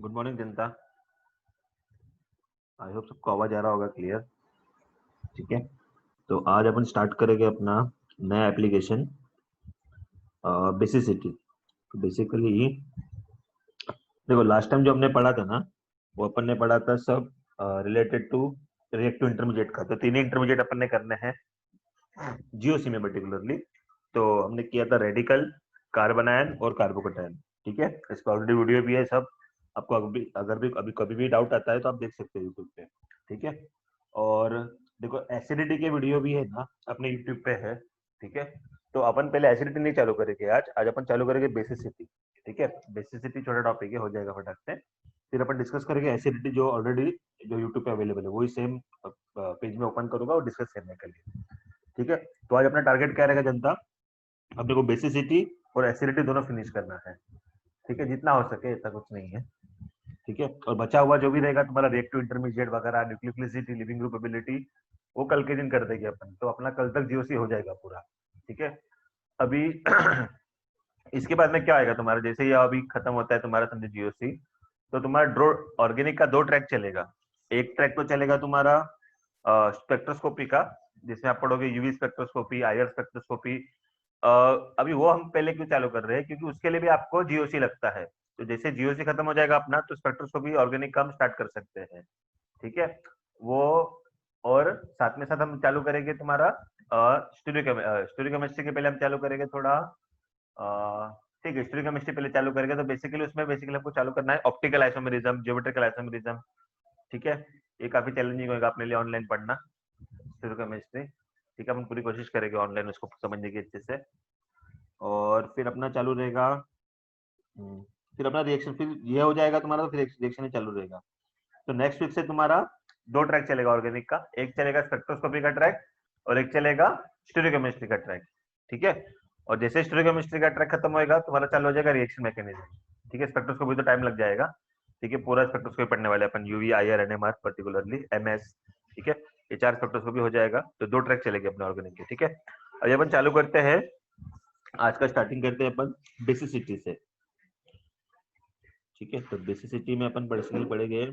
Good morning Janata. I hope सबको आवाज आ रहा होगा क्लियर। ठीक है, तो आज अपन स्टार्ट करेंगे अपना नया एप्लीकेशन बेसिसिटी। तो बेसिकली देखो, लास्ट टाइम जो हमने पढ़ा था ना, वो अपन ने पढ़ा था सब रिलेटेड टू रिएक्टिव इंटरमीडिएट का। तो तीन इंटरमीडिएट अपन ने करने हैं जीओसी में पर्टिकुलरली। तो हमने किया था रेडिकल, कार्बोनायन और कार्बोकटायन। ठीक है, इसका ऑलरेडी वीडियो भी है सब। आपको अगर भी अभी कभी भी डाउट आता है तो आप देख सकते हो यूट्यूब पे। ठीक है, और देखो एसिडिटी के वीडियो भी है ना, अपने यूट्यूब पे है। ठीक है, तो अपन पहले एसिडिटी नहीं चालू करेंगे आज आज अपन चालू करेंगे बेसिसिटी। ठीक है, बेसिसिटी छोटा टॉपिक है, हो जाएगा फटाक से। फिर अपन डिस्कस करेंगे एसिडिटी, जो ऑलरेडी जो यूट्यूब पे अवेलेबल है वही सेम पेज में ओपन करूंगा और डिस्कस करने के लिए। ठीक है, तो आज अपना टारगेट क्या रहेगा जनता, अपने को बेसिसिटी और एसिडिटी दोनों फिनिश करना है। ठीक है, जितना हो सके, ऐसा कुछ नहीं है। ठीक है, और बचा हुआ जो भी रहेगा तुम्हारा रिएक्टिव इंटरमीडिएट वगैरह, न्यूक्लियोफिलिसिटी, लिविंग ग्रुप एबिलिटी, वो कल के दिन कर देंगे अपन। तो अपना कल तक जीओसी हो जाएगा पूरा। ठीक है, अभी इसके बाद में क्या आएगा तुम्हारा, जैसे ये अभी खत्म होता है तुम्हारा समझो जीओसी, तो तुम्हारा ड्रो ऑर्गेनिक का 2 ट्रैक चलेगा। एक ट्रैक तो चलेगा तुम्हारा स्पेक्ट्रोस्कोपी का, जिसमें आप पढ़ोगे यूवी स्पेक्ट्रोस्कोपी, आईआर स्पेक्ट्रोस्कोपी। अभी वो हम पहले क्यों चालू कर रहे हैं, क्योंकि उसके लिए भी आपको जीओसी लगता है। तो जैसे जीओसी खत्म हो जाएगा अपना, तो स्पेक्ट्रोस्कोपी ऑर्गेनिक का हम स्टार्ट कर सकते हैं। ठीक है, वो और साथ में साथ हम चालू करेंगे तुम्हारा स्टोरियोकेमिस्ट्री के पहले हम चालू करेंगे थोड़ा। ठीक है, स्टोरियोकेमिस्ट्री पहले चालू करेंगे। तो बेसिकली उसमें बेसिकली आपको चालू करना है ऑप्टिकल आइसोमेरिज्म, ज्योमेट्रिकल आइसोमेरिज्म। ठीक है, ये काफी चैलेंजिंग होगा अपने लिए ऑनलाइन पढ़ना स्टोरियोकेमिस्ट्री। ठीक है, हम पूरी कोशिश करेंगे ऑनलाइन उसको समझने की अच्छे से। और फिर अपना चालू रहेगा फिर अपना रिएक्शन, फिर ये हो जाएगा तुम्हारा, तो फिर रिएक्शन ही चालू रहेगा। तो नेक्स्ट वीक से तुम्हारा 2 ट्रैक चलेगा ऑर्गेनिक का, एक चलेगा स्पेक्ट्रोस्कोपी का ट्रैक और एक चलेगा स्टीरियोकेमिस्ट्री का ट्रैक। ठीक है, और जैसे स्टीरियोकेमिस्ट्री का ट्रैक खत्म होएगा, तुम्हारा चालू हो जाएगा रिएक्शन मैकेनिज्म। ठीक है, स्पेक्ट्रोस्कोपी तो टाइम लग जाएगा। ठीक है, पूरा स्पेक्ट्रोस्कोपी पढ़ने वाले अपन, UV, IR, NMR, particularly MS. ठीक है, ये 4 स्पेक्ट्रोस्कोपी हो जाएगा, तो 2 ट्रैक चलेंगे अपने ऑर्गेनिक के। ठीक है, अभी अपन चालू करते हैं, आज का स्टार्टिंग करते हैं अपन बेसिसिटी से। ठीक है, तो बेसिसिटी में अपन बेसिकली पढ़ेंगे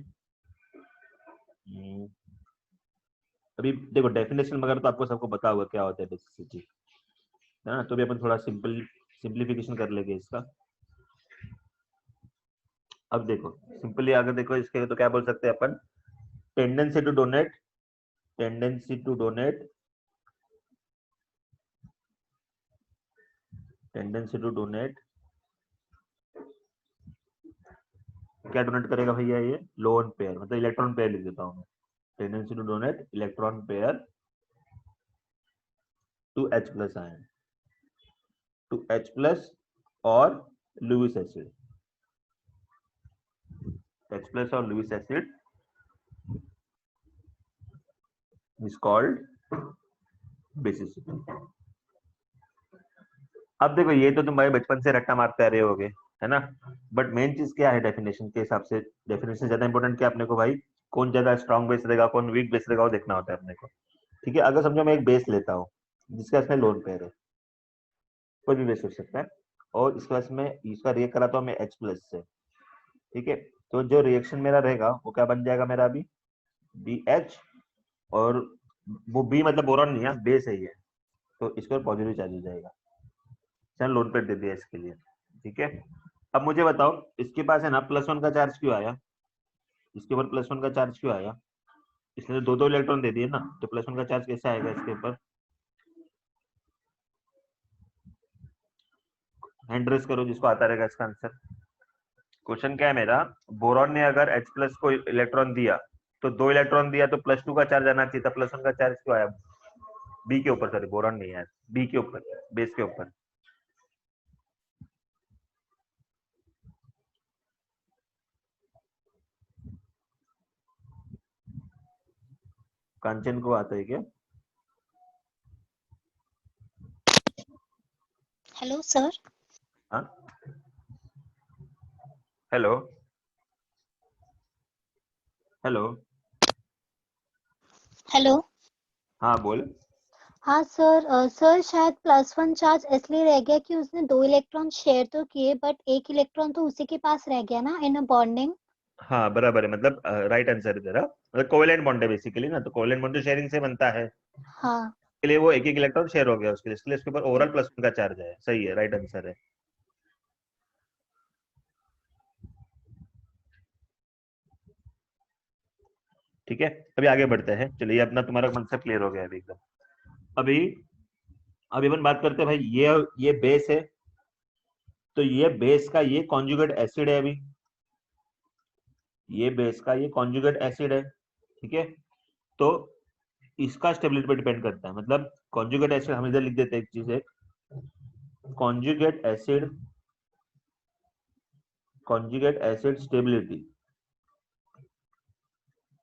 अभी देखो डेफिनेशन वगैरह तो आपको सबको पता होगा क्या होता है बेसिसिटी, है ना। तो भी अपन थोड़ा सिंपलीफिकेशन कर लेंगे इसका। अब देखो सिंपली अगर देखो इसके तो क्या बोल सकते हैं अपन, tendency to donate, tendency to donate, tendency to donate, क्या डोनेट करेगा भैया, ये लोन पेयर, मतलब इलेक्ट्रॉन पेयर लिख देता हूँ मैं। Tendency to donate electron pair to H plus ion, to H plus और लुईस एसिड, H प्लस और Lewis acid is called basicity. अब देखो ये तो तुम भाई बचपन से रट्टा मारते आ रहे होगे, है ना। बट मेन चीज क्या है डेफिनेशन के हिसाब से, डेफिनेशन ज्यादा इंपॉर्टेंट क्या अपने को भाई, कौन ज्यादा स्ट्रॉन्ग बेस रहेगा, कौन वीक बेस रहेगा, वो देखना होता है अपने को। ठीक है, अगर समझो मैं एक बेस लेता हूँ जिसका इसमें लोन पेयर है, कोई भी बेस हो सकता है, और इसके बाद में इसका रिएक्ट कराता हूँ मैं H प्लस से। ठीक है, तो जो रिएक्शन मेरा रहेगा वो क्या बन जाएगा मेरा अभी, BH, और वो B मतलब बोरॉन नहीं है, बेस है ये, तो इसको पॉजिटिव चार्ज हो जाएगा। चल लोन पेड दे दिया इसके लिए। ठीक है, अब मुझे बताओ इसके पास है ना +1 का चार्ज क्यों आया, इसके ऊपर +1 का चार्ज क्यों आया, इसने तो 2 इलेक्ट्रॉन दे दिए ना, तो +1 का चार्ज कैसे आएगा इसके ऊपर, हैंड रेस करो जिसको आता रहेगा इसका आंसर। क्वेश्चन क्या है मेरा, बोरॉन ने अगर H प्लस को इलेक्ट्रॉन दिया, तो 2 इलेक्ट्रॉन दिया, तो +2 का चार्ज आना चाहिए था, +1 का चार्ज क्यों आया बी के ऊपर, सॉरी बोरॉन नहीं है, बी के ऊपर, बेस के ऊपर। कांचन को आता है क्या? Hello sir. हाँ, हेलो हेलो, हेलो। हाँ बोल। हाँ सर, सर शायद +1 चार्ज इसलिए रह गया कि उसने 2 इलेक्ट्रॉन शेयर तो किए, बट एक इलेक्ट्रॉन तो उसी के पास रह गया ना इन अ बॉन्डिंग। हाँ बराबर है, मतलब राइट आंसर है तेरा, मतलब कोवेलेंट बॉन्ड है बेसिकली ना, तो कोवेलेंट बॉन्ड तो शेयरिंग से बनता है, हाँ के लिए वो एक एक इलेक्ट्रॉन शेयर हो गया उसके लिए, इसके लिए इसके ऊपर ओवरऑल +1 का चार्ज है। सही है, राइट आंसर है। ठीक है, अभी आगे बढ़ते हैं, चलिए अपना तुम्हारा कॉन्सेप्ट क्लियर हो गया अभी एकदम। अभी अभी अपन बात करते हैं भाई, ये बेस है, तो ये बेस का ये कॉन्जुगेट एसिड है अभी, ये बेस का ये कॉन्जुगेट एसिड है, ठीक है। तो इसका स्टेबिलिटी पे डिपेंड करता है, मतलब कॉन्जुगेट एसिड हम इधर लिख देते हैं एक चीज है, conjugate acid stability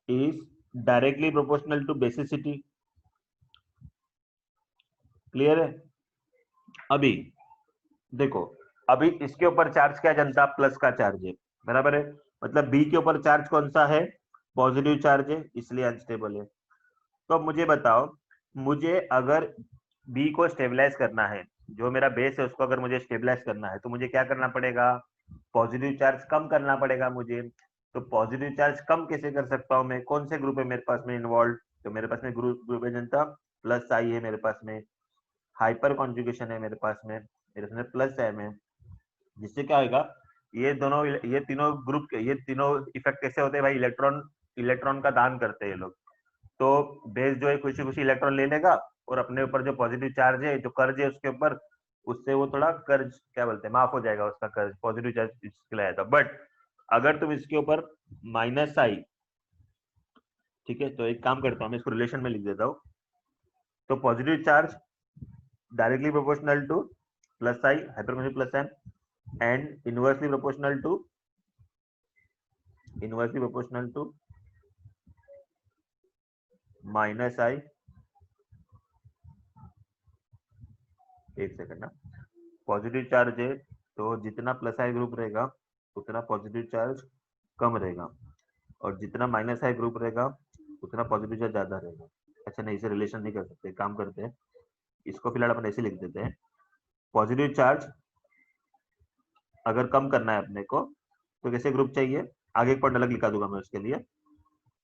is directly proportional to basicity. Clear है? अभी देखो, अभी इसके ऊपर चार्ज क्या जनता, प्लस का चार्ज है, बराबर है, मतलब बी के ऊपर चार्ज कौन सा है, पॉजिटिव चार्ज है, इसलिए अनस्टेबल है। तो अब मुझे बताओ, मुझे अगर बी को स्टेबलाइज करना है, जो मेरा बेस है उसको अगर मुझे स्टेबलाइज करना है, तो मुझे क्या करना पड़ेगा, पॉजिटिव चार्ज कम करना पड़ेगा मुझे। तो पॉजिटिव चार्ज कम कैसे कर सकता हूँ मैं, कौन से ग्रुप है मेरे पास में इन्वॉल्व, तो मेरे पास में ग्रुप है जनता प्लस आई है, मेरे पास में हाइपर कॉन्जुगेशन है, मेरे पास में प्लस एम है, जिससे क्या होगा, ये तीनों ग्रुप के ये तीनों इफेक्ट कैसे होते हैं भाई, इलेक्ट्रॉन इलेक्ट्रॉन का दान करते हैं ये लोग। तो बेस जो है खुशी खुशी इलेक्ट्रॉन ले लेगा, और अपने ऊपर जो पॉजिटिव चार्ज है, जो कर्ज है उसके ऊपर, उससे वो थोड़ा कर्ज क्या बोलते हैं, माफ हो जाएगा उसका कर्ज, पॉजिटिव चार्ज इसके लिए आया था। बट अगर तुम इसके ऊपर माइनस आई, ठीक है, तो एक काम करता हूँ मैं इसको रिलेशन में लिख देता हूँ, तो positive charge directly proportional to plus I hyperconic plus M, and inversely proportional to minus I, एक सेकंड ना, पॉजिटिव चार्ज है तो जितना प्लस आई ग्रुप रहेगा उतना पॉजिटिव चार्ज कम रहेगा, और जितना माइनस आई ग्रुप रहेगा उतना पॉजिटिव चार्ज ज्यादा रहेगा। अच्छा नहीं, इसे रिलेशन नहीं कर सकते, काम करते हैं, इसको फिलहाल अपन ऐसे लिख देते हैं, पॉजिटिव चार्ज अगर कम करना है अपने को तो कैसे ग्रुप चाहिए, आगे एक पॉइंट अलग लिखा दूंगा मैं उसके लिए,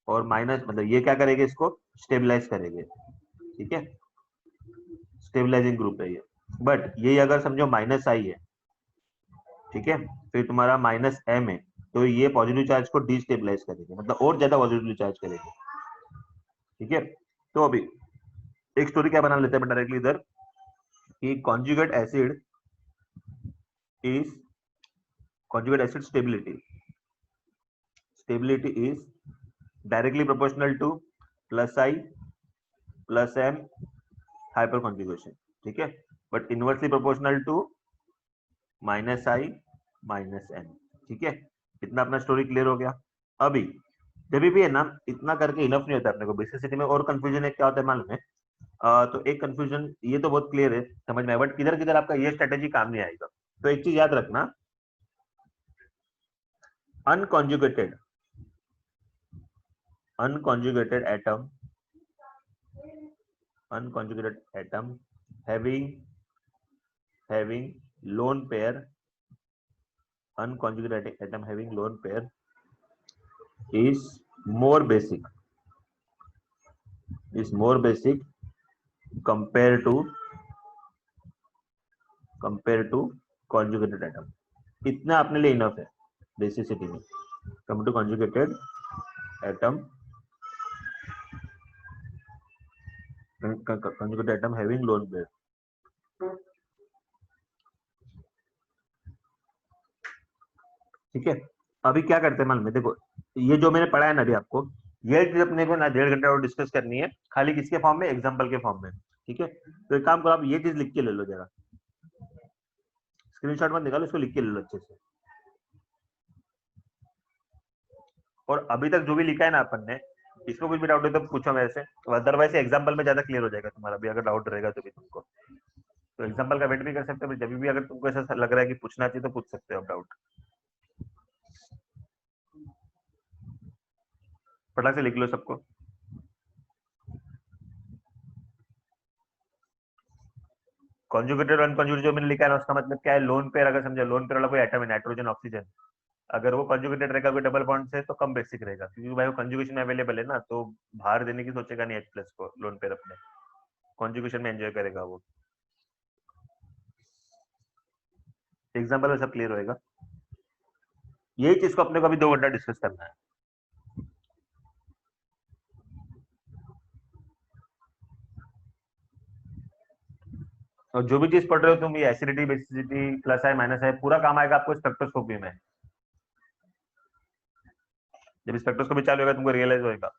और माइनस मतलब ये क्या करेंगे, इसको स्टेबलाइज करेंगे, ठीक है, स्टेबलाइजिंग ग्रुप है ये। बट ये अगर समझो माइनस आई है, ठीक है, फिर तुम्हारा माइनस एम है, तो ये पॉजिटिव चार्ज को डिस्टेबलाइज करेंगे, मतलब और ज्यादा पॉजिटिव चार्ज करेंगे, ठीक है। तो अभी एक स्टोरी क्या बना लेते हैं डायरेक्टली इधर, कि is conjugate acid stability is directly proportional to plus I plus M hyperconjugation, ठीक है, but inversely proportional to minus I minus M, ठीक है। इतना अपना स्टोरी क्लियर हो गया। अभी जब भी है ना, इतना करके इनफ नहीं होता अपने को, बेसिसिटी में और कंफ्यूजन है, क्या होता है मालूम है, तो एक कंफ्यूजन, ये तो बहुत क्लियर है समझ में, बट किधर किधर आपका ये स्ट्रेटेजी काम नहीं आएगा। तो एक चीज याद रखना, unconjugated unconjugated atom unconjugated atom having having lone pair unconjugated atom having lone pair is more basic is more basic compared to conjugated atom। इतना अपने लिए इनफ है बेसिसिटी में, come to conjugated atom conjugated atom having lone pair, ठीक है। अभी क्या करते हैं मालूम है, देखो ये जो मैंने पढ़ा है ना अभी आपको, ये चीज अपने को ना 1.5 घंटा और डिस्कस करनी है, खाली किसके फॉर्म में, एग्जाम्पल के फॉर्म में, ठीक है। तो एक काम करो, आप ये चीज लिख के ले लो जरा, स्क्रीनशॉट मत निकालो, इसको लिख के ले लो अच्छे से। और अभी तक जो भी लिखा है ना अपन ने, इसको कुछ भी डाउट है तो पूछो मेरे से, अदरवाइज एग्जाम्पल में ज्यादा क्लियर हो जाएगा तुम्हारा भी, अगर डाउट रहेगा तो भी तुमको, तो एग्जाम्पल का वेट भी कर सकते हो, जब भी अगर तुमको ऐसा लग रहा है कि पूछना चाहिए तो पूछ सकते हो आप डाउट, फटाक से लिख लो सबको। कॉन्जुगेटेड और अनकॉन्जुगेटेड जो मैंने लिखा है ना, उसका मतलब क्या है, लोन पेयर, अगर समझो लोन पेयर वाला कोई एटम है, नाइट्रोजन ऑक्सीजन, अगर वो कंजुगेटेड रहेगा कोई डबल बॉन्ड से तो कम बेसिक रहेगा, क्योंकि भाई वो कंजुगेशन में अवेलेबल है ना, तो बाहर देने की सोचेगा नहीं H+ को लोन पेयर अपने, कंजुगेशन में एंजॉय करेगा वो। एग्जाम्पल में सब क्लियर होएगा। यही चीज को अपने को अभी 2 घंटा डिस्कस करना है। और जो भी चीज पढ़ रहे हो तुम, ये एसिडिटी बेसिसिटी प्लस है माइनस है, पूरा काम आएगा आपको स्पेक्ट्रोस्कोपी में। जब स्पेक्ट्रोस्कोपी चालू होगा तुमको रियलाइज होएगा।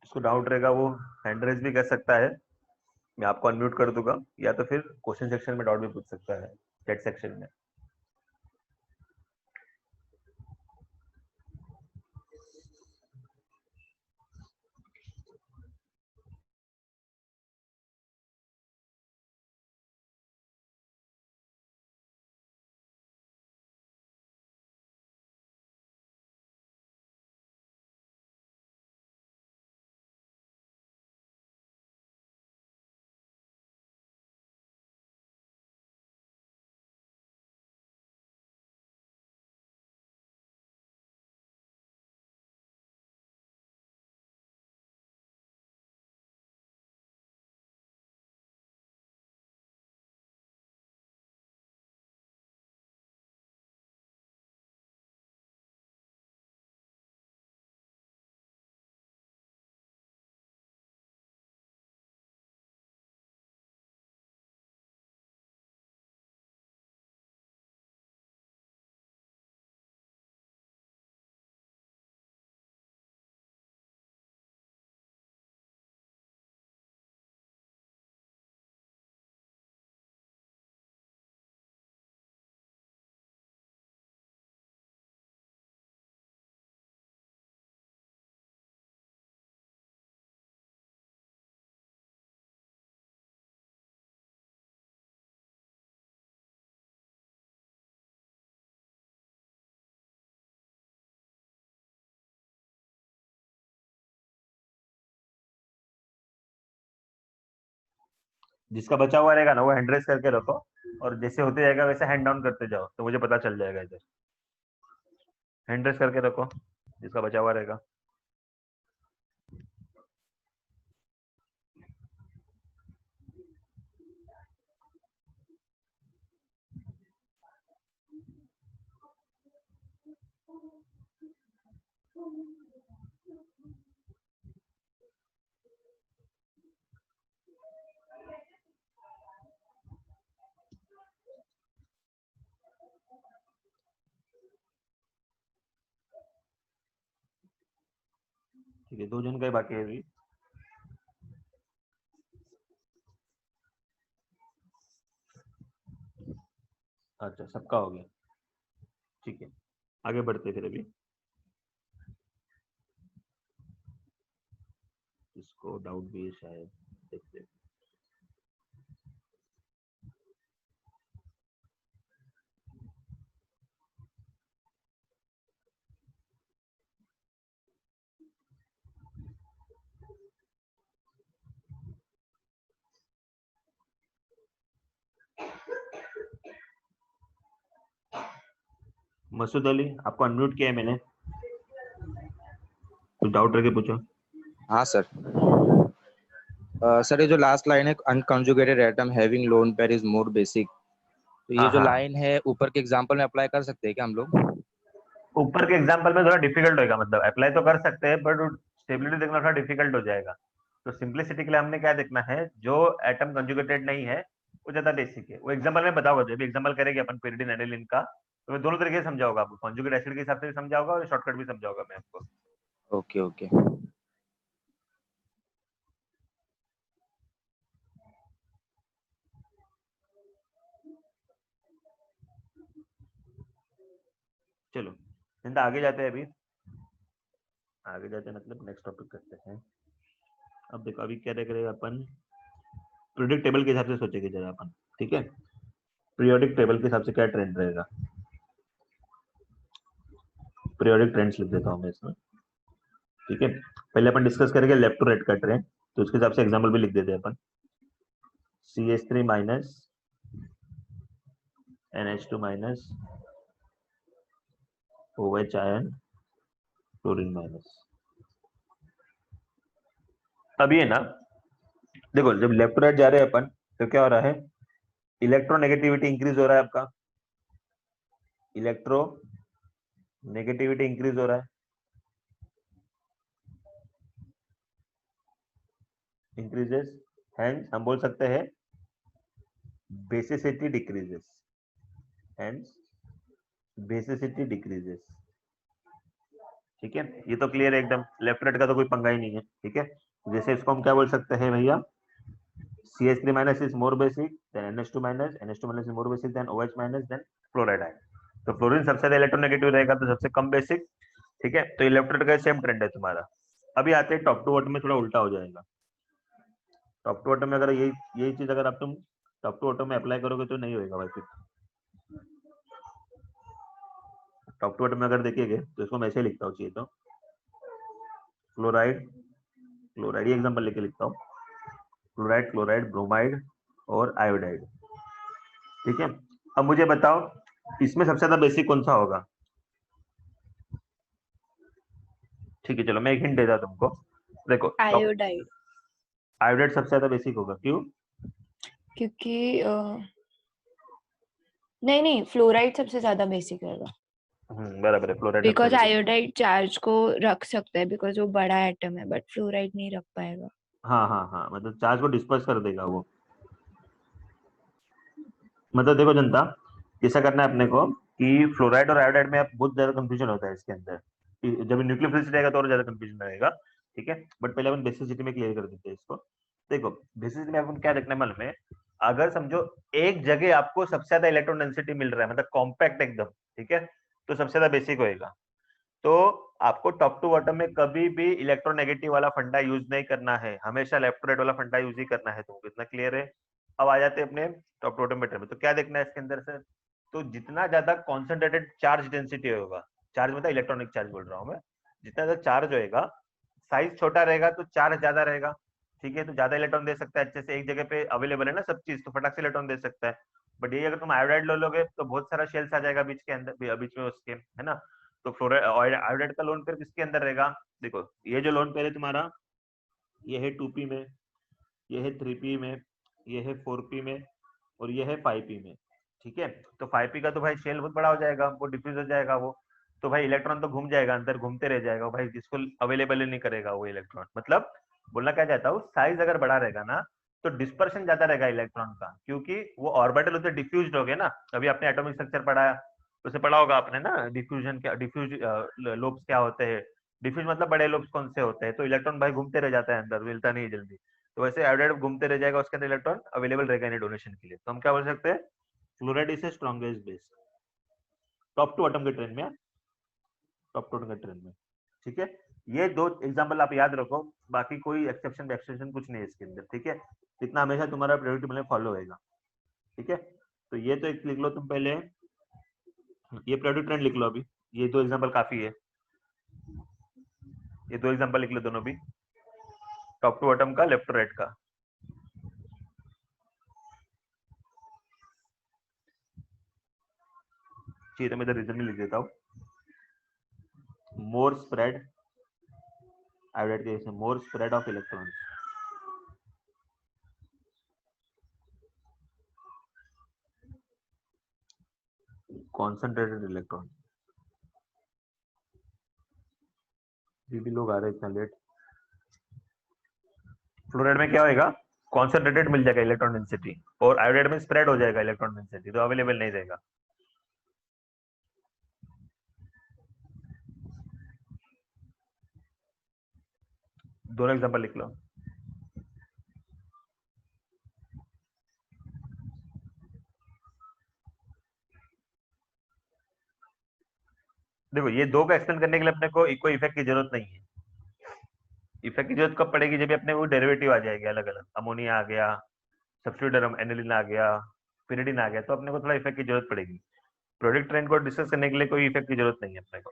इसको डाउट रहेगा वो हैंड रेज भी कर सकता है, मैं आपको अनम्यूट कर दूंगा, या तो फिर क्वेश्चन सेक्शन में डाउट भी पूछ सकता है, चैट सेक्शन में। जिसका बचा हुआ रहेगा ना वो हैंड रेस करके रखो, और जैसे होते जाएगा वैसे हैंड डाउन करते जाओ तो मुझे पता चल जाएगा इधर। हैंड रेस करके रखो जिसका बचा हुआ रहेगा। ठीक है, 2 जन का ही बाकी है अभी। अच्छा, सबका हो गया, ठीक है, आगे बढ़ते फिर अभी। इसको डाउट भी है शायद, देखते हैं। मसूद अली, आपको अनम्यूट किया है मैंने, कुछ डाउट रह के पूछो। हाँ सर। सर ये जो लास्ट लाइन है, unconjugated atom having lone pair is more basic, तो ये जो हाँ, लाइन है ऊपर के एग्जांपल में अप्लाई कर सकते हैं क्या हम लोग? ऊपर के एग्जांपल में थोड़ा डिफिकल्ट होगा, मतलब अप्लाई तो कर सकते हैं बट स्टेबिलिटी देखना थोड़ा डिफिकल्ट हो जाएगा। तो सिंपलिसिटी के लिए हमने क्या देखना है, जो एटम कंजुगेटेड नहीं है वो ज्यादा बेसिक है, वो एग्जांपल में बताऊंगा। जब एग्जांपल करेंगे अपन pyridine एडेनिन का, तो मैं दोनों तरीके से समझाऊंगा आपको, कंजुगेट एसिड के हिसाब से भी समझाऊंगा और शॉर्टकट भी समझाऊंगा मैं आपको। Okay okay. चलो जिंदा आगे जाते हैं, अभी आगे जाते हैं मतलब नेक्स्ट टॉपिक करते हैं। अब देखो अभी क्या देख रहे हैं अपन, पीरियोडिक टेबल के हिसाब से सोचेंगे जरा अपन, ठीक है। पीरियोडिक टेबल के हिसाब से क्या ट्रेंड रहेगा, पीरियोडिक ट्रेंड्स लिख देता हूँ मैं इसमें, ठीक है। पहले अपन डिस्कस करेंगे लेफ्ट टू राइट का ट्रेंड, तो उसके हिसाब से एग्जांपल भी लिख देते हैं अपन। CH3 minus NH2 minus OH ion chlorine minus. अब ये ना देखो, जब लेफ्ट टू राइट जा रहे हैं अपन तो क्या हो रहा है, इलेक्ट्रोनेगेटिविटी इंक्रीज हो रहा है, आपका इलेक्ट्रो नेगेटिविटी इंक्रीज हो रहा है, इंक्रीजेस, हेंस हम बोल सकते हैं basicity decreases, hence basicity decreases, ठीक है। ये तो क्लियर है एकदम, लेफ्ट राइट का तो कोई पंगा ही नहीं है, ठीक है। जैसे इसको हम क्या बोल सकते हैं भैया, CH3 minus is more basic than NH2 minus, NH2 minus is more basic than OH minus than fluoride ion। तो फ्लोरीन सबसे ज्यादा इलेक्ट्रोनेगेटिव रहेगा तो सबसे कम बेसिक, ठीक है। तो इलेक्ट्रोड का सेम ट्रेंड है तुम्हारा। अभी आते हैं टॉप टू बॉटम में, थोड़ा उल्टा हो जाएगा। टॉप टू बॉटम में अगर यही चीज अगर आप तुम टॉप टू बॉटम में अप्लाई करोगे तो नहीं होगा भाई। फिर टॉप टू बॉटम में अगर देखिएगा तो इसको मैं ऐसे लिखता हूँ, चाहिए तो फ्लोराइड क्लोराइड, ये एग्जाम्पल लेके लिखता हूँ, फ्लोराइड क्लोराइड ब्रोमाइड और आयोडाइड, ठीक है। अब मुझे बताओ इसमें सबसे ज्यादा बेसिक कौन सा होगा, ठीक है। चलो मैं एक हिंट देता तुमको, देखो आयोडाइड, आयोडाइड सबसे ज्यादा बेसिक होगा, क्यों? क्योंकि नहीं नहीं, फ्लोराइड सबसे ज्यादा बेसिक रहेगा बराबर है, फ्लोराइड बिकॉज आयोडाइड चार्ज को रख सकता है, बिकॉज वो बड़ा एटम है, बट फ्लोराइड नहीं रख पाएगा। हाँ हाँ हाँ, मतलब चार्ज को डिस्पर्स कर देगा वो। मतलब देखो जनता, ऐसा करना है अपने को कि फ्लोराइड और आयोडाइड में बहुत ज्यादा कंफ्यूजन होता है इसके अंदर, जब न्यूक्लियोफिलिसिटी रहेगा तो और ज्यादा कंफ्यूजन रहेगा, ठीक है। बट पहले अपन बेसिसिटी में क्लियर कर देते हैं इसको। देखो बेसिसिटी में अपन क्या देखना है मालूम है, अगर समझो एक जगह आपको सबसे ज्यादा इलेक्ट्रॉन डेंसिटी मिल रहा है, मतलब कॉम्पैक्ट एकदम, ठीक है, तो सबसे ज्यादा बेसिक होएगा। तो आपको टॉप टू बॉटम में कभी भी इलेक्ट्रोनेगेटिव वाला फंडा यूज नहीं करना है, हमेशा लेफ्ट टू राइट वाला फंडा यूज ही करना है तुमको, इतना क्लियर है। अब आ जाते हैं अपने टॉप टू बॉटम में, तो क्या देखना है इसके अंदर से, तो जितना ज्यादा कॉन्सेंट्रेटेड चार्ज डेंसिटी होगा, चार्ज मतलब इलेक्ट्रॉनिक चार्ज बोल रहा हूँ मैं, जितना ज्यादा चार्ज होएगा, साइज छोटा रहेगा तो चार्ज ज्यादा रहेगा, ठीक है। तो ज्यादा इलेक्ट्रॉन दे सकता है, अच्छे से एक जगह पे अवेलेबल है ना सब चीज, तो फटाक से इलेक्ट्रॉन दे सकता है। बट ये अगर तुम आयोडाइड लो लोगे तो बहुत सारा शेल्स आ जाएगा बीच के अंदर, बीच में उसके, है ना। तो फ्लोराइड आयोडाइड का लोन पेयर किसके अंदर रहेगा, देखो ये जो लोन पेयर है तुम्हारा, ये है 2p में, ये है 3p में, ये है 4p में, और ये है 5p में, ठीक है। तो 5p का तो भाई शेल बहुत बड़ा हो जाएगा, वो डिफ्यूज हो जाएगा वो, तो भाई इलेक्ट्रॉन तो घूम जाएगा अंदर, घूमते रह जाएगा भाई, जिसको अवेलेबल ही नहीं करेगा वो इलेक्ट्रॉन। मतलब बोलना क्या चाहता हूँ, साइज अगर बड़ा रहेगा ना तो डिस्पर्शन ज्यादा रहेगा इलेक्ट्रॉन का, क्योंकि वो ऑर्बिटल उसे डिफ्यूज हो गए ना। अभी आपने एटॉमिक स्ट्रक्चर पढ़ाया, उसे पढ़ा होगा आपने ना, डिफ्यूजन क्या, डिफ्यूज लोब्स क्या होते हैं, डिफ्यूज मतलब बड़े लोब्स कौन से होते हैं, तो इलेक्ट्रॉन भाई घूमते रह जाता है अंदर, मिलता नहीं है जल्दी। तो वैसे आयोडाइड घूमते रह जाएगा, उसके अंदर इलेक्ट्रॉन अवेलेबल रहेगा नहीं डोनेशन के लिए, तो हम क्या बोल सकते हैं, fluoride is strongest base top to bottom के ट्रेंड में, टॉप टू बॉटम के ट्रेंड में, ठीक है। ये दो एग्जांपल आप याद रखो, बाकी कोई एक्सेप्शन एक्सेप्शन कुछ नहीं है इसके अंदर, ठीक है। इतना हमेशा तुम्हारा प्रायोरिटी में फॉलो होएगा, ठीक है। तो ये तो एक लिख लो तुम पहले, ये प्रायोरिटी ट्रेंड लिख लो अभी, ये दो एग्जांपल काफी है, ये दो एग्जांपल लिख लो दोनों भी, टॉप टू बॉटम का, लेफ्ट टू राइट का। ठीक है, तो मैं इधर रीजन में लिख देता हूँ, मोर स्प्रेड आयोडाइड के, more spread of electron, concentrated electron. ये भी लोग आ रहे हैं इतना लेट। फ्लोराइड में क्या होएगा, कॉन्सेंट्रेटेड मिल जाएगा इलेक्ट्रॉन डेंसिटी, और आयोडाइड में स्प्रेड हो जाएगा इलेक्ट्रॉन डेंसिटी, तो अवेलेबल नहीं रहेगा। दोनों एग्जांपल लिख लो। देखो ये दो का एक्सटेंड करने के लिए अपने को कोई इफेक्ट की जरूरत नहीं है। इफेक्ट की जरूरत कब पड़ेगी, जब अपने वो डेरिवेटिव आ जाएगी अलग अलग, अमोनिया आ गया, सब्स्टिट्यूट एनिलीन आ गया, पिरिडिन आ गया, तो अपने को थोड़ा इफेक्ट की जरूरत पड़ेगी। प्रोडक्ट ट्रेंड को डिस्कस करने के लिए कोई इफेक्ट की जरूरत नहीं है अपने को।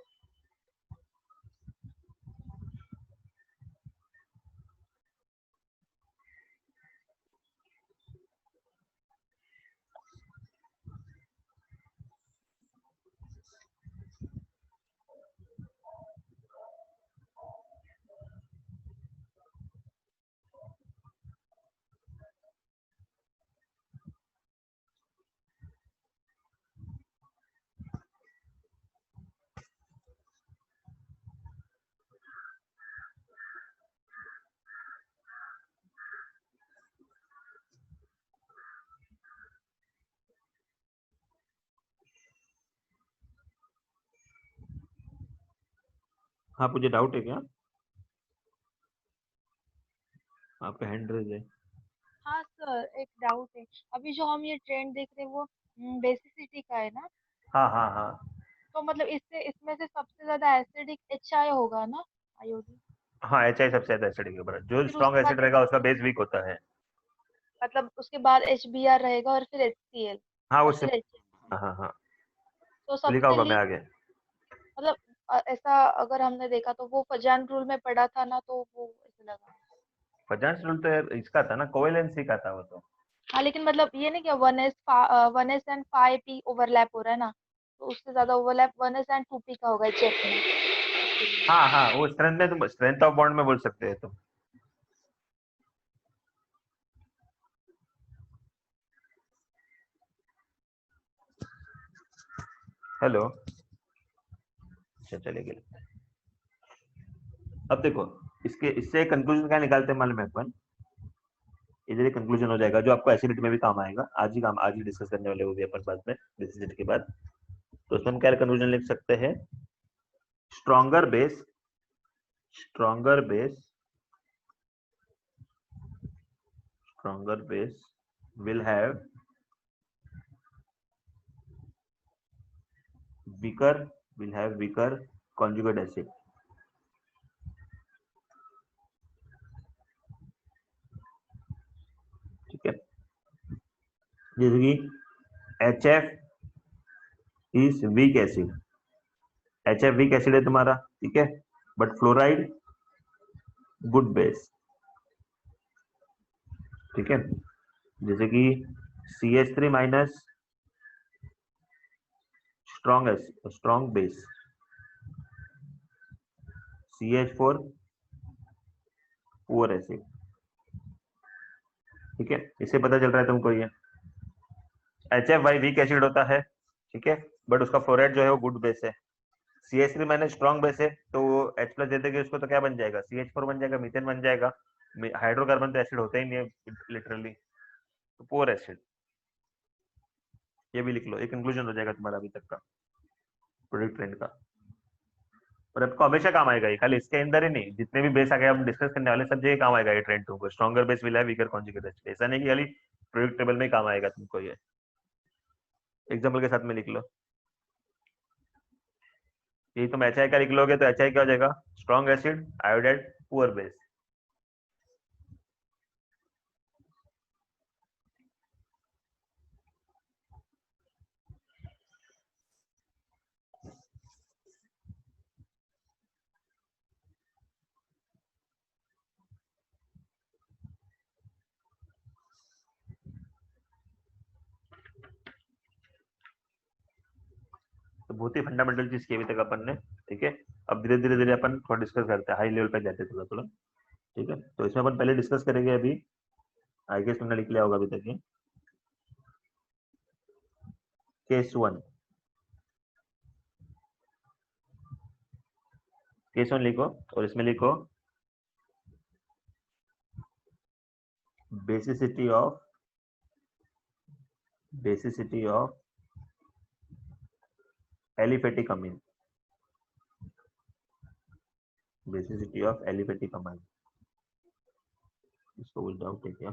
हाँ, मुझे डाउट है क्या? आपका हैंड रेज है। हाँ सर, एक डाउट है। अभी जो हम ये ट्रेंड देख रहे हैं वो बेसिसिटी का है ना? हाँ हाँ हाँ तो मतलब इससे इसमें से सबसे ज्यादा एसिडिक HI होगा ना, आयोडीन? हाँ, एच आई सबसे ज्यादा एसिडिक है, जो फिर स्ट्रॉन्ग उसके बाद एसिड रहेगा उसका बेस वीक होता है। मतलब उसके बाद HBr रहेगा और फिर HCl हाँ और उससे, फिर HF। हाँ हाँ हाँ, तो लिखा सबसे होगा मैं लीस्ट आगे। मतलब ऐसा अगर हमने देखा तो वो फजान रूल में पढ़ा था ना, तो वो ऐसे लगा। फजांस रूल तो यार इसका था ना, कोवेलेंसी का था वो तो। हाँ लेकिन मतलब ये नहीं क्या 1s एंड 5p ओवरलैप हो रहा है ना, तो उससे ज्यादा ओवरलैप 1s एंड 2p का होगा HF में। हाँ हाँ, वो स्ट्रेंथ में तुम स्ट्रेंथ ऑफ बॉन्ड में बोल सकते हैं तुम। हेलो, अच्छा चले गए। अब देखो, इससे कंक्लूजन क्या निकालते हैं मालूम है अपन? इधर ही कंक्लूजन हो जाएगा जो आपको एसिडिटी में भी काम आएगा। आज ही डिस्कस करने वाले वो भी अपन बाद में एसिडिटी के बाद। तो उसमें हम क्या कंक्लूजन लिख सकते हैं? Stronger base, stronger base, stronger base will have weaker conjugate acid। ठीक है, जैसे कि HF is weak acid, HF weak acid है तुम्हारा, ठीक है, बट फ्लोराइड गुड बेस। ठीक है, जैसे कि CH3 minus strong base, CH4 poor acid. ठीक है, इससे पता चल रहा है तुमको ये HF वीक एसिड होता है, ठीक है, बट उसका फ्लोराइड जो है वो गुड बेस है। CH3 माइनस स्ट्रॉन्ग बेस है, तो वो H प्लस दे देंगे उसको, तो क्या बन जाएगा? CH4 बन जाएगा, मीथेन बन जाएगा। हाइड्रोकार्बन तो एसिड होता ही नहीं है लिटरली, तो पुअर एसिड। ये भी लिख लो, एक कंक्लूजन हो जाएगा तुम्हारा अभी तक का प्रोडक्ट ट्रेंड का। और आपको हमेशा काम आएगा ये, खाली इसके अंदर ही नहीं, जितने भी बेस आगे हम डिस्कस करने वाले सब जगह काम आएगा ये ट्रेंड तुमको। Stronger base will have weaker conjugate acid, ऐसा नहीं कि खाली प्रोडक्ट टेबल में ही काम आएगा तुमको ये। एग्जाम्पल के साथ में लिख लो, यही तुम HI का लिख लोगे तो HI क्या हो जाएगा? Strong acid, iodide, poor base. तो बहुत ही फंडामेंटल चीज की अभी तक अपन ने, ठीक है। अब धीरे धीरे धीरे अपन थोड़ा डिस्कस करते हैं, हाई लेवल पे जाते हैं थोड़ा थोड़ा, ठीक है। तो इसमें अपन पहले डिस्कस करेंगे अभी, आई गेस तुमने लिख लिया होगा अभी तक ये, केस 1। केस 1 लिखो और इसमें लिखो basicity of aliphatic Amin, basicity of aliphatic अमीन। इसको कुछ डाउट है क्या?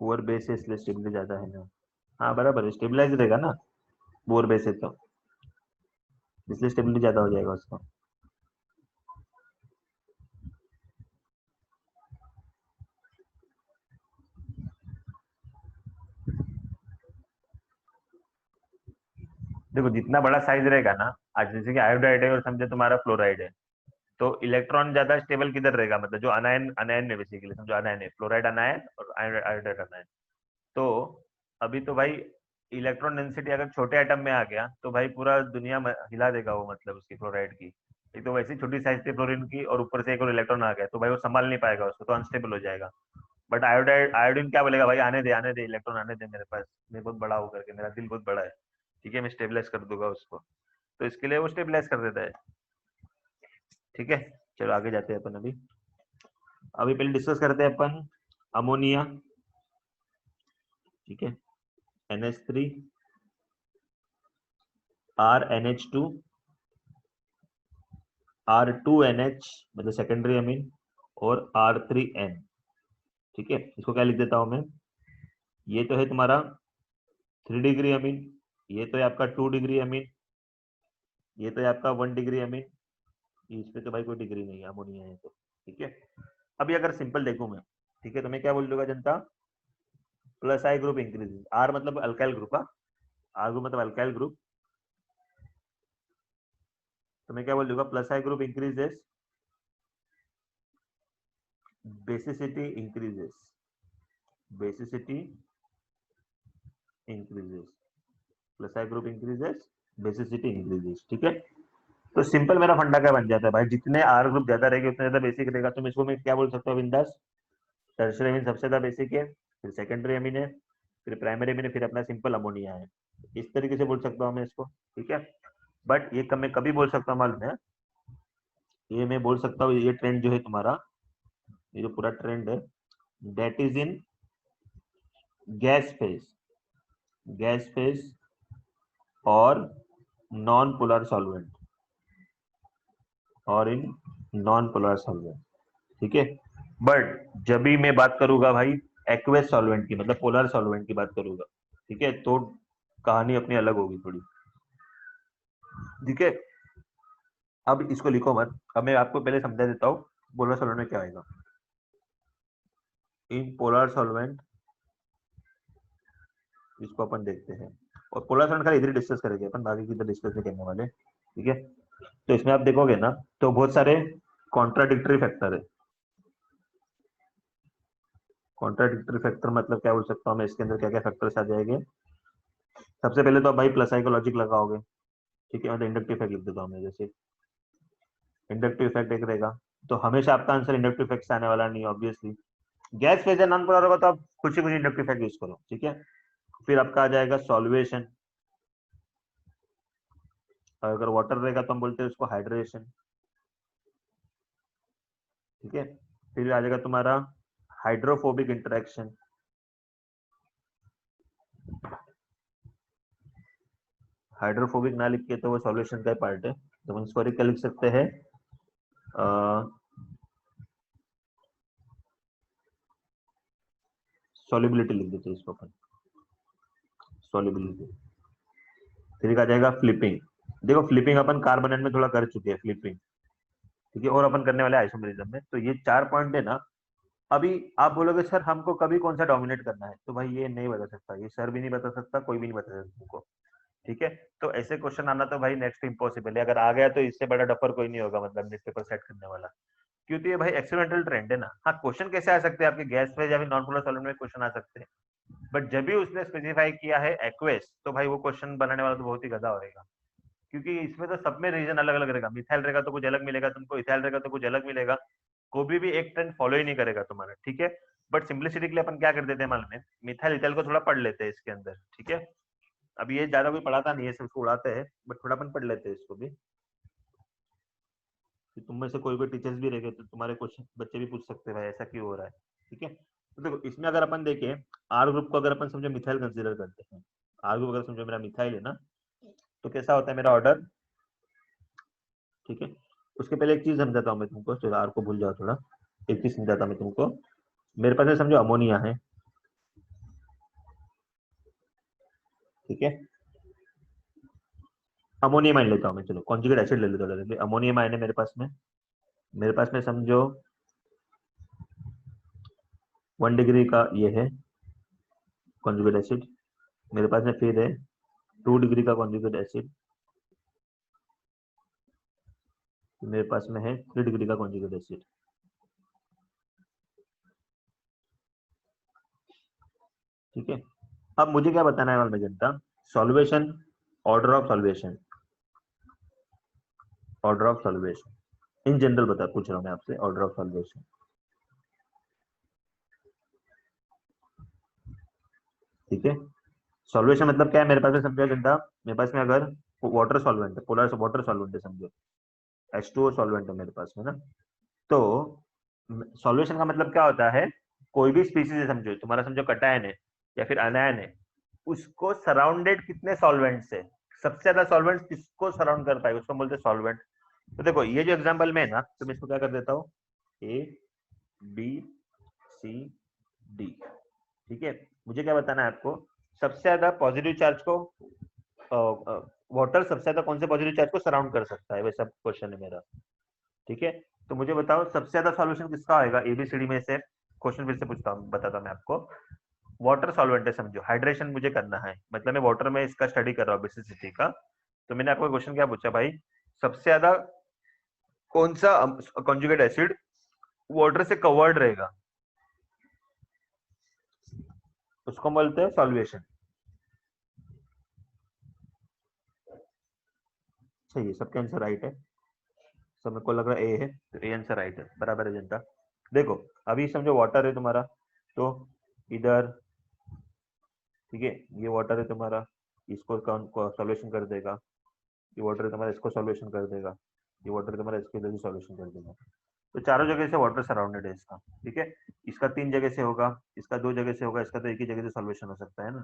पुअर बेस है इसलिए स्टेबिलिटी ज्यादा है ना। हाँ बराबर है, स्टेबिलाईज रहेगा ना पुअर बेस है तो, इसलिए स्टेबिलिटी ज्यादा हो जाएगा उसका। देखो जितना बड़ा साइज रहेगा ना, आज जैसे कि आयोडाइड है और समझे तुम्हारा फ्लोराइड है, तो इलेक्ट्रॉन ज्यादा स्टेबल किधर रहेगा, मतलब जो अनायन अनायन है, बेसिकली समझो अनायन है, फ्लोराइड अनायन और आयोडाइड अनायन। तो अभी तो भाई इलेक्ट्रॉन डेंसिटी अगर छोटे एटम में आ गया तो भाई पूरा दुनिया हिला देगा वो, मतलब उसकी फ्लोराइड की। एक तो वैसी छोटी साइज थी फ्लोरीन की, और ऊपर से एक और इलेक्ट्रॉन आ गया तो भाई वो संभाल नहीं पाएगा उसको, तो अनस्टेबल हो जाएगा। बट आयोडाइड आयोडीन क्या बोलेगा, भाई आने दे इलेक्ट्रॉन आने दे मेरे पास, मैं बहुत बड़ा हूँ करके, मेरा दिल बहुत बड़ा है, ठीक है मैं स्टेबलाइज कर दूंगा उसको। तो इसके लिए वो स्टेबलाइज कर देता है। ठीक है, चलो आगे जाते हैं अपन। अभी अभी पहले डिस्कस करते हैं अपन अमोनिया। ठीक है, NH3 RNH2 R2NH मतलब सेकेंडरी अमीन और R3N। ठीक है, इसको क्या लिख देता हूं मैं, ये तो है तुम्हारा 3 डिग्री अमीन, ये तो है आपका 2 डिग्री अमीन, ये तो है आपका 1 डिग्री अमीन, इसमें तो भाई कोई डिग्री नहीं है, अमोनिया है तो। ठीक है, अभी अगर सिंपल देखूं मैं, ठीक है, तो मैं क्या बोल दूंगा जनता, plus I group increases, R मतलब अल्काइल ग्रुप, आर ग्रुप मतलब अल्काइल ग्रुप, तो मैं क्या बोल दूंगा, plus I group increases, basicity increases, basicity increases, plus I group increases, basicity increases. ठीक है, तो सिंपल मेरा फंडा क्या बन जाता है भाई, जितने आर ग्रुप ज्यादा रहेंगे उतना ज्यादा बेसिक रहेगा। तो मैं इसको मैं क्या बोल सकता हूँ बिंदास, टर्शियरी अमीन सबसे ज्यादा बेसिक है, फिर सेकेंडरी अमीन है, फिर प्राइमरी अमीन है, फिर अपना सिंपल अमोनिया है। इस तरीके से बोल सकता हूँ मैं इसको। ठीक है, बट ये मैं कभी बोल सकता हूँ मालूम है, ये मैं बोल सकता हूँ, ये ट्रेंड जो है तुम्हारा, ये जो पूरा ट्रेंड है, that is in gas phase, gas phase और नॉन पोलर सॉल्वेंट, और इन नॉन पोलर सॉल्वेंट। ठीक है, बट जब भी मैं बात करूंगा भाई एक्वेस सॉल्वेंट की, मतलब पोलर सॉल्वेंट की बात करूंगा, ठीक है, तो कहानी अपनी अलग होगी थोड़ी। ठीक है, अब इसको लिखो मत, अब मैं आपको पहले समझा देता हूँ पोलर सॉल्वेंट में क्या आएगा। इन पोलर सॉल्वेंट, इसको अपन देखते हैं, और पोलर सॉल्वेंट खाली इधर डिस्कस करेंगे अपन, बाकी की डिस्कस नहीं करने वाले। ठीक है, तो इसमें आप देखोगे ना तो बहुत सारे कॉन्ट्राडिक्टरी फैक्टर है। कॉन्ट्राडिक्टरी फैक्टर मतलब क्या बोल सकता हूँ मैं, इसके अंदर क्या क्या फैक्टर्स आ जाएंगे। सबसे पहले तो भाई प्लस साइकोलॉजिक लगाओगे। ठीक है, मतलब इंडक्टिव इफेक्ट लिख देता हूँ मैं, जैसे इंडक्टिव इफेक्ट एक रहेगा, तो हमेशा आपका आंसर इंडक्टिव इफेक्ट से आने वाला नहीं ऑब्वियसली। गैस फेज या नॉन पोलर होगा तो आप कुछ ही कुछ इंडक्टिव इफेक्ट यूज करो। ठीक है, फिर आपका आ जाएगा सॉल्वेशन, और अगर वाटर रहेगा तो हम बोलते हैं उसको हाइड्रेशन। ठीक है, फिर आ जाएगा तुम्हारा हाइड्रोफोबिक इंटरेक्शन, हाइड्रोफोबिक ना लिख के तो वो सॉल्यूशन का पार्ट है, तो हम इसको क्या लिख सकते हैं, सॉल्युबिलिटी लिख देते हैं इसको अपन, सॉल्युबिलिटी। फिर आ जाएगा फ्लिपिंग। देखो फ्लिपिंग अपन कार्बोनेट में थोड़ा कर चुके हैं फ्लिपिंग, ठीक है, और अपन करने वाले आइसोमेरिज्म में। तो ये 4 पॉइंट है ना। अभी आप बोलोगे सर हमको कभी कौन सा डोमिनेट करना है, तो भाई ये नहीं बता सकता, ये सर भी नहीं बता सकता, कोई भी नहीं बता सकता तुमको। ठीक है, तो ऐसे क्वेश्चन आना तो भाई नेक्स्ट इम्पॉसिबल है, अगर आ गया तो इससे बड़ा डफर कोई नहीं होगा, मतलब नेट पेपर सेट करने वाला, क्योंकि ये भाई एक्सपेरिमेंटल ट्रेंड है ना। हाँ, क्वेश्चन कैसे आ सकते हैं आपके गैस फेज या फिर नॉन पोलर सॉल्वेंट में क्वेश्चन आ सकते हैं, बट जब भी उसने स्पेसिफाई किया है एक्वेस, तो भाई वो क्वेश्चन बनाने वाला तो बहुत ही गधा होगा, क्योंकि इसमें तो सब में रीजन अलग अलग रहेगा, मिथाइल रहेगा तो कुछ अलग मिलेगा तुमको, इथाइल रहेगा तो कुछ अलग मिलेगा, कोई भी एक ट्रेंड फॉलो ही नहीं करेगा तुम्हारा। ठीक है, बट सिंपलिसिटी के लिए अपन क्या कर देते हैं मालूम है, मिथाइल इथाइल को थोड़ा पढ़ लेते हैं इसके अंदर। ठीक है, अब ये ज्यादा कोई पढ़ाता नहीं है, सिर्फ उसको उड़ाते हैं, बट थोड़ा अपन पढ़ लेते हैं इसको भी, कि तुम में से कोई कोई टीचर्स भी रहेंगे तो तुम्हारे क्वेश्चन बच्चे भी पूछ सकते हैं भाई ऐसा क्यों हो रहा है। ठीक है, तो देखो इसमें अगर अपन देखें आर ग्रुप को, अगर अपन समझो मिथाइल कंसीडर करते हैं, आर ग्रुप अगर समझो मेरा मिथाइल है ना, तो कैसा होता है मेरा ऑर्डर। ठीक है, उसके पहले एक चीज समझाता हूँ मैं तुमको, चलो आर को भूल जाओ थोड़ा, एक चीज समझाता मैं तुमको। मेरे पास है समझो अमोनिया है, ठीक है। अमोनियम आयन लेता हूँ मैं, चलो कॉन्जुगेट एसिड ले लेता हूँ। अमोनियम आयन है मेरे पास में समझो 1 डिग्री का ये है कॉन्जुगेट एसिड। मेरे पास में फिर है 2 डिग्री का कॉन्जुगेट एसिड। मेरे पास में है 3 डिग्री का कॉन्जुगेट एसिड। ठीक है। अब मुझे क्या बताना है वाला जनता, solvation, order of solvation, order of solvation in general बता पूछ रहा हूँ मैं आपसे, ऑर्डर ऑफ सॉल्वेशन। ठीक है। सॉल्वेशन मतलब क्या है मेरे पास में समझो जनता, मेरे पास में अगर वाटर सॉल्वेंट है, पोलर वाटर सॉल्वेंट है समझो, H2O सॉल्वेंट है मेरे पास में ना, तो सॉल्वेशन का मतलब क्या होता है, कोई भी स्पीसीज है समझो, तुम्हारा समझो कटायन है या फिर अनायन है, उसको सराउंडेड कितने सॉल्वेंट से, सबसे ज्यादा सॉल्वेंट किसको सराउंड कर पाएगा उसको बोलते हैं सॉल्वेंट। तो देखो ये जो एग्जांपल में है ना, तो मैं इसको क्या कर देता हूँ, A B C D। ठीक है। मुझे क्या बताना है आपको, सबसे ज्यादा पॉजिटिव चार्ज को वाटर सबसे ज्यादा कौन से पॉजिटिव चार्ज को सराउंड कर सकता है, वैसा क्वेश्चन है मेरा। ठीक है। तो मुझे बताओ सबसे ज्यादा सॉल्यूशन किसका होगा एबीसीडी में से, क्वेश्चन फिर से पूछता हूँ, बताता मैं आपको। वाटर सॉल्वेंट है समझो, हाइड्रेशन मुझे करना है, मतलब मैं वाटर में इसका स्टडी कर रहा हूँ बेसिसिटी का। तो मैंने आपको क्वेश्चन क्या पूछा भाई, सबसे ज्यादा कौन सा कॉन्जुगेट एसिड वाटर से कवर्ड रहेगा, उसको बोलते हैं सॉल्वेशन। सही है, सबके आंसर राइट है, सब मेरे को लग रहा है ए है, तो ए आंसर राइट है, बराबर है जनता। देखो अभी समझो वाटर है तुम्हारा, तो इधर ठीक है, ये वाटर है तुम्हारा, इसको सॉल्यूशन कर देगा, ये वाटर है तुम्हारा, इसको सॉल्यूशन कर देगा, ये वाटर है तुम्हारा, इसके इधर भी सॉल्यूशन कर देगा। तो चारों जगह से वाटर सराउंडेड है इसका। ठीक है। इसका 3 जगह से होगा, इसका 2 जगह से होगा, इसका तो एक ही जगह से सॉल्यूशन हो सकता है ना।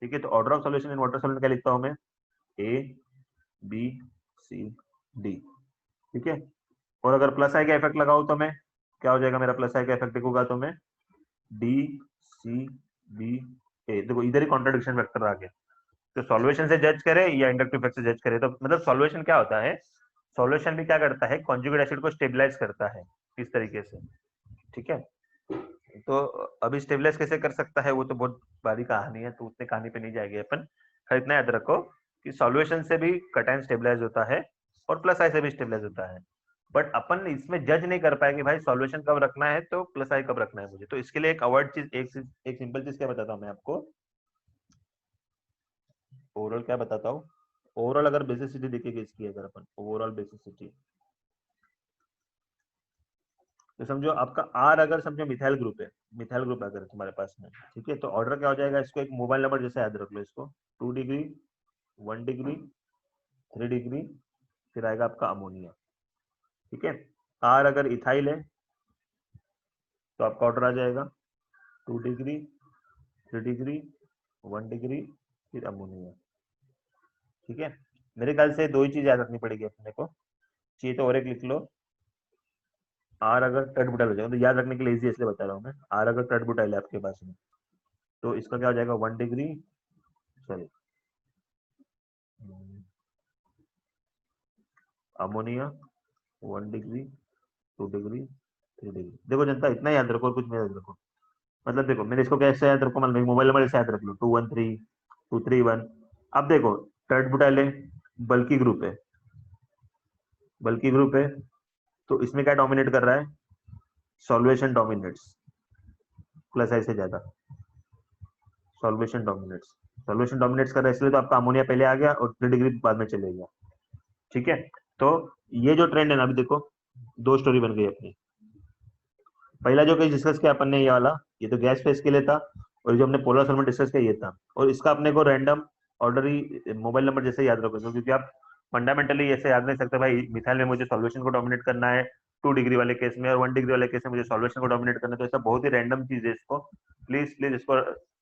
ठीक है। तो order of solution in water solvent क्या लिखता हूँ मैं, ए बी सी डी। ठीक है। और अगर प्लस आई का इफेक्ट लगाऊ तो मैं क्या हो जाएगा, मेरा प्लस आई का इफेक्ट होगा तो मैं डी सी बी ए। देखो इधर ही कॉन्ट्रडिक्शन फैक्टर आ गया, तो सॉल्वेशन से जज करे या इंडक्टिव इफेक्ट से जज करे, तो मतलब सॉल्वेशन क्या होता है, सॉल्वेशन भी क्या करता है, कॉन्जुगेट एसिड को स्टेबलाइज करता है इस तरीके से। ठीक है। तो अभी स्टेबलाइज कैसे कर सकता है वो तो बहुत बड़ी कहानी है, तो उतने कहानी पे नहीं जाएंगे अपन। खैर इतना याद रखो कि सॉल्वेशन से भी कटायन स्टेबलाइज होता है और प्लस आई से भी स्टेबलाइज होता है, बट अपन इसमें जज नहीं कर पाएंगे भाई सॉल्वेशन कब रखना है तो प्लस आई कब रखना है मुझे। तो इसके लिए एक अवॉइड चीज, एक सिंपल चीज क्या बताता हूँ मैं आपको, ओवरऑल क्या बताता हूँ, ओवरऑल अगर बेसिसिटी देखेंगे इसकी, अगर अपन ओवरऑल बेसिसिटी, तो समझो आपका आर अगर समझो मिथाइल ग्रुप है, मिथाइल ग्रुप अगर तुम्हारे पास में, ठीक है, तो ऑर्डर क्या हो जाएगा, इसको एक मोबाइल नंबर जैसे याद रख लो, इसको 2 डिग्री 1 डिग्री 3 डिग्री, फिर आएगा आपका अमोनिया। ठीक है। आर अगर इथाइल है तो आपका ऑर्डर आ जाएगा 2 डिग्री 3 डिग्री 1 डिग्री फिर अमोनिया। ठीक है। मेरे ख्याल से 2 ही चीज याद रखनी पड़ेगी अपने को, चाहिए तो और एक लिख लो, आर अगर टर्ट बुटाइल हो जाएगा, तो याद रखने के लिए इजी इसलिए बता रहा हूँ मैं, आर अगर टर्ट बुटाइल है आपके पास में तो इसका क्या हो जाएगा 1 degree, sorry ammonia 1 degree 2 degree 3 degree. देखो जनता इतना याद रखो और कुछ नहीं याद रखो, मतलब देखो मैंने इसको कैसे याद रखो, मतलब मोबाइल नंबर ऐसे याद रख लो 213 231। अब देखो टर्ट बुटाइल है, बल्कि ग्रुप है, बल्कि ग्रुप है, तो इसमें क्या डोमिनेट कर रहा है, सॉल्वेशन डोमिनेट्स, प्लस आई से ज्यादा सॉल्वेशन डोमिनेट्स, सॉल्वेशन डोमिनेट्स कर रहा है, इसलिए तो आपका अमोनिया पहले आ गया और 3 डिग्री बाद में चले गया। ठीक है। तो ये जो ट्रेंड है ना, अभी देखो 2 स्टोरी बन गई अपनी। पहला जो केस डिस्कस किया अपन ने ये वाला, ये तो गैस फेस के लिए था, और जो हमने पोलर सॉल्वेंट डिस्कस किया ये था, और इसका अपने को रैंडम ऑर्डर ही मोबाइल नंबर जैसे याद रखो, क्योंकि आप फंडामेंटली ऐसे याद नहीं सकते भाई मिथाइल में मुझे सॉल्वेशन को डोमिनेट करना है 2 डिग्री वाले केस में, और 1 डिग्री वाले केस में मुझे सॉल्वेशन को डोमिनेट करना है, तो ऐसा बहुत ही रैंडम चीज है, इसको प्लीज प्लीज इसको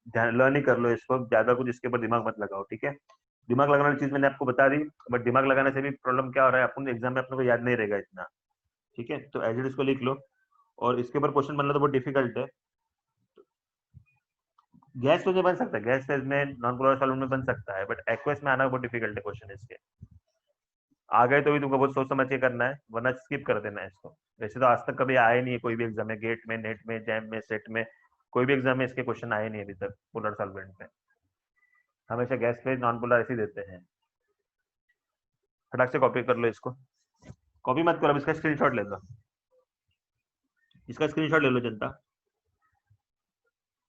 ध्यान लर्न ही कर लो, इसको ज्यादा कुछ इसके ऊपर दिमाग मत लगाओ। ठीक है। दिमाग लगाने वाली चीज मैंने आपको बता दी, बट दिमाग लगाने से भी प्रॉब्लम क्या हो रहा है, अपन एग्जाम में अपने को याद नहीं रहेगा इतना। ठीक है। तो एज इट इसको लिख लो, और इसके ऊपर क्वेश्चन बनना तो बहुत डिफिकल्ट है, गैस में बन सकता है, गैस फेज में नॉन पोलर सॉल्वेंट में बन सकता है, बट एक्वस में आना बहुत डिफिकल्ट है क्वेश्चन इसके। आ गए तो भी तुमको बहुत सोच समझ के करना है, वरना स्किप कर देना है इसको। वैसे तो आज तक कभी आए नहीं है कोई भी एग्जाम में, गेट में, नेट में, जैम में, सेट में, कोई भी एग्जाम में इसके क्वेश्चन आए नहीं अभी तक पोलर सॉल्वेंट में। हमेशा गैस फेज नॉन पोलर ऐसे ही देते हैं। फटाक से कॉपी कर लो इसको, कॉपी मत करो, अब इसका स्क्रीनशॉट ले लो, इसका स्क्रीनशॉट ले लो जनता।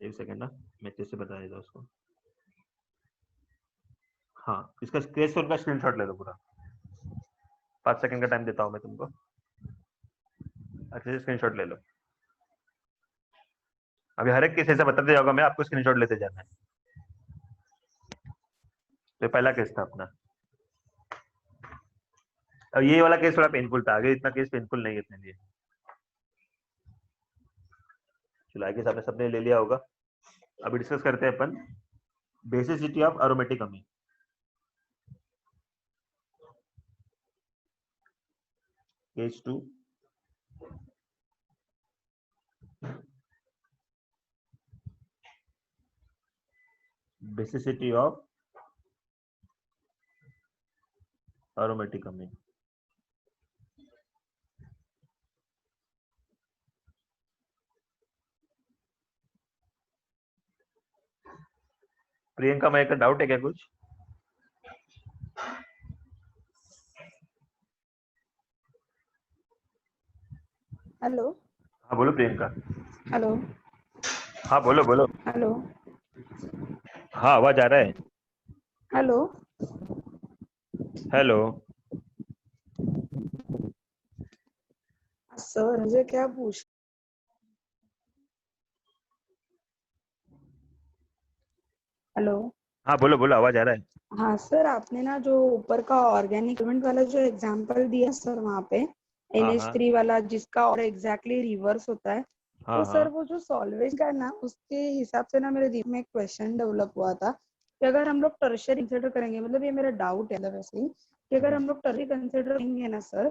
एक सेकंड ना, मैं अच्छे से बता देता उसको। हाँ, इसका केस का स्क्रीनशॉट ले लो पूरा, 5 सेकंड का टाइम देता हूँ मैं तुमको, अच्छे से स्क्रीनशॉट ले लो। अभी हर एक केस ऐसा बताते जाऊंगा मैं, आपको स्क्रीनशॉट लेते जाना है। तो पहला केस था अपना, अब ये वाला केस थोड़ा पेनफुल था, आगे इतना केस पेनफुल नहीं है इतने लिए। चलो आगे आपने सबने ले लिया होगा। अभी डिस्कस करते हैं अपन basicity of aromatic amine. Case 2, basicity of aromatic amine. Priyanka मैं का डाउट है क्या कुछ? हेलो। हाँ बोलो प्रियंका। हेलो। हाँ बोलो बोलो। हेलो। हाँ आवाज आ रहा है। हेलो। हेलो। सर मुझे क्या पूछ। हेलो। हाँ बोलो बोलो, आवाज आ रहा है। हाँ सर, आपने ना जो ऊपर का ऑर्गेनिक एलिमेंट वाला जो एग्जांपल दिया सर, वहाँ पे हाँ NH3 वाला जिसका और एग्जैक्टली रिवर्स होता है, हाँ तो हाँ सर वो जो सॉल्वेशन का है ना, उसके हिसाब से ना मेरे दिमाग में एक क्वेश्चन डेवलप हुआ था कि अगर हम लोग टर्शियरी कंसिडर करेंगे, मतलब ये मेरा डाउट है वैसे ही, कि अगर हम लोग टर्शियरी कंसिडर करेंगे ना सर,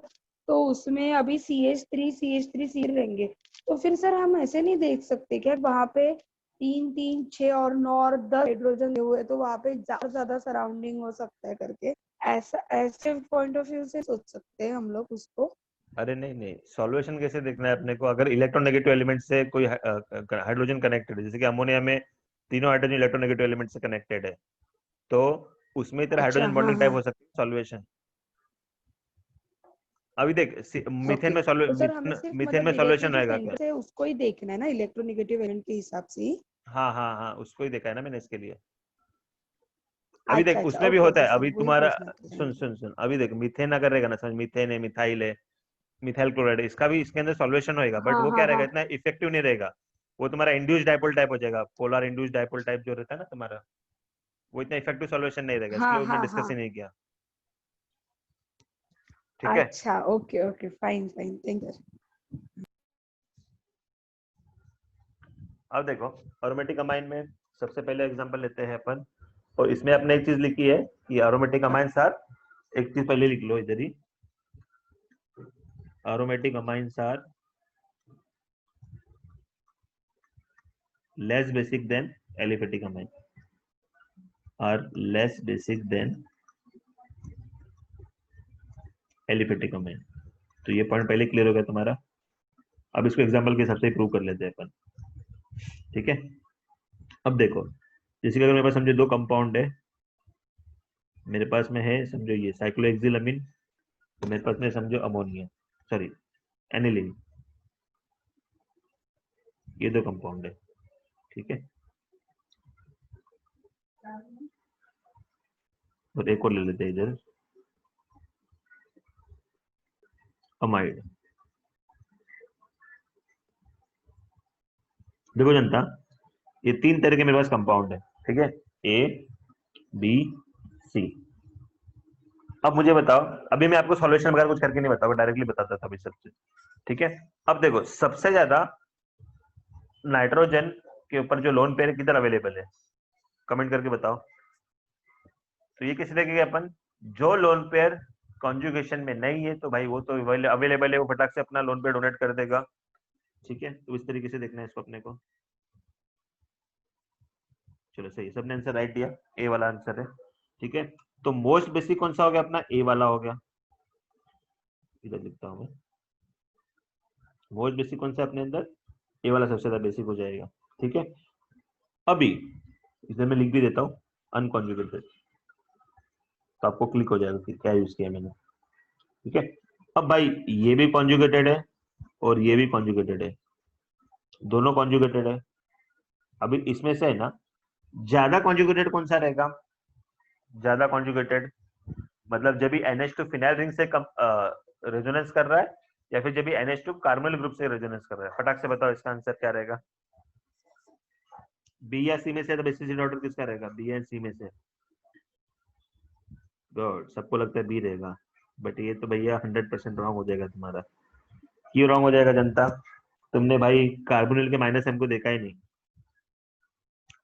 तो उसमें अभी CH3 रहेंगे, तो फिर सर हम ऐसे नहीं देख सकते क्या वहाँ पे 3 3 6 और 9 और 10 हाइड्रोजन हुए, तो वहाँ पे ज्यादा सराउंडिंग हो सकता है करके, ऐसा ऐसे पॉइंट ऑफ व्यू से सोच सकते हैं हम लोग उसको। अरे नहीं नहीं, सॉल्वेशन कैसे देखना है अपने को? अगर इलेक्ट्रोनेगेटिव एलिमेंट से कोई हाइड्रोजन कनेक्टेड है, जैसे कि अमोनिया में तीनों हाइड्रोजन इलेक्ट्रोनेगेटिव एलिमेंट से कनेक्टेड है, तो उसमें तेरा अच्छा, हाइड्रोजन हाँ बॉन्डिंग टाइप हाँ। हो सकती है सॉल्वेशन। अभी देख मीथेन ओके, में तो सर हमें सिर्फ मीथेन मतलब में डायरेक्टली सॉल्वेशन जो रहेगा क्या? सेंटर है उसको ही देखना है ना, इलेक्ट्रोनेगेटिव एलिमेंट के हिसाब से ही। हाँ हाँ हाँ, उसको ही देखा है ना मैंने इसके लिए। अभी अच्छा देख अच्छा, उसमें भी ओके होता ओके है, सर, अभी वही तुम्हारा पूछना था सुन मुझे। सुन सुन, अभी देख मीथेन अगर रहेगा ना, समझ मीथेन है, मिथाइल है, मिथाइल क्लोराइड है, इसका भी इसके अंदर सॉल्वेशन होएगा, बट हाँ वो क्या हाँ रहेगा, हाँ। इतना इफेक्टिव नहीं रहेगा। वो तुम्हारा इंड्यूस्ड डाइपोल टाइप हो जाएगा, पोलर इंड्यूस्ड डाइपोल टाइप जो रहता है ना तुम्हारा, वो इतना इफेक्टिव सॉल्वेशन नहीं रहेगा, हाँ इसलिए वो मैं हाँ डिस्कस ही हाँ। नहीं किया। ठीक है। अच्छा, okay okay, fine fine, thank you. अब देखो एरोमेटिक अमाइन में सबसे पहले एग्जांपल लेते हैं अपन, और इसमें आपने एक चीज लिखी है कि एरोमेटिक अमाइंस आर, एक चीज पहले लिख लो इधर ही, aromatic amines are less basic than aliphatic amine, are less basic than aliphatic amine। तो ये पॉइंट पहले क्लियर हो गया तुम्हारा। अब इसको एग्जांपल के हिसाब से प्रूव कर लेते हैं अपन। ठीक है, अब देखो जैसे कि अगर मेरे पास समझो दो कंपाउंड है, मेरे पास में है समझो ये साइक्लोहेक्सिलअमीन, तो मेरे पास में समझो अमोनिया, सॉरी एनिलीन, ये दो कंपाउंड है। ठीक है, और एक और ले लेते हैं इधर, अमाइड। देखो जनता, ये तीन तरह के मेरे पास कंपाउंड है। ठीक है, ए बी सी। अब मुझे बताओ, अभी मैं आपको सॉल्यूशन वगैरह कुछ करके नहीं बताऊंगा, डायरेक्टली बताता था अभी सबसे। ठीक है, अब देखो सबसे ज्यादा नाइट्रोजन के ऊपर जो लोन पेयर किधर अवेलेबल है, कमेंट करके बताओ। तो ये किस लेके अपन, जो लोन पेयर कॉन्जुगेशन में नहीं है, तो भाई वो तो अवेलेबल है, वो फटाक से अपना लोन पेयर डोनेट कर देगा। ठीक है, तो इस तरीके से देखना है इसको अपने को। चलो सही, सबने आंसर राइट दिया, ए वाला आंसर है। ठीक है, तो मोस्ट बेसिक कौन सा हो गया अपना? ए वाला हो गया। इधर लिखता हूँ मैं, मोस्ट बेसिक कौन सा अपने अंदर? ए वाला सबसे ज्यादा बेसिक हो जाएगा। ठीक है, अभी इधर मैं लिख भी देता हूँ अनकॉन्जुगेटेड, तो आपको क्लिक हो जाएगा कि क्या यूज किया मैंने। ठीक है, अब भाई ये भी कॉन्जुगेटेड है और ये भी कॉन्जुगेटेड है, दोनों कॉन्जुगेटेड है। अभी इसमें से है ना, ज्यादा कॉन्जुगेटेड कौन सा रहेगा? ज्यादा कॉन्जुगेटेड मतलब जब भी NH2 फिनाइल रिंग से रेजोनेंस कर रहा है, या फिर जब भी NH2 कार्बोनिल ग्रुप से रेजोनेंस कर रहा है। फटाक से बताओ इसका आंसर क्या रहेगा? बी या सी में से? तो बेसिक ऑर्डर किसका रहेगा? बी या सी में से? गुड, सबको लगता है बी रहेगा, बट ये तो भैया 100% रॉन्ग हो जाएगा तुम्हारा। क्यों रॉन्ग हो जाएगा जनता? तुमने भाई कार्बोनिल के माइनस एम को देखा ही नहीं।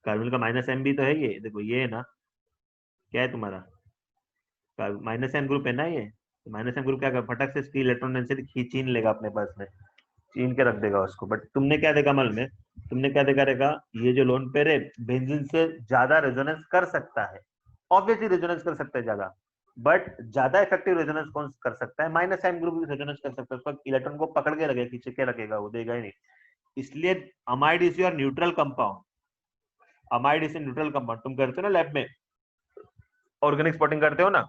कार्बोनिल का माइनस एम भी तो है, ये देखो, ये है ना, क्या है तुम्हारा? माइनस एम ग्रुप है ना ये। माइनस एम ग्रुप क्या कर, फटक से इसकी इलेक्ट्रॉन डेंसिटी छीन लेगा अपने पास में, छीन के रख देगा उसको। बट तुमने क्या देखा मालूम है? तुमने क्या देखा रहेगा? ये जो लोन पेयर है बेंजीन से ज्यादा रेजोनेंस कर सकता है, ऑब्वियसली रेजोनेंस कर सकता है ज्यादा, बट ज्यादा इफेक्टिव रेजोनेंस कौन कर सकता है? माइनस एम ग्रुप भी रेजोनेंस कर सकता है, उसका इलेक्ट्रॉन को पकड़ के रखेगा, खींच के रखेगा, वो देगा ही नहीं। इसलिए amide is your neutral compound. Amide is neutral compound. तुम करते हो ना लैब में ऑर्गेनिक स्पॉटिंग करते हो ना,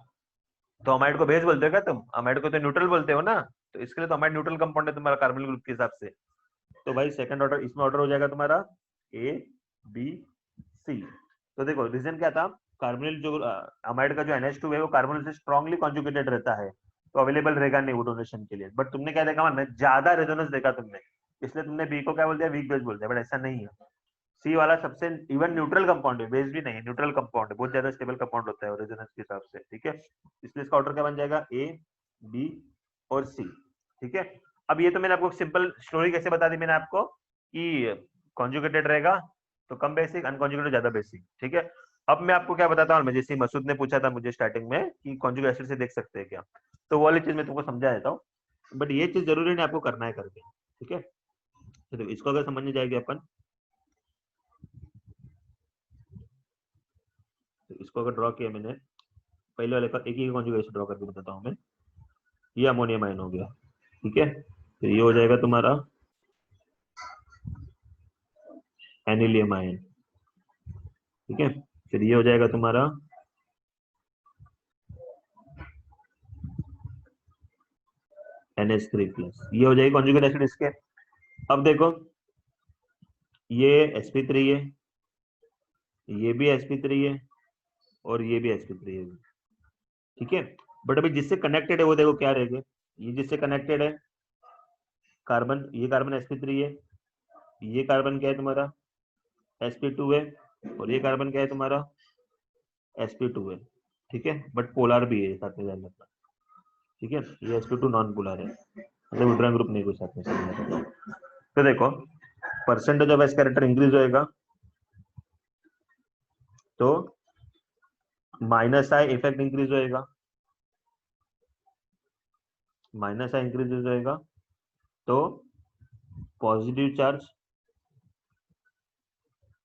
तो अमाइड को बेस बोलते हो क्या तुम? अमाइड को तो न्यूट्रल बोलते हो ना, तो इसके लिए तो अमाइड न्यूट्रल कंपाउंड है तुम्हारा कार्बोनिल ग्रुप के हिसाब से। तो भाई सेकंड ऑर्डर इसमें ऑर्डर हो जाएगा तुम्हारा ए बी सी। तो देखो रीजन क्या था? कार्बोनिल जो अमाइड का जो NH2 है वो कार्बोनिल से स्ट्रांगली कॉन्जुगेटेड रहता है, तो अवेलेबल रहेगा नहीं वो डोनेशन के लिए। बट तुमने क्या देखा मैं, ज्यादा रेजोनेंस देखा तुमने, इसलिए तुमने बी को क्या बोल दिया? वीक बेस बोल दिया। बट ऐसा नहीं है, सी वाला सबसे इवन न्यूट्रल कंपाउंड है, बेस भी नहीं है, न्यूट्रल कंपाउंड है, बहुत ज्यादा स्टेबल कंपाउंड होता है रेजोनेंस के हिसाब से। ठीक है, इसलिए इसका ऑर्डर क्या बन जाएगा? ए बी और सी। ठीक है, अब ये तो मैंने आपको सिंपल स्टोरी कैसे बता दी मैंने आपको कि कॉन्जुगेटेड रहेगा तो कम बेसिक, अनकॉन्जुगेटेड ज्यादा बेसिक। ठीक है, अब मैं आपको क्या बताता हूँ, जैसे मसूद ने पूछा था मुझे स्टार्टिंग में कि कॉन्जुगेट एसिड से देख सकते हैं क्या, तो वो वाली चीज मैं तुमको समझा देता हूँ, बट ये चीज जरूरी नहीं आपको करना है करके। ठीक है, तो इसको अगर समझने जाएंगे अपन, तो इसको अगर ड्रॉ किया मैंने, पहले वाले का एक ही कॉन्जुगेशन ड्रॉ करके बताता हूँ मैं। ये अमोनियम आयन हो गया। ठीक है, तो ये हो जाएगा तुम्हारा एनिलियम आयन। ठीक है, फिर ये हो जाएगा तुम्हारा NH3+, ये हो जाएगी कॉन्जुगेट एसिड इसके। अब देखो ये sp3 है, ये भी sp3 है और ये भी sp3 है। ठीक है, बट अभी जिससे कनेक्टेड है वो देखो क्या रहेगा, ये जिससे कनेक्टेड है कार्बन, ये कार्बन sp3 है, ये कार्बन क्या है तुम्हारा? sp2 है, और ये कार्बन क्या है तुम्हारा? sp2 है। ठीक है, बट पोलर भी है साथ में ध्यान रखना। ठीक है, ये sp2 नॉन पोलर है, मतलब न्यूट्रल ग्रुप नहीं कोई साथ में। तो देखो percentage of S character increase होएगा तो माइनस आई इफेक्ट इंक्रीज होएगा, माइनस आई इंक्रीज होएगा तो पॉजिटिव चार्ज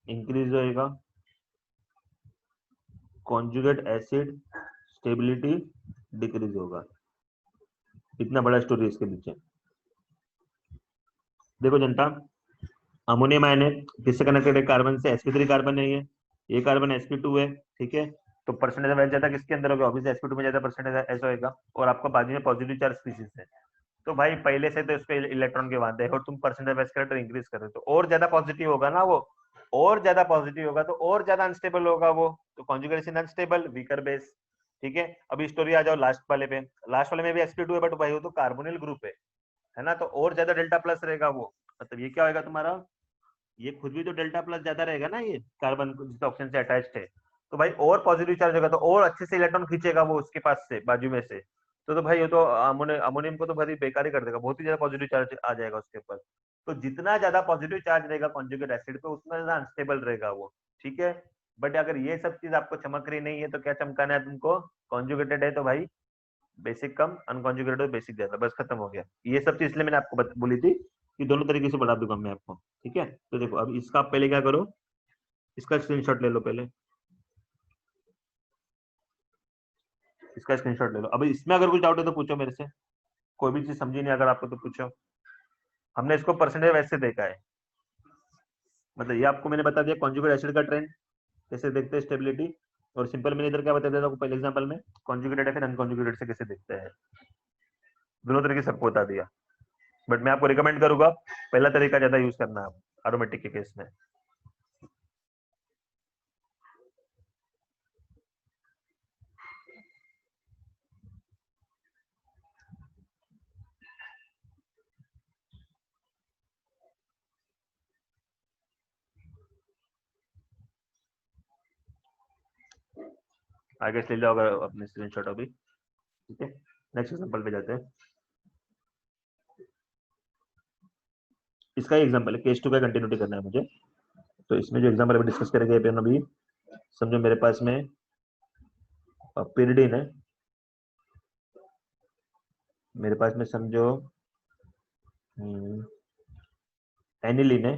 इंक्रीज होएगा, कॉन्जुगेट एसिड स्टेबिलिटी डिक्रीज होगा। इतना बड़ा स्टोरी इसके पीछे। देखो जनता, अमोनियम आयन है, किससे कनेक्टेड है? कार्बन से। sp3 कार्बन है, ये कार्बन sp2 है। ठीक है, तो परसेंटेज ऑफ एस ज्यादा किसके अंदर होगा? ऑब्वियसली sp2 में ज्यादा परसेंटेज एस होएगा, और आपका बाजू में पॉजिटिव चार्ज स्पीशीज है, तो भाई पहले से तो इसको इलेक्ट्रॉन के वादे है, और तुम percentage of S character increase कर रहे हो तो और ज्यादा पॉजिटिव होगा ना वो, और ज्यादा पॉजिटिव होगा तो और ज्यादा अनस्टेबल होगा वो, तो कॉन्जुगेशन अनस्टेबल, वीकर बेस। ठीक है, अभी स्टोरी आ जाओ लास्ट वाले पे। लास्ट वाले में भी sp2 है, बट भाई वो तो कार्बोनिल ग्रुप है ना, तो और ज्यादा डेल्टा प्लस रहेगा वो। मतलब ये क्या होगा तुम्हारा? ये खुद भी तो डेल्टा प्लस ज्यादा रहेगा ना, ये कार्बन जिस ऑप्शन से अटैच्ड है, तो भाई और पॉजिटिव चार्ज होगा तो और अच्छे से इलेक्ट्रॉन खींचेगा वो उसके पास से, बाजू में से। तो भाई ये तो अमोनियम को तो भाई बेकार ही कर देगा, बहुत ही ज्यादा पॉजिटिव चार्ज आ जाएगा उसके ऊपर। तो जितना ज्यादा पॉजिटिव चार्ज रहेगा कॉन्जुगेट एसिड पे, उतना ज्यादा अनस्टेबल रहेगा वो। ठीक है, बट अगर ये सब चीज आपको चमक रही नहीं है तो क्या चमकाना है तुमको? कॉन्जुगेटेड है तो भाई बेसिक कम, अनकॉन्जुगेटेड बेसिक ज्यादा, बस खत्म हो गया। ये सब चीज इसलिए मैंने आपको बोली थी कि दोनों तरीके से बढ़ा दूंगा मैं आपको। ठीक है, तो देखो अब इसका आप पहले क्या करो, इसका स्क्रीनशॉट ले लो पहले, इसका स्क्रीनशॉट ले लो। अभी इसमें अगर कुछ डाउट है तो पूछो मेरे से, कोई भी चीज समझी नहीं अगर आपको तो पूछो। हमने इसको परसेंटेज वैसे देखा है, मतलब ये आपको मैंने बता दिया कॉन्जुगेट एसिड का ट्रेंड कैसे देखते हैं, स्टेबिलिटी, और सिंपल मैंने इधर क्या बता दिया था आपको पहले एग्जांपल में, कॉन्जुगेटेड है फिर अनकॉन्जुगेटेड से कैसे देखते हैं, दोनों तरीके सबको बता दिया। बट मैं आपको रिकमेंड करूंगा पहला तरीका ज्यादा यूज करना है एरोमेटिक के केस में। आगे से ले जाओ अपने स्क्रीनशॉट अभी, ठीक है। नेक्स्ट एग्जांपल पे जाते हैं। इसका एग्जांपल है, केस 2 का कंटिन्यूटी करना है मुझे। तो इसमें जो एग्जांपल अभी डिस्कस करेंगे अपन अभी, समझो मेरे पास में pyridine है, मेरे पास में समझो एनिलीन है,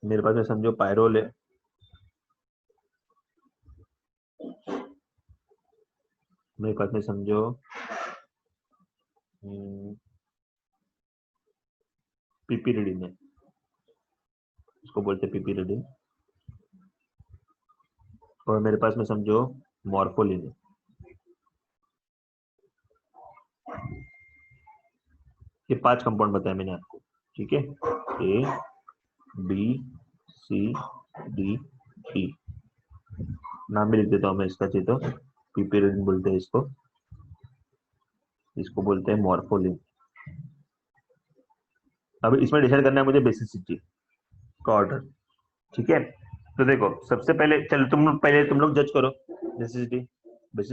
मेरे पास में समझो पायरोल है, मेरे पास में समझो पिपिरिडिन है, इसको बोलते हैं पिपिरिडिन, और मेरे पास में समझो मॉर्फोलिन है। ये 5 कंपाउंड बताया मैंने आपको, ठीक है, A B C D E, नाम भी लिख देता हूँ मैं इसका, चाहिए तो पिपिरिडिन बोलते हैं इसको, इसको बोलते हैं मॉर्फोलिन। अब इसमें डिसाइड करना है मुझे बेसिसिटी का ऑर्डर, ठीक है। तो देखो सबसे पहले चलो तुम लोग जज करो बेसिसिटी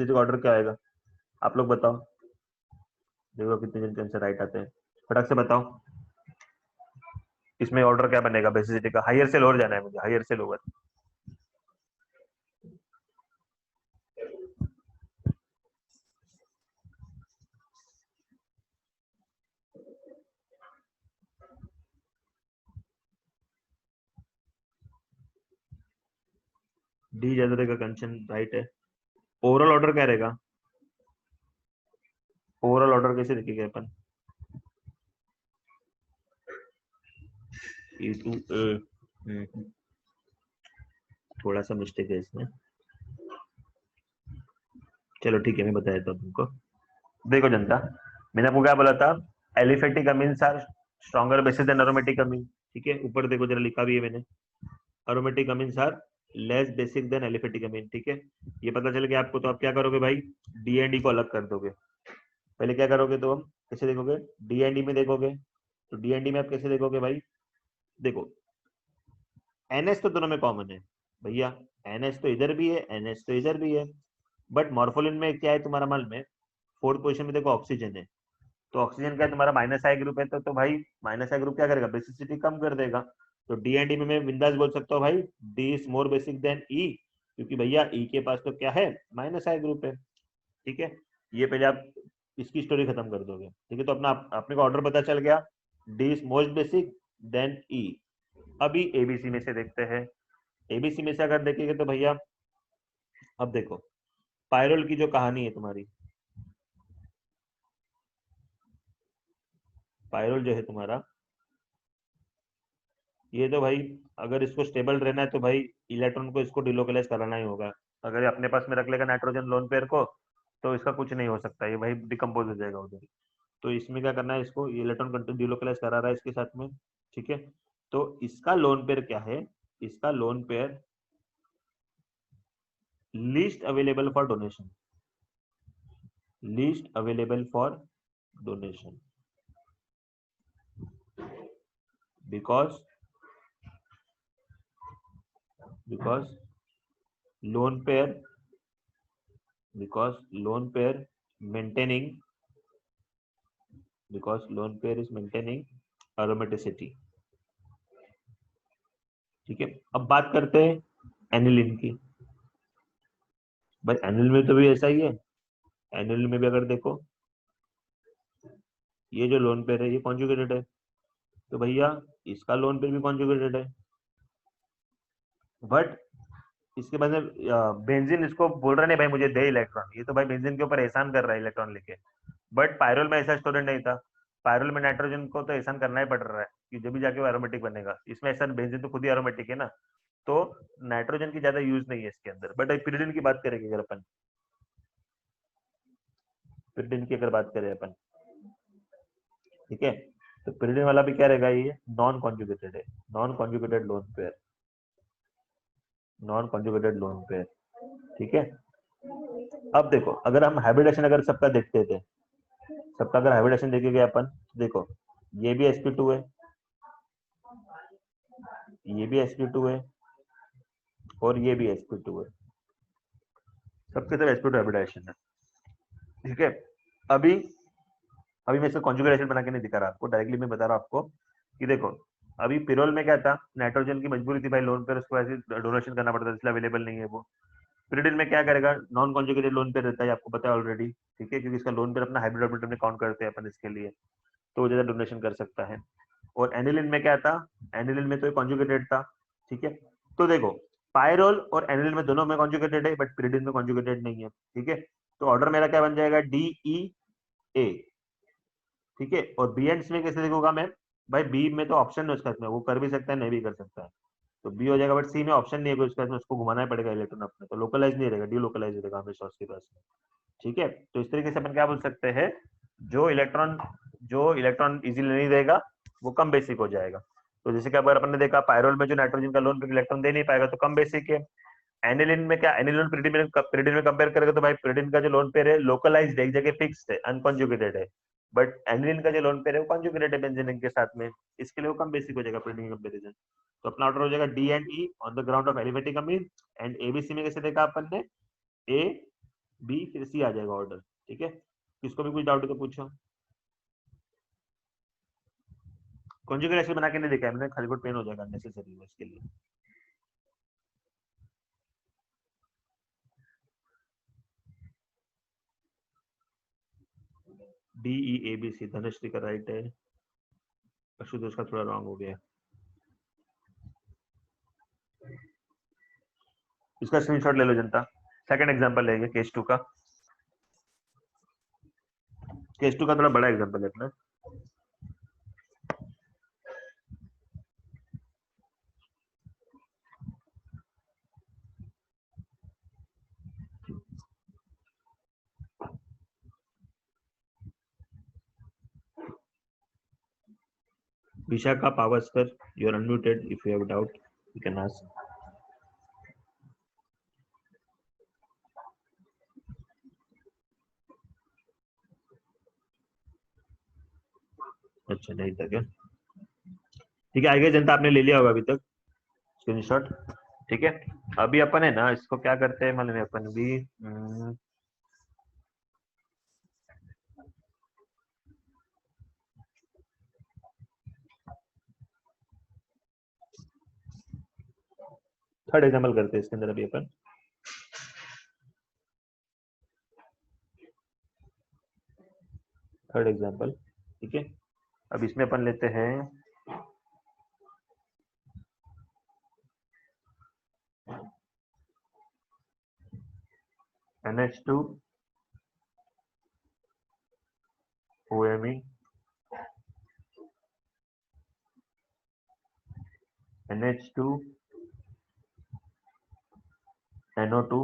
का ऑर्डर क्या आएगा, आप लोग बताओ, देखो कितने जन के आंसर राइट आते हैं, फटाक से बताओ। इसमें ऑर्डर क्या बनेगा बेसिसिटी का, हायर से लोअर जाना है मुझे, हायर से लोअर। डी ज्यादा रहेगा, कंचन राइट है। ओवरऑल ऑर्डर क्या रहेगा, ओवरऑल ऑर्डर कैसे लिखेंगे अपन, ई टू थोड़ा सा मिस्टेक है इसमें, चलो ठीक है मैं बता देता हूँ तुमको। देखो जनता, मैंने आपको क्या बोला था, aliphatic amines are stronger bases than aromatic amine, ठीक है। ऊपर देखो जरा लिखा भी है मैंने, aromatic amines are less basic than aliphatic amine, ठीक है। ये पता चल गया आपको, तो आप क्या करोगे भाई, डी एंड डी को अलग कर दोगे। पहले क्या करोगे, तो हम कैसे देखोगे, डी एंड डी में देखोगे, तो डी एंड डी में आप कैसे देखोगे भाई, देखो एनएस तो दोनों में कॉमन है भैया, एनएस तो इधर भी है, एनएस तो इधर भी है, बट मॉर्फोलिन में क्या है तुम्हारा माल में, 4th पोजीशन में देखो ऑक्सीजन है, तो ऑक्सीजन क्या है तुम्हारा माइनस आई ग्रुप है, तो भाई माइनस आई ग्रुप क्या करेगा, बेसिसिटी कम कर देगा। तो डी एंड डी में मैं बिंदास बोल सकता हूँ भाई D is more basic than E, क्योंकि भैया ई के पास तो क्या है, माइनस आई ग्रुप है, ठीक है। ये पहले आप इसकी स्टोरी खत्म कर दोगे, ठीक है। तो अपने को ऑर्डर पता चल गया, D is most basic than E. अभी एबीसी में से देखते हैं, एबीसी में से अगर देखेंगे तो भैया अब देखो पायरोल की जो कहानी है तुम्हारी, पायरोल जो है तुम्हारा, ये तो भाई अगर इसको स्टेबल रहना है तो भाई इलेक्ट्रॉन को इसको डिलोकलाइज कराना ही होगा। अगर ये अपने पास में रख लेगा नाइट्रोजन लोन पेयर को, तो इसका कुछ नहीं हो सकता, ये भाई डिकम्पोज हो जाएगा उधर। तो इसमें क्या करना है, इसको ये इलेक्ट्रॉन डिलोकलाइज करा रहा है इसके साथ में, ठीक है। तो इसका लोन पेयर क्या है, इसका lone pair least available for donation, least available for donation, because lone pair maintaining, because lone pair is maintaining aromaticity, ठीक है। अब बात करते हैं एनिलीन की। भाई एनिलीन में तो भी ऐसा ही है, एनिलीन में भी अगर देखो ये जो लोन पेयर है ये कॉन्जुगेटेड है, तो भैया इसका लोन पेयर भी कॉन्जुगेटेड है। बट इसके बाद में बेंजीन इसको बोल रहा नहीं भाई मुझे दे इलेक्ट्रॉन, ये तो भाई बेंजीन के ऊपर एहसान कर रहा है इलेक्ट्रॉन लेके। बट पायरोल में ऐसा स्टूडेंट नहीं था, पायरोल में नाइट्रोजन को तो एहसान करना ही पड़ रहा है कि जब भी जाके वो एरोमेटिक बनेगा। इसमें ऐसा बेंजीन तो खुद ही एरोमेटिक है ना, तो नाइट्रोजन की ज्यादा यूज नहीं है इसके अंदर। बट पिरिडिन की बात करेंगे अगर अपन, पिरिडिन की अगर बात करें अपन, ठीक है, तो पिरिडिन वाला भी क्या रहेगा, ये नॉन कॉन्जुगेटेड है, non conjugated lone pair, non conjugated lone pair, ठीक है। अब देखो अगर हम हाइब्रिडेशन अगर सबका देखते थे, सबका अगर हाइब्रिडेशन देखेंगे अपन, देखो ये भी sp2 है, ये भी sp2 है, और ये भी sp2 है, सबके सब sp2 हाइब्रिडेशन है, ठीक है। अभी मैं इसका कॉन्जुगेट बना के नहीं दिखा रहा आपको, डायरेक्टली मैं बता रहा हूँ आपको कि देखो अभी पिरोल में क्या था, नाइट्रोजन की मजबूरी थी भाई लोन पेयर, उसको ऐसे डोनेशन करना पड़ता था इसलिए अवेलेबल नहीं है वो। पिरिडिन में क्या करेगा, नॉन कॉन्जुगेटेड लोन पेयर रहता है, आपको पता है ऑलरेडी, ठीक है, क्योंकि इसका लोन पेयर अपना हाइब्रिड ऑर्बिटल में काउंट करते हैं अपन इसके लिए, तो वो ज्यादा डोनेशन कर सकता है। और एनिलिन में क्या था, एनिलिन में तो कॉन्जुगेटेड था, ठीक है। तो देखो पायरोल और एनिलिन में दोनों में कॉन्जुगेटेड है, बट पिरिडिन में कॉन्जुगेटेड नहीं है, ठीक है। तो ऑर्डर मेरा क्या बन जाएगा, DEA, ठीक है। और बी एंड में कैसे देखूंगा मैं, भाई बी में तो ऑप्शन है उसका, इसमें वो कर भी सकता है नहीं भी कर सकता है, तो बी हो जाएगा। बट सी में ऑप्शन नहीं है उसका, उसको घुमाना ही पड़ेगा इलेक्ट्रॉन अपने, तो लोकलाइज नहीं रहेगा, डीलोकलाइज रहेगा हमेशा उसके पास में, ठीक है। तो इस तरीके से अपन क्या बोल सकते हैं, जो इलेक्ट्रॉन इजीली नहीं देगा वो कम बेसिक हो जाएगा। तो जैसे कि अगर अपन ने देखा पायरोल में जो नाइट्रोजन का लोन पे इलेक्ट्रॉन दे नहीं पाएगा तो कम बेसिक है। एनिलिन में क्या, एनिलिन पिरिडिन में कंपेयर करेगा तो भाई पिरिडिन का जो लोन पेयर है लोकलाइज्ड है, एक जगह फिक्स्ड है, अनकॉन्जुगेटेड है। बट एनिलिन का जो लोन पेयर है वो कॉन्जुगेटेड है बेंजीन के साथ में, इसके लिए वो कम बेसिक हो जाएगा पिरिडिन कंपैरिजन। तो अपना ऑर्डर हो जाएगा D and E on the ground of elevating amine. And ABC में कैसे देखा अपन ने, ए बी फिर सी आ जाएगा ऑर्डर, ठीक है। किसको भी कुछ डाउट है तो पूछो। कॉन्जुगेट बना के नहीं देखा है मैंने, खाली पेन हो जाएगा नेसेसरी है इसके लिए। DEABC, धनश्री का राइट है, आशुतोष का थोड़ा रॉन्ग हो गया। इसका स्क्रीनशॉट ले लो जनता। सेकंड एग्जांपल लेंगे केस 2 का, केस 2 का थोड़ा बड़ा एग्जांपल है अपना। Vishaka Pavaskar, you are unmuted. If you have a doubt, you can ask. अच्छा नहीं था क्या, ठीक है। आगे जनता आपने ले लिया होगा अभी तक स्क्रीनशॉट, ठीक है। अभी अपन है ना इसको क्या करते हैं, मालूम है अपन भी थर्ड एग्जाम्पल करते हैं इसके अंदर अभी अपन। थर्ड एग्जाम्पल, ठीक है। अब इसमें अपन लेते हैं NH2 OMe NH2 NO2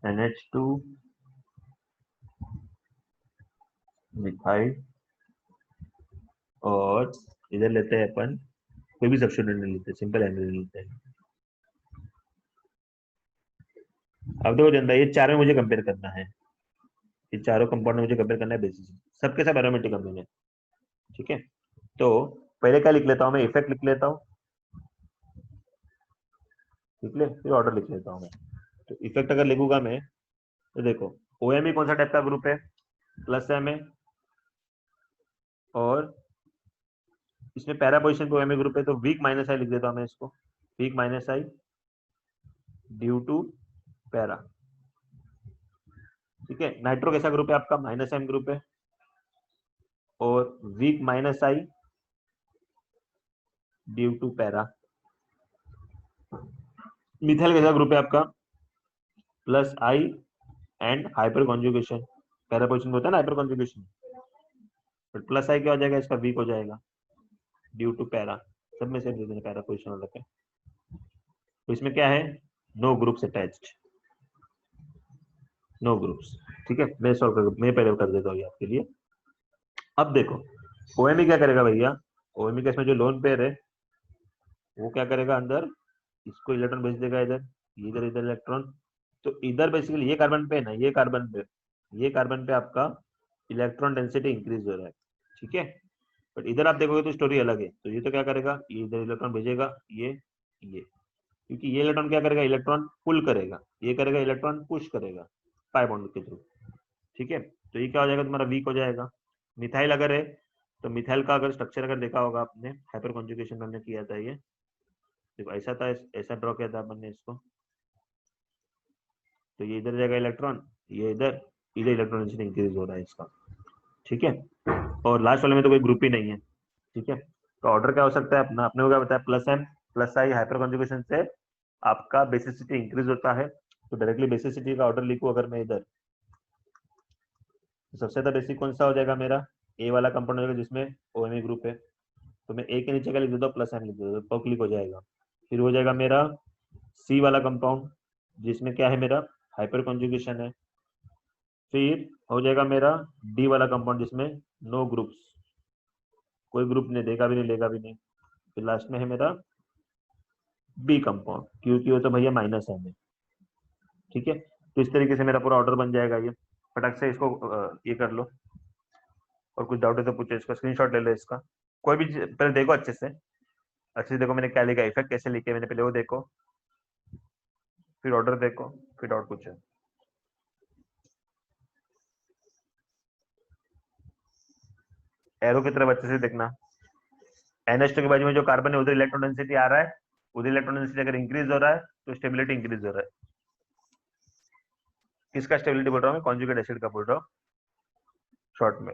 NH2 methyl, और इधर लेते हैं अपन कोई भी सब्स्टिट्यूएंट नहीं लेते, सिंपल एनर्जी लेते हैं। अब देखो जनता ये चारों मुझे कंपेयर करना है, ये चारों कंपाउंड मुझे कंपेयर करना है बेसिस, सबके सब एरोमेटिक अमीन है, ठीक है। तो पहले क्या लिख लेता हूं मैं, इफेक्ट लिख लेता हूं, लिख ले, फिर ऑर्डर लिख लेता हूं मैं। तो इफेक्ट अगर लिखूंगा मैं तो देखो OMe कौन सा टाइप का ग्रुप है, प्लस Ma, और इसमें पैरा पोजिशन पे OMe ग्रुप है तो वीक माइनस आई लिख देता हूं मैं इसको, weak minus I due to para, ठीक है। नाइट्रो कैसा ग्रुप है आपका? -M ग्रुप है, और weak -I due to para. Methyl कैसा ग्रुप है आपका? +I and hyperconjugation. Para position में होता है ना हाइपर कॉन्जुगेशन, बट +I क्या हो जाएगा इसका? वीक हो जाएगा ड्यू टू पैरा। सब में से दे देना पैरा पोजीशन वाला पे। तो इसमें क्या है? No groups attached, no groups. ठीक है, मैं सॉल्व कर, मैं पहले कर देता हूँ ये आपके लिए। अब देखो OMe क्या करेगा भैया? OMe का इसमें जो लोन पेयर है वो क्या करेगा? अंदर इसको इलेक्ट्रॉन भेज देगा इधर, इधर इधर इलेक्ट्रॉन। तो इधर बेसिकली ये कार्बन पे है ना, ये कार्बन पे आपका इलेक्ट्रॉन डेंसिटी इंक्रीज हो रहा है। ठीक है, बट इधर आप देखोगे तो स्टोरी अलग है। तो ये तो क्या करेगा? ये इधर इलेक्ट्रॉन भेजेगा, ये क्योंकि ये इलेक्ट्रॉन क्या करेगा? इलेक्ट्रॉन पुल करेगा, ये करेगा इलेक्ट्रॉन पुश करेगा पाई बॉन्ड के थ्रू। ठीक है, तो ये क्या हो जाएगा? तुम्हारा वीक हो जाएगा। मिथाइल अगर है तो मिथाइल का अगर स्ट्रक्चर अगर देखा होगा आपने, हाइपर कॉन्जुगेशन हमने किया था, ये देखो ऐसा था, ऐसा ड्रॉ किया था अपन ने इसको। तो ये इधर जाएगा इलेक्ट्रॉन, ये इधर इलेक्ट्रॉन डेंसिटी इंक्रीज हो रहा है इसका। ठीक है, और लास्ट वाले में तो कोई ग्रुप ही नहीं है। ठीक है, तो ऑर्डर क्या हो सकता है अपना? आपने क्या बताया? +M+I हाइपर कॉन्जुगेशन से आपका बेसिसिटी इंक्रीज होता है। तो डायरेक्टली बेसिसिटी का ऑर्डर लिखूं अगर मैं इधर, तो सबसे ज्यादा बेसिक कौन सा हो जाएगा मेरा? ए वाला कंपाउंड हो जाएगा जिसमें OMe ग्रुप है। तो मैं ए के नीचे का लिख देता हूँ, +M लिख देता हूँ, तो क्लिक हो जाएगा। फिर हो जाएगा मेरा सी वाला कंपाउंड जिसमें क्या है? मेरा हाइपर कॉन्जुगेशन है। फिर हो जाएगा मेरा डी वाला कंपाउंड जिसमें नो ग्रुप्स, कोई ग्रुप नहीं, देगा भी नहीं लेगा भी नहीं। फिर लास्ट में है मेरा बी कंपाउंड, क्योंकि वो तो भैया -M है। ठीक है, तो इस तरीके से मेरा पूरा ऑर्डर बन जाएगा। ये फटाक से इसको ये कर लो, और कुछ डाउट है तो पूछो। इसका स्क्रीनशॉट ले लो इसका, कोई भी पहले देखो अच्छे से देखो मैंने क्या लिखा, इफेक्ट कैसे लिखे मैंने, पहले वो देखो, फिर ऑर्डर देखो, फिर डाउट पूछो। एरो की तरफ अच्छे से देखना। NH2 के बाजू में जो कार्बन है उधर इलेक्ट्रॉन डेंसिटी आ रहा है, उधर इलेक्ट्रॉन डेंसिटी अगर इंक्रीज हो रहा है तो स्टेबिलिटी इंक्रीज हो रहा है। किसका स्टेबिलिटी बोल रहा हूँ मैं? कॉन्जुगेट एसिड का बोल रहा हूँ शॉर्ट में।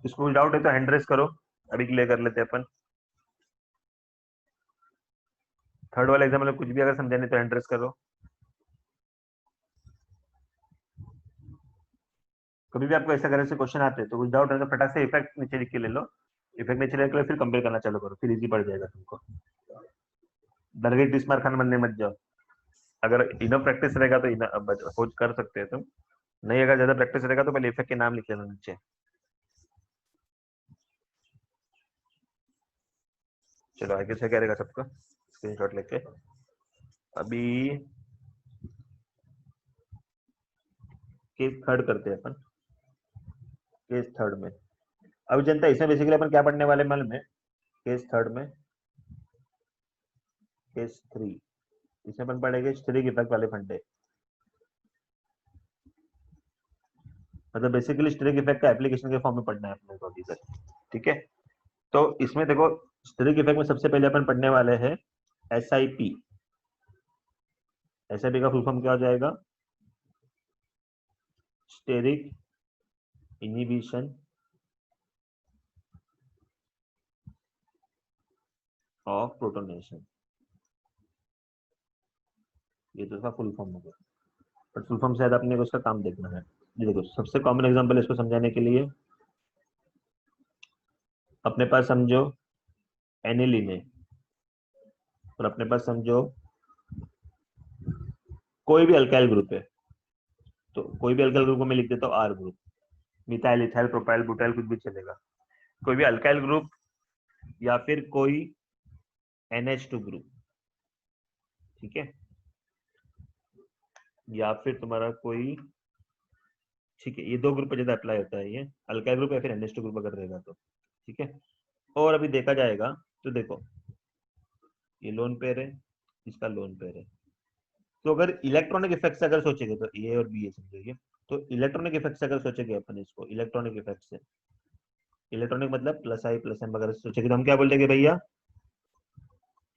इसको कुछ डाउट है तो हैंड रेस करो, अभी क्लियर कर लेते हैं अपन। थर्ड वाला एग्जाम में कुछ भी अगर समझाने तो हैंड रेस करो। कभी भी आपको ऐसा करने से क्वेश्चन आते हैं तो कुछ डाउट है तो फटाक से इफेक्ट नीचे लिख के ले लो, इफेक्ट नीचे लिख के फिर कंपेयर करना चालू करो, फिर इजी पड़ जाएगा तुमको। डायरेक्ट 20 मार्क खान बनने मत जाओ। अगर इनफ प्रैक्टिस रहेगा तो खोज कर सकते हैं तुम, नहीं अगर ज्यादा प्रैक्टिस रहेगा तो पहले इफेक्ट के नाम लिख लेना नीचे। चलो आगे से क्या रहेगा सबका स्क्रीनशॉट लेके। अभी केस थर्ड करते हैं अपन, केस थर्ड में। अभी जनता इसमें बेसिकली अपन क्या पढ़ने वाले मालूम है? केस थर्ड में केस 3, इसमें अपन पढ़ेंगे स्टेरिक इफेक्ट वाले फंडे। मतलब बेसिकली स्टेरिक इफेक्ट का एप्लीकेशन के फॉर्म में पढ़ना है अपने को अभी तक। ठीक है, तो इसमें देखो स्टेरिक इफेक्ट में सबसे पहले अपन पढ़ने वाले हैं SIP। SIP का फुल फॉर्म क्या हो जाएगा? स्टेरिक इनहिबिशन ऑफ प्रोटोनेशन, ये तो इसका फुल फॉर्म होगा, बट फुल फॉर्म से ज्यादा अपने को उसका काम देखना है। ये देखो सबसे कॉमन एग्जांपल इसको समझाने के लिए अपने पास समझो एनिलीन है, और अपने पास समझो कोई भी अल्काइल ग्रुप है, तो कोई भी अल्काइल ग्रुप को मैं लिख देता हूँ R group. Methyl, ethyl, propyl, butyl कुछ भी चलेगा, कोई भी अल्काइल ग्रुप या फिर कोई NH2 ग्रुप, ठीक है, या फिर तुम्हारा कोई, ठीक है, ये दो ग्रुप पर ज्यादा अप्लाई होता है, ये अल्काइल ग्रुप या फिर NH2 ग्रुप अगर रहेगा तो, ठीक है। और अभी देखा जाएगा तो देखो ये लोन पेयर है, इसका लोन पेयर है, तो अगर इलेक्ट्रॉनिक इफेक्ट से अगर सोचेंगे तो ए और बी समझिए, तो इलेक्ट्रॉनिक इफेक्ट से अगर सोचेंगे अपन इसको, इलेक्ट्रॉनिक इफेक्ट से, इलेक्ट्रॉनिक मतलब प्लस आई प्लस एम वगैरह सोचेंगे तो हम क्या बोल देंगे भैया,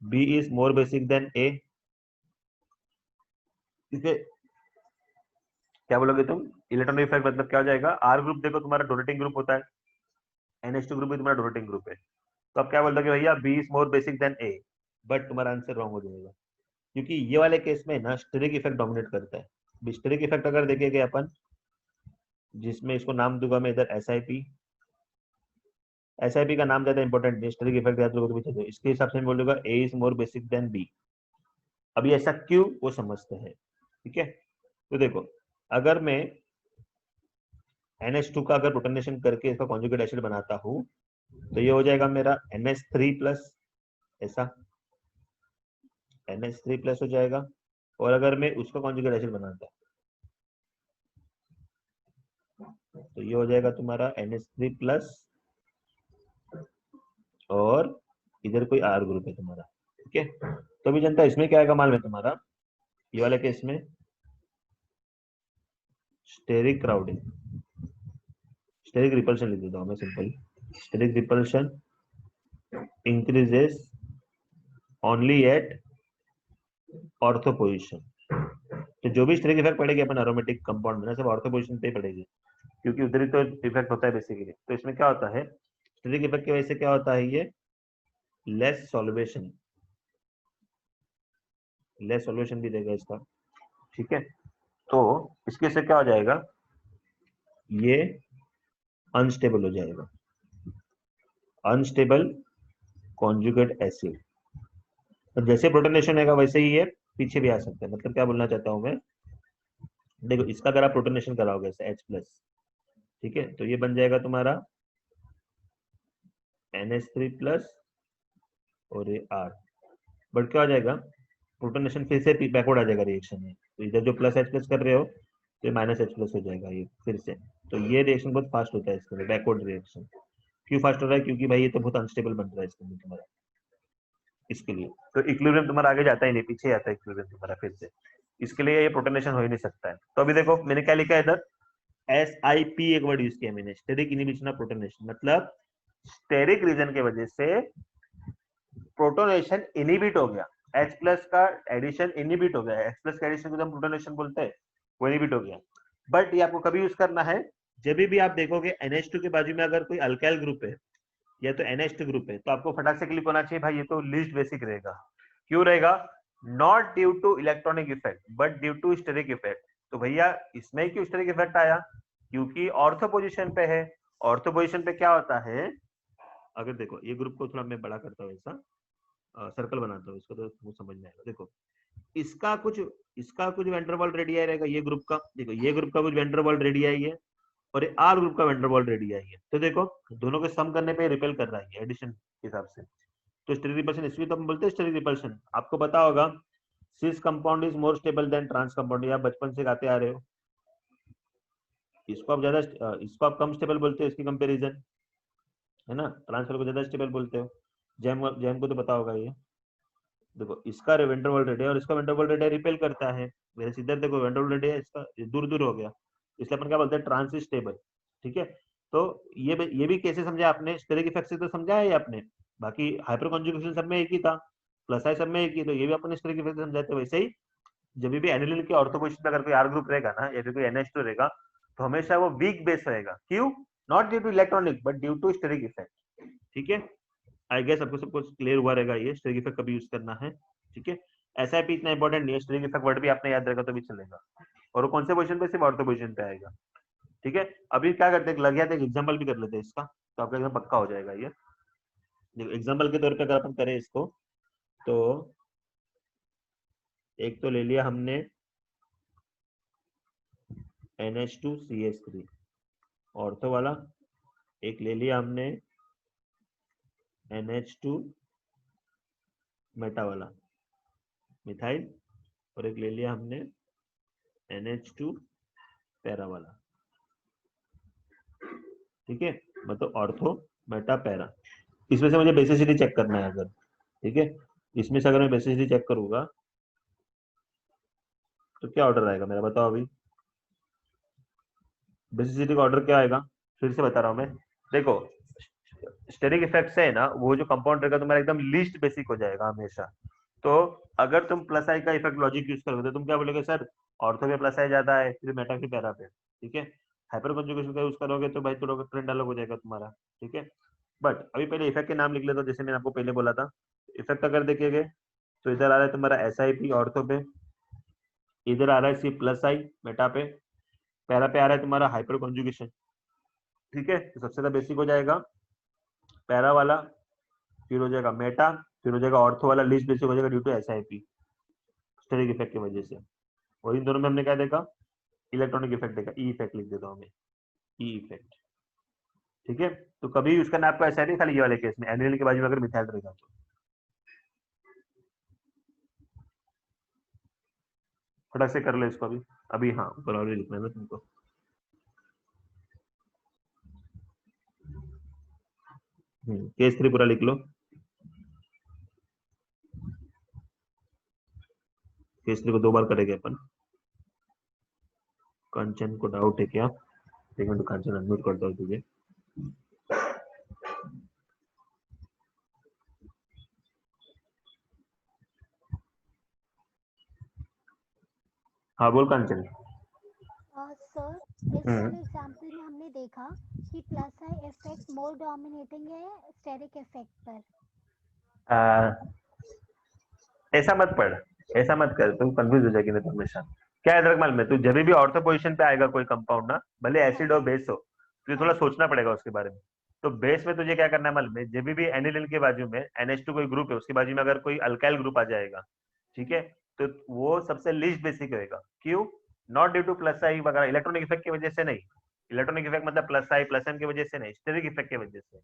B is more basic than A, ठीक है। क्या बोलोगे तुम, इलेक्ट्रॉनिक इफेक्ट मतलब क्या हो जाएगा, आर ग्रुप देखो तुम्हारा डोनेटिंग ग्रुप होता है, NH2 ग्रुप भी तुम्हारा डोनेटिंग ग्रुप है, तो आप क्या बोल दोगे भैया, B is more basic than A, but तुम्हारा आंसर रॉन्ग हो जाएगा, क्योंकि ये वाले केस में ना स्टेरिक इफेक्ट डोमिनेट करता है। स्टेरिक इफेक्ट अगर देखेंगे अपन, जिसमें इसको नाम दूंगा मैं इधर SIP का नाम ज्यादा इंपॉर्टेंट नहीं, स्टेरिक इफेक्ट याद रखोगे तो इसके हिसाब से मैं बोल दूंगा A is more basic than B. अभी ऐसा क्यों वो समझते हैं, ठीक है। तो देखो अगर मैं NH2 का अगर प्रोटोनेशन करके इसका कॉन्जुगेट एसिड बनाता हूं तो ये हो जाएगा मेरा NH3 प्लस, ऐसा NH3 प्लस हो जाएगा, और अगर मैं उसका कॉन्जुगेट एसिड बनाता तो ये हो जाएगा तुम्हारा NH3 प्लस, और इधर कोई R ग्रुप है तुम्हारा, ठीक है। तो अभी जनता इसमें क्या आएगा मालूम है तुम्हारा, ये वाले केस में स्टेरिक क्राउडिंग, स्टेरिक रिपल्शन लिख देता हूं मैं simple, steric repulsion increases only at ortho position. तो जो भी स्टेरिक इफेक्ट पड़ेगी अपन एरोमेटिक कंपाउंड में सब ऑर्थो पोजीशन पे ही पड़ेगी, क्योंकि उधर ही तो इफेक्ट होता है बेसिकली। तो इसमें क्या होता है, स्टेरिक इफेक्ट की वजह से क्या होता है, ये लेस सॉल्वेशन, लेस सॉल्वेशन भी देगा इसका, ठीक है। तो इसके से क्या हो जाएगा, ये अनस्टेबल हो जाएगा, अनस्टेबल कॉन्जुगेट एसिड। तो जैसे प्रोटोनेशन होगा वैसे ही ये पीछे भी आ सकता है, मतलब क्या बोलना चाहता हूं मैं, देखो इसका अगर आप प्रोटोनेशन कराओगे ऐसे H+, ठीक है, तो ये बन जाएगा तुम्हारा NH3 प्लस और ये R, बट क्या हो जाएगा, प्रोटोनेशन फिर से बैकवर्ड आ जाएगा रिएक्शन में, तो इधर जो प्लस H+ कर रहे हो तो ये -H+ हो जाएगा ये फिर से। तो ये रिएक्शन बहुत फास्ट होता है इसके लिए, बैकवर्ड रिएक्शन। क्यों फास्ट हो रहा है, क्योंकि भाई ये तो बहुत अनस्टेबल बन रहा है इसके लिए तुम्हारा, इसके लिए तो इक्विलिब्रियम तुम्हारा आगे जाता ही नहीं, पीछे आता है इक्विलिब्रियम तुम्हारा फिर से, इसके लिए ये प्रोटोनेशन हो ही नहीं सकता है। तो अभी देखो मैंने क्या लिखा है इधर, SIP एक वर्ड यूज किया मैंने, स्टेरिक इनहिबिशन ऑफ प्रोटोनेशन, मतलब स्टेरिक रीजन के वजह से प्रोटोनेशन इनहिबिट हो गया, H+ का एडिशन इनहिबिट हो गया, H+ का एडिशन को हम प्रोटोनेशन बोलते हैं, वो इनहिबिट हो गया। बट ये आपको कभी यूज करना है, जब भी आप देखोगे NH2 के बाजू में अगर कोई अल्काइल ग्रुप है या तो NH2 ग्रुप है, तो आपको फटाक से क्लिक होना चाहिए भाई ये तो लीस्ट बेसिक रहेगा। क्यों रहेगा, not due to electronic effect but due to steric effect. तो भैया इसमें क्यों स्टेरिक इफेक्ट आया, क्योंकि ऑर्थो पोजीशन पे है। ऑर्थो पोजीशन पे क्या होता है, अगर देखो ये ग्रुप को थोड़ा मैं बड़ा करता हूँ, ऐसा सर्कल बनाता हूँ इसको, तो वो समझ में आएगा। देखो इसका कुछ वेंट्रवॉल रेडियाई रहेगा, ये ग्रुप का, देखो ये ग्रुप का कुछ वेंट्रवॉल रेडियाई है और ये R ग्रुप का वेंट्रवॉल रेडियाई है। तो देखो दोनों के सम करने पे रिपेल कर रहा है एडिशन के हिसाब से। तो स्टेरिक रिपल्शन इसलिए तो हम बोलते हैं स्टेरिक रिपल्शन। आपको पता होगा cis compound is more stable than trans compound, ये आप बचपन से गाते आ रहे हो। इसको आप ज्यादा इसको आप कम स्टेबल बोलते हो इसकी कंपैरिजन, है ना, ट्रांस को ज्यादा स्टेबल बोलते हो। जैम को तो पता होगा ये। देखो इसका वेंट्रवॉल रेडियाई और इसका वेंट्रवॉल रेडियाई रिपेल करता है, वैसे इधर देखो वेंट्रवॉल रेडियाई इसका दूर दूर हो गया, इसलिए अपन क्या बोलते हैं ट्रांस स्टेबल, ठीक है। तो ये भी कैसे समझा आपने, स्टेरिक इफेक्ट से तो समझा है आपने, बाकी हाइपर कॉन्जुगेशन सब में एक ही था, प्लस आई सब में एक ही, तो ये भी अपन स्टेरिक इफेक्ट समझाते। वैसे ही जब भी एनिलीन के ऑर्थो पोजीशन पे अगर कोई R ग्रुप रहेगा ना या फिर कोई NH2 रहेगा तो हमेशा वो वीक बेस रहेगा। क्यों, not due to electronic but due to steric effect, ठीक है। आई गेस आपको सब कुछ क्लियर हुआ रहेगा, ये स्टेरिक इफेक्ट कभी यूज करना है, ठीक है। SIP इतना इंपॉर्टेंट नहीं है, स्टेरिक इफेक्ट वर्ड भी आपने याद रखा तो भी चलेगा, और वो कौन से पोजीशन पे, सिर्फ ऑर्थो पोजीशन पे आएगा, ठीक है। अभी क्या करते हैं, लग गया था एक एग्जांपल भी कर लेते हैं इसका, तो आपका एकदम पक्का हो जाएगा ये। देखो एग्जांपल के तौर पे अगर अपन करें इसको, तो एक तो ले लिया हमने NH2CH3, ऑर्थो वाला, एक ले लिया हमने NH2 मेटा वाला मिथाइल, और एक ले लिया हमने NH2 पैरा वाला। ठीक है, मतलब ऑर्थो मेटा पैरा। इसमें से मुझे बेसिसिटी चेक करना है अगर, ठीक है, इसमें से अगर मैं बेसिसिटी चेक करूंगा तो क्या ऑर्डर आएगा मेरा, बताओ अभी। बेसिसिटी का ऑर्डर क्या आएगा, फिर से बता रहा हूं मैं। देखो स्टेरिक इफेक्ट से है ना, वो जो कंपाउंड रहेगा तुम्हारा एकदम लीस्ट बेसिक हो जाएगा हमेशा। तो अगर तुम प्लस आई का इफेक्ट लॉजिक यूज करोगे तो तुम क्या बोलोगे, सर ऑर्थो पे प्लस आई ज्यादा है, फिर मेटा के पैरा पे। ठीक है, हाइपर कंजुगेशन का यूज करोगे तो भाई थोड़ा ट्रेंड अलग हो जाएगा तुम्हारा। ठीक है, बट अभी पहले इफेक्ट के नाम लिख लेता हूं, जैसे मैंने आपको पहले बोला था। इफेक्ट अगर देखिएगा तो इधर आ रहा है तुम्हारा SIP ऑर्थो पे, इधर आ रहा है सी प्लस आई मेटा पे, पैरा पे आ रहा है तुम्हारा हाइपर कॉन्जुगेशन। ठीक है, तो सबसे ज्यादा बेसिक हो जाएगा पैरा वाला, फिर हो जाएगा मेटा, फिर हो जाएगा ऑर्थो वाला, लिस्ट बेसिक हो जाएगा due to SIP steric effect की वजह से। और इन दोनों में हमने क्या देखा, इलेक्ट्रॉनिक इफेक्ट देखा, ई इफेक्ट लिख देता हूं मैं, ई इफेक्ट। ठीक है, तो कभी यूज करना आपको ऐसा नहीं, खाली ये वाले केस में एनिल के बाजू में अगर मिथाइल रहेगा तो। फटाक से कर लो इसको अभी अभी। हाँ, ऊपर और लिखना है ना तुमको। केस 3 पूरा लिख लो। केस 3 को 2 बार करेंगे अपन। कंचन को डाउट है क्या, एक मिनट, कंचन अनम्यूट करता हूँ तुझे। हाँ बोल कंचन। सर इस वाले एग्जाम्पल में हमने देखा कि plus I effect more dominating है स्टेरिक इफेक्ट पर। ऐसा मत पढ़, ऐसा मत कर, तुम कंफ्यूज हो जाएगी नहीं तो हमेशा। क्या है मालूम है, तू जब भी ऑर्थो पोजीशन पे आएगा कोई कंपाउंड ना, भले एसिड हो बेस हो, तुझे थोड़ा सोचना पड़ेगा उसके बारे में। तो बेस में तुझे क्या करना है मालूम है, जब भी एनिलिन के बाजू में NH2 कोई ग्रुप है, उसके बाजू में अगर कोई अल्काइल ग्रुप आ जाएगा, ठीक है, तो वो सबसे लीस्ट बेसिक रहेगा। क्यों? नॉट ड्यू टू प्लस आई वगैरह, इलेक्ट्रॉनिक इफेक्ट की वजह से नहीं। इलेक्ट्रॉनिक इफेक्ट मतलब प्लस आई प्लस एन की वजह से नहीं, स्टेरिक इफेक्ट की वजह से।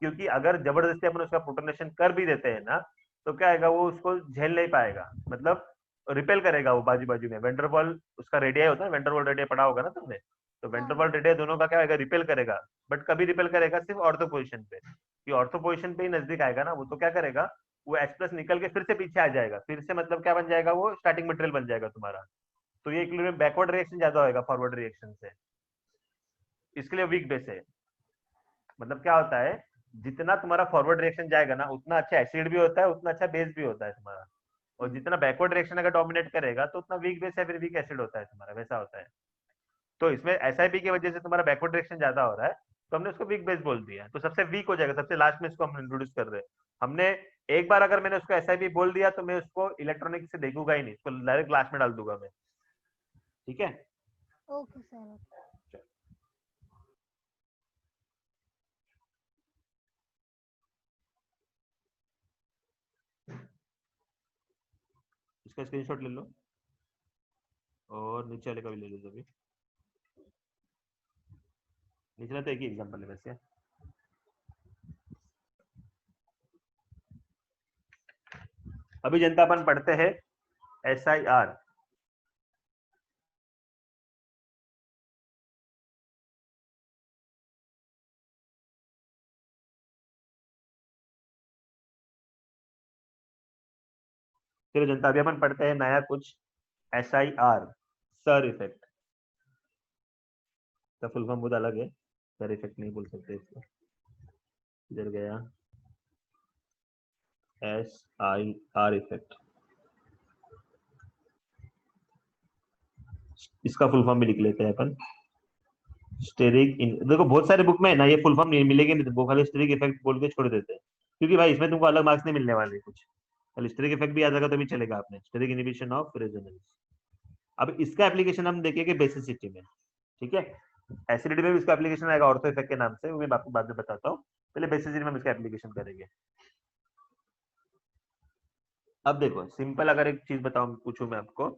क्योंकि अगर जबरदस्ती अपन उसका प्रोटोनेशन कर भी देते हैं ना, तो क्या आएगा, वो उसको झेल नहीं पाएगा, मतलब रिपेल करेगा वो बाजू बाजू में। वेंडरवॉल उसका रेडियाई होता है, वेंडरवॉल रेडियाई पढ़ा होगा ना तुमने, तो वेंडरवॉल रेडियाई दोनों का क्या आएगा, रिपेल करेगा। बट कभी रिपेल करेगा सिर्फ ऑर्थो पोजीशन पे, कि ऑर्थो पोजीशन पे ही नजदीक आएगा ना वो, तो क्या करेगा, वो H+ निकल के फिर से पीछे आ जाएगा, फिर से मतलब क्या बन जाएगा, वो स्टार्टिंग मटेरियल बन जाएगा तुम्हारा। तो ये इक्विलिब्रियम बैकवर्ड रिएक्शन ज्यादा होगा फॉरवर्ड रिएक्शन से, इसके लिए वीक बेस है। मतलब क्या होता है, जितना तुम्हारा फॉरवर्ड रिएक्शन जाएगा ना, उतना अच्छा एसिड भी होता है, उतना अच्छा बेस भी होता है तुम्हारा। और जितना बैकवर्ड रिएक्शन अगर डोमिनेट करेगा तो उतना वीक बेस या फिर वीक एसिड होता है तुम्हारा, वैसा होता है। तो इसमें SIP की वजह से तुम्हारा बैकवर्ड रिएक्शन ज्यादा हो रहा है, तो हमने उसको वीक बेस बोल दिया, तो सबसे वीक हो जाएगा, सबसे लास्ट में इसको हम इंट्रोड्यूस कर रहे हैं। हमने एक बार अगर मैंने उसको SIP बोल दिया तो मैं उसको इलेक्ट्रॉनिक से देखूंगा ही नहीं, इसको डायरेक्ट लास्ट में डाल दूंगा मैं। ठीक है, ओके सर। इसका स्क्रीनशॉट ले लो और नीचे वाले का भी ले लो। अभी निचला तो एक ही एग्जांपल है वैसे। अभी जनता अपन पढ़ते हैं SIR। चलो जनता, अभी अपन पढ़ते हैं नया कुछ SIR, सर इफेक्ट का फुल फॉर्म बहुत अलग है, सर इफेक्ट नहीं बोल सकते इसको। इधर गया SIR इफेक्ट, इसका फुल फॉर्म भी लिख लेते हैं अपन। स्टेरिक इन, देखो बहुत सारे बुक में है ना ये फुल फॉर्म नहीं मिलेगी, नहीं वो खाली स्टेरिक इफेक्ट बोल के छोड़ देते हैं, क्योंकि भाई इसमें तुमको अलग मार्क्स नहीं मिलने वाले कुछ, खाली स्टेरिक इफेक्ट भी आ जाएगा तो भी चलेगा। आपने स्टेरिक इनहिबिशन ऑफ रेजोनेंस। अब इसका एप्लीकेशन हम देखेंगे बेसिसिटी में। ठीक है, एसिडिटी में भी इसका एप्लीकेशन आएगा ऑर्थो इफेक्ट के नाम से, वो मैं आपको बाद में बताता हूँ। पहले बेसिसिटी में हम इसका एप्लीकेशन करेंगे। अब देखो सिंपल, अगर एक चीज बताऊं पूछूं मैं आपको,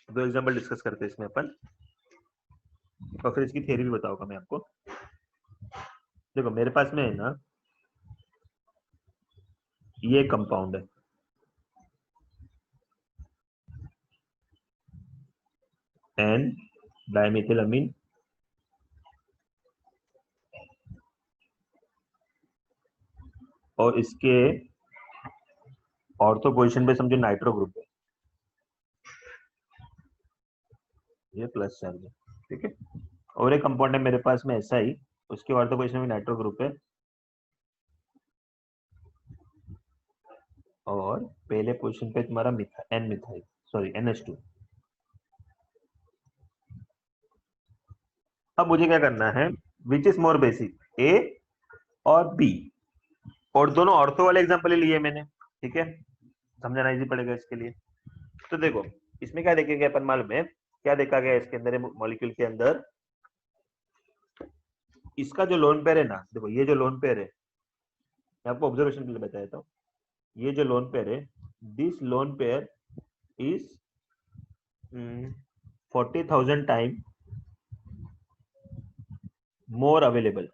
दो एग्जांपल डिस्कस करते हैं इसमें अपन। और फिर इसकी थ्योरी भी बताऊंगा मैं आपको। देखो मेरे पास में है ना ये कंपाउंड है, एन डाइमेथिलामीन, और इसके ऑर्थो पोजीशन पे समझो नाइट्रो ग्रुप है, ये प्लस चार्ज है, ठीक है। और एक कंपाउंड है मेरे पास में ऐसा ही, उसके ऑर्थो पोजीशन में नाइट्रो ग्रुप है, और पहले पोजीशन पे तुम्हारा एन मिथाइल, सॉरी NH2। अब मुझे क्या करना है, विच इज मोर बेसिक, ए और बी, और दोनों ऑर्थो वाले एग्जांपल ही लिए मैंने, ठीक है, समझना इजी पड़ेगा इसके लिए। तो देखो इसमें क्या देखेंगे अपन, मालूम है क्या देखा गया इसके अंदर, मॉलिक्यूल के अंदर इसका जो लोन पेयर है ना, देखो ये जो लोन पेयर है, मैं आपको ऑब्जर्वेशन के लिए बता देता हूँ, ये जो लोन पेयर है, this lone pair is 40,000 time more available,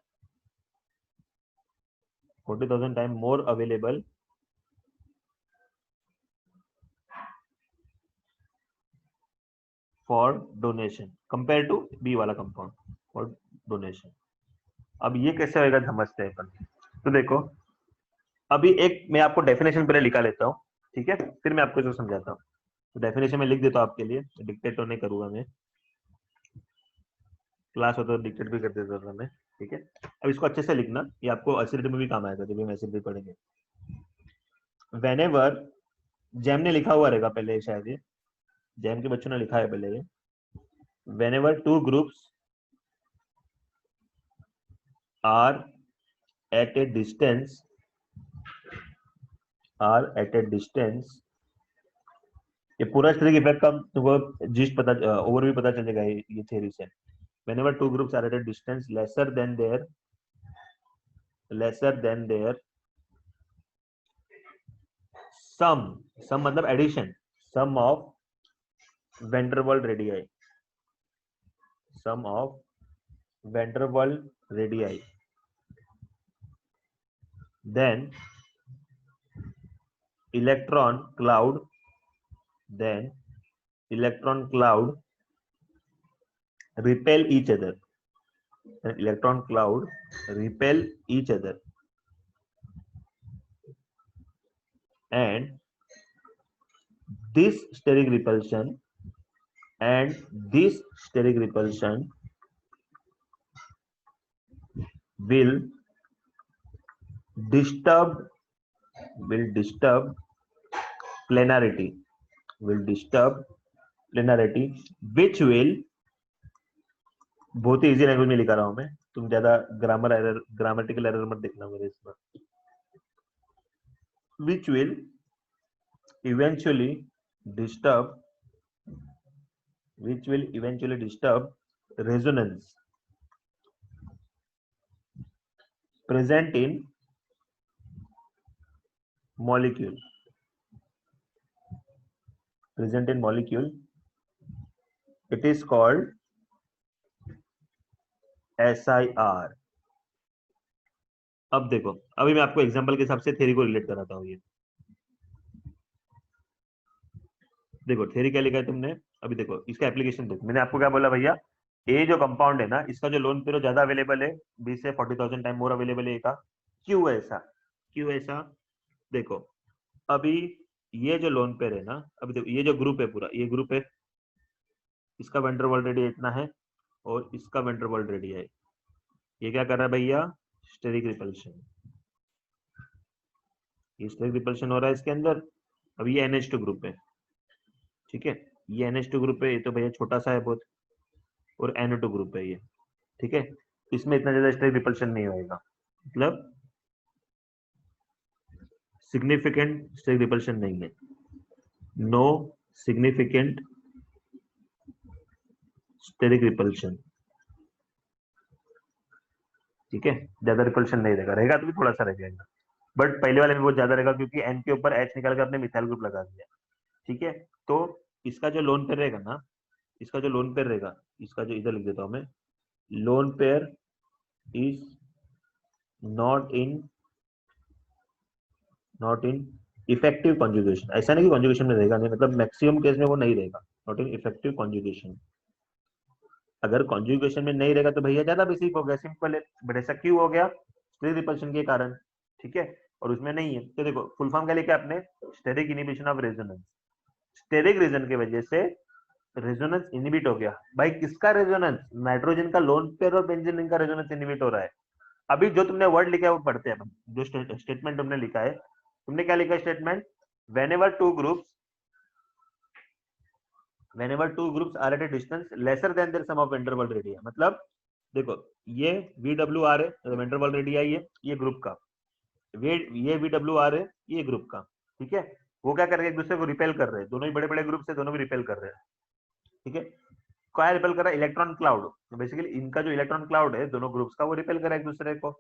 40,000 times more available for donation compared to B वाला कंपाउंड for donation। अब ये कैसे होएगा समझते हैं अपन। तो देखो अभी एक मैं आपको डेफिनेशन पहले लिखा लेता हूँ, ठीक है, फिर मैं आपको जो समझाता हूँ। तो डेफिनेशन में लिख देता हूँ आपके लिए, डिक्टेट तो नहीं करूंगा मैं, क्लास होता तो डिक्टेट भी कर देता था मैं, ठीक है। अब इसको अच्छे से लिखना, ये आपको एसिडिटी में भी काम आएगा जब हम एसिडिटी पढ़ेंगे। व्हेनेवर, जैम ने लिखा हुआ रहेगा पहले, शायद ये जैम के बच्चों ने लिखा है पहले ये, whenever two groups are at a distance, ये पूरा स्टैटिक इफेक्ट का तुमको जिस्ट पता, ओवरव्यू पता चलेगा ये थ्योरी से। Whenever two groups are at a distance lesser than there some मतलब addition, some of van der Waals radii, sum of van der Waals radii, then electron cloud repel each other, and this steric repulsion will disturb planarity, which will, बहुत ही easy language में लिखा रहा हूं मैं, तुम ज्यादा grammatical error मत देखना मेरे इसमें, which will eventually disturb resonance present in molecule, it is called SIR। अब देखो, अभी मैं आपको एग्जांपल के हिसाब से थ्योरी को रिलेट कराता हूँ। ये देखो थ्योरी क्या लिखा है तुमने, अभी देखो इसका एप्लीकेशन देखो, मैंने आपको क्या बोला भैया, ये जो कंपाउंड है ना, इसका जो लोन पेयर ज्यादा अवेलेबल है, 20 से 40,000 टाइम मोर अवेलेबल है का। क्यों ऐसा, देखो अभी ये जो लोन पेयर है ना, अभी देखो ये जो ग्रुप है पूरा, ये ग्रुप है, इसका van der Waals रेडियस इतना है और इसका van der Waals रेडियस है, ये क्या कर रहा है भैया, स्टेरिक रिपल्शन, ये स्टेरिक रिपल्शन हो रहा है इसके अंदर। अब ये NH2 ग्रुप है, ठीक है, ये NH2 ग्रुप है, ये तो भैया छोटा सा है बहुत, और NO2 ग्रुप है ये, ठीक है, इसमें इतना ज्यादा स्टेरिक रिपल्शन नहीं होएगा, मतलब सिग्निफिकेंट स्टेरिक रिपल्शन नहीं है, नो सिग्निफिकेंट स्टेरिक रिपल्शन, ठीक है, ज्यादा रिपल्शन नहीं रहेगा तो भी थोड़ा सा रह जाएगा, बट पहले वाले में बहुत ज्यादा रहेगा क्योंकि N के ऊपर H निकाल कर अपने मिथाइल ग्रुप लगा दिया, ठीक है। तो इसका जो लोन पेयर रहेगा ना, इसका जो लोन पेयर रहेगा, इसका जो इधर लिख देता हूं मैं, lone pair is not in effective conjugation. ऐसा नहीं कि कॉन्जुगेशन में रहेगा नहीं, मतलब मैक्सिमम केस में वो नहीं रहेगा, नॉट इन इफेक्टिव कॉन्जुगेशन। अगर कॉन्जुगेशन में नहीं रहेगा तो भैया ज्यादा बेसिक हो गया, सिंपल है। बट ऐसा क्यों हो गया? स्टेरिक रिपल्शन के कारण, ठीक है। और उसमें नहीं है तो देखो फुल फॉर्म क्या लिखा आपने, steric inhibition of resonance. Steric reason की वजह से रेजोनेंस इनहिबिट हो गया। भाई किसका रेजोनेंस? नाइट्रोजन का लोन पेयर और बेंजीन का रेजोनेंस इनहिबिट हो रहा है। अभी जो तुमने वर्ड लिखा है वो पढ़ते हैं, जो स्टेटमेंट तुमने लिखा है, तुमने क्या लिखा है statement? whenever two groups are at a distance lesser than their sum of van der Waals radii, मतलब देखो ये VWR है, van der Waals radii है, ये ग्रुप का, ये VWR है, ये ग्रुप का, ठीक है। वो क्या कर रहे हैं? एक दूसरे को रिपेल कर रहे हैं, दोनों ही बड़े बड़े ग्रुप से, दोनों भी रिपेल कर रहे हैं, ठीक है। क्या रिपेल कर रहा है? Electron cloud. तो बेसिकली इनका जो इलेक्ट्रॉन क्लाउड है दोनों ग्रुप्स का, वो रिपेल कर रहा है एक दूसरे को,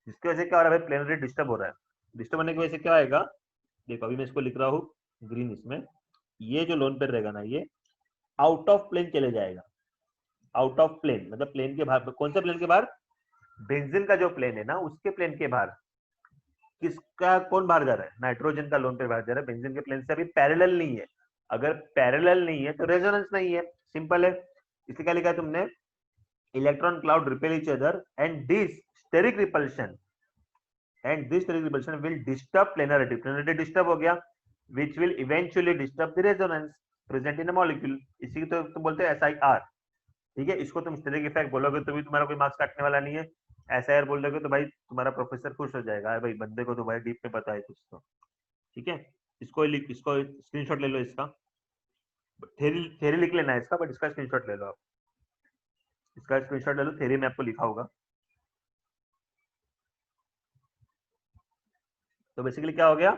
जिसकी वजह से क्या हो रहा है? प्लेनरी डिस्टर्ब हो रहा है। डिस्टर्ब होने की वजह से क्या आएगा? देखो अभी मैं इसको लिख रहा हूँ ग्रीन, इसमें ये जो लोन पेयर रहेगा ना, ये आउट ऑफ प्लेन चले जाएगा। आउट ऑफ प्लेन मतलब प्लेन के बाहर। कौन से प्लेन के बाहर? बेंजीन का जो प्लेन है ना, उसके प्लेन के बाहर। किसका कौन बाहर जा रहा है? नाइट्रोजन का लोन पेयर बाहर जा रहा है, बेंजीन के प्लेन से अभी पैरेलल नहीं है। अगर पैरेलल नहीं है तो रेजोनेंस नहीं है, सिंपल है। इसलिए क्या लिखा है तुमने? Electron cloud repel each other and this steric repulsion will disturb planarity। planarity disturb हो गया, which will eventually disturb the resonance present in a molecule। इसी को तो बोलते हैं SIR, ठीक है। इसको तुम स्टेरिक इफेक्ट बोलोगे तो भी तुम्हारा कोई मार्क्स काटने वाला नहीं है। SIR बोल दोगे तो भाई तुम्हारा प्रोफेसर खुश हो जाएगा, भाई बंदे को तो भाई डीप में पता है कुछ तो, ठीक है। इसको स्क्रीनशॉट ले लो इसका, थ्योरी लिख लेना है इसका, बट इसका स्क्रीनशॉट ले लो आप, इसका स्क्रीनशॉट ले लो, थ्योरी में आपको लिखा होगा। तो बेसिकली क्या हो गया?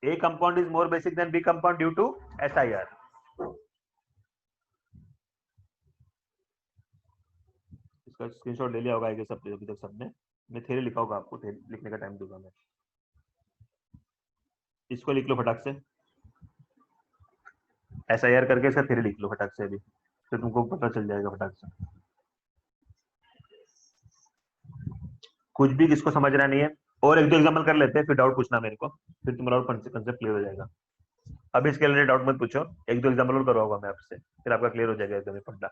A compound is more basic than B compound due to SIR। इसका स्क्रीनशॉट ले लिया होगा आगे सब, अभी तक सबने। मैं थ्योरी लिखा होगा, आपको लिखने का टाइम दूंगा मैं। इसको लिख लो फटाक से, SIR करके इसका थ्योरी लिख लो फटाक से अभी, तो तुमको पता चल जाएगा फटाक से। कुछ भी किसको समझना नहीं है, और एक दो एग्जाम्पल कर लेते हैं, फिर डाउट पूछना मेरे को, फिर तुम्हारा और कंसेप्ट क्लियर हो जाएगा। अभी इसके लिए डाउट मत पूछो, एक दो एग्जाम्पल और करवाऊंगा मैं आपसे, फिर आपका क्लियर हो जाएगा एकदम पढ़ना।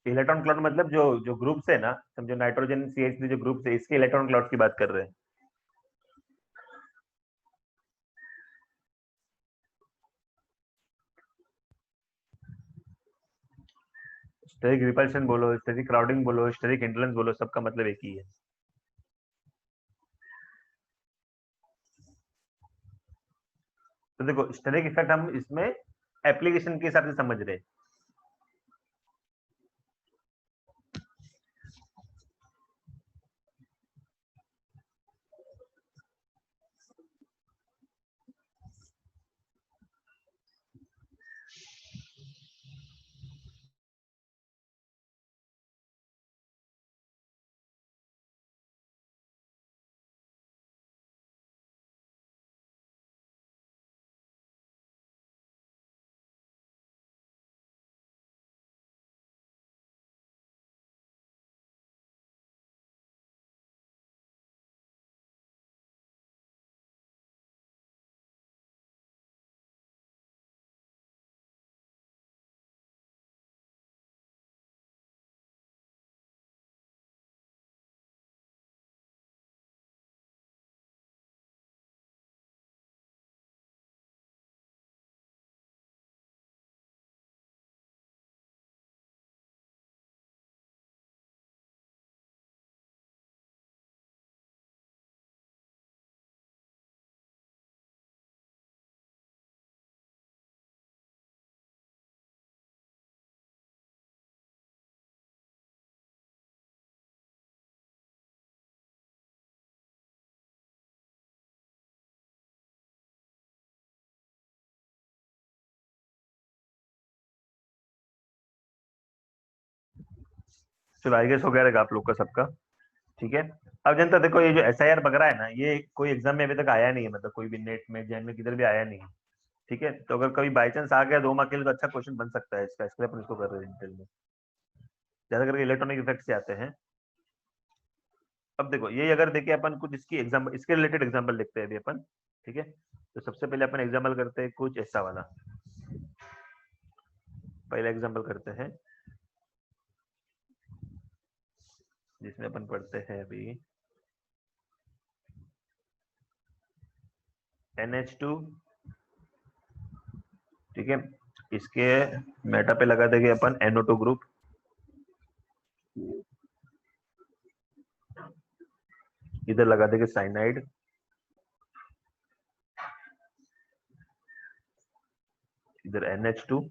इलेक्ट्रॉन क्लाउड मतलब जो ग्रुप्स है ना, समझो नाइट्रोजन CH3 जो ग्रुप्स है, इसके इलेक्ट्रॉन क्लाउड की बात कर रहे हैं। स्टेरिक रिपल्शन बोलो, स्टेरिक क्राउडिंग बोलो, स्टेरिक हिंड्रेंस बोलो, सबका मतलब एक ही है। तो देखो स्टेरिक इफेक्ट हम इसमें एप्लीकेशन के हिसाब से समझ रहे हैं। चलो आई गेस हो गया रहेगा आप लोग का सबका, ठीक है। अब जनता देखो, ये जो SIR वगैरह है ना, ये कोई एग्जाम में अभी तक आया नहीं है, मतलब कोई भी नेट में जैन में किधर भी आया नहीं है, ठीक है। तो अगर कभी बाई चांस आ गया 2 मार्क के लिए तो अच्छा क्वेश्चन बन सकता है इसका, इसलिए अपन इसको कर रहे हैं डिटेल में, ज्यादा करके इलेक्ट्रॉनिक इफेक्ट से आते हैं। अब देखो ये अगर देखिए अपन कुछ इसकी एग्जाम्पल, इसके रिलेटेड एग्जाम्पल देखते हैं अभी अपन, ठीक है। तो सबसे पहले अपन एग्जाम्पल करते हैं कुछ ऐसा वाला, पहला एग्जाम्पल करते हैं जिसमें अपन पढ़ते हैं अभी NH2, ठीक है। इसके मेटा पे लगा देंगे अपन NO2 ग्रुप, इधर लगा देंगे साइनाइड, इधर NH2,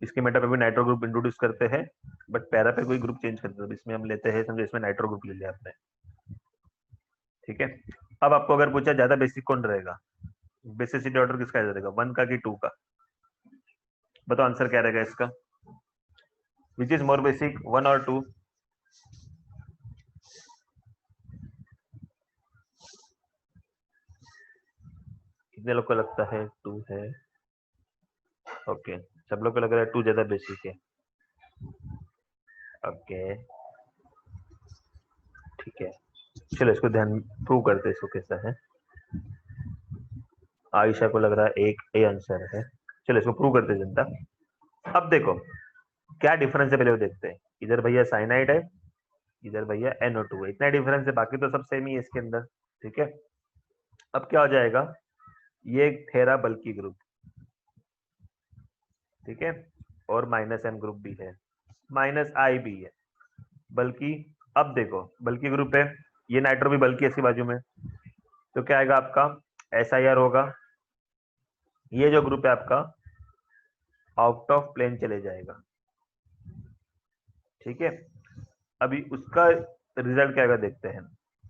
इसके मेटा पे भी नाइट्रो ग्रुप इंट्रोड्यूस करते हैं, बट पैरा पे कोई ग्रुप चेंज करते हैं, इसमें हम लेते हैं, समझो इसमें नाइट्रो ग्रुप ले लिया आपने, ठीक है। अब आपको अगर पूछा ज्यादा बेसिक कौन रहेगा, बेसिसिटी ऑर्डर किसका रहेगा, 1 का कि 2 का, बताओ आंसर क्या रहेगा इसका, विच इज मोर बेसिक, 1 और 2? कितने लोग को लगता है 2 है? ओके, सब लोग को लग रहा है 2 ज्यादा बेसिक है, ओके ठीक है। चलो इसको ध्यान प्रूव करते हैं इसको कैसा है। आयशा को लग रहा है 1 ए आंसर है, चलो इसको प्रूव करते हैं जनता। अब देखो क्या डिफरेंस है पहले वो देखते हैं, इधर भैया साइनाइड है, इधर भैया NO2 है, इतना डिफरेंस है, बाकी तो सब सेम ही है इसके अंदर, ठीक है। अब क्या हो जाएगा, ये एक थेरा बल्कि ग्रुप, ठीक है, और -M ग्रुप भी है, -I भी है, बल्कि अब देखो बल्कि ग्रुप है, ये नाइट्रो भी बल्कि है इसके बाजू में, तो क्या आएगा आपका SIR होगा, ये जो ग्रुप है आपका आउट ऑफ प्लेन चले जाएगा, ठीक है। अभी उसका रिजल्ट क्या आएगा देखते हैं,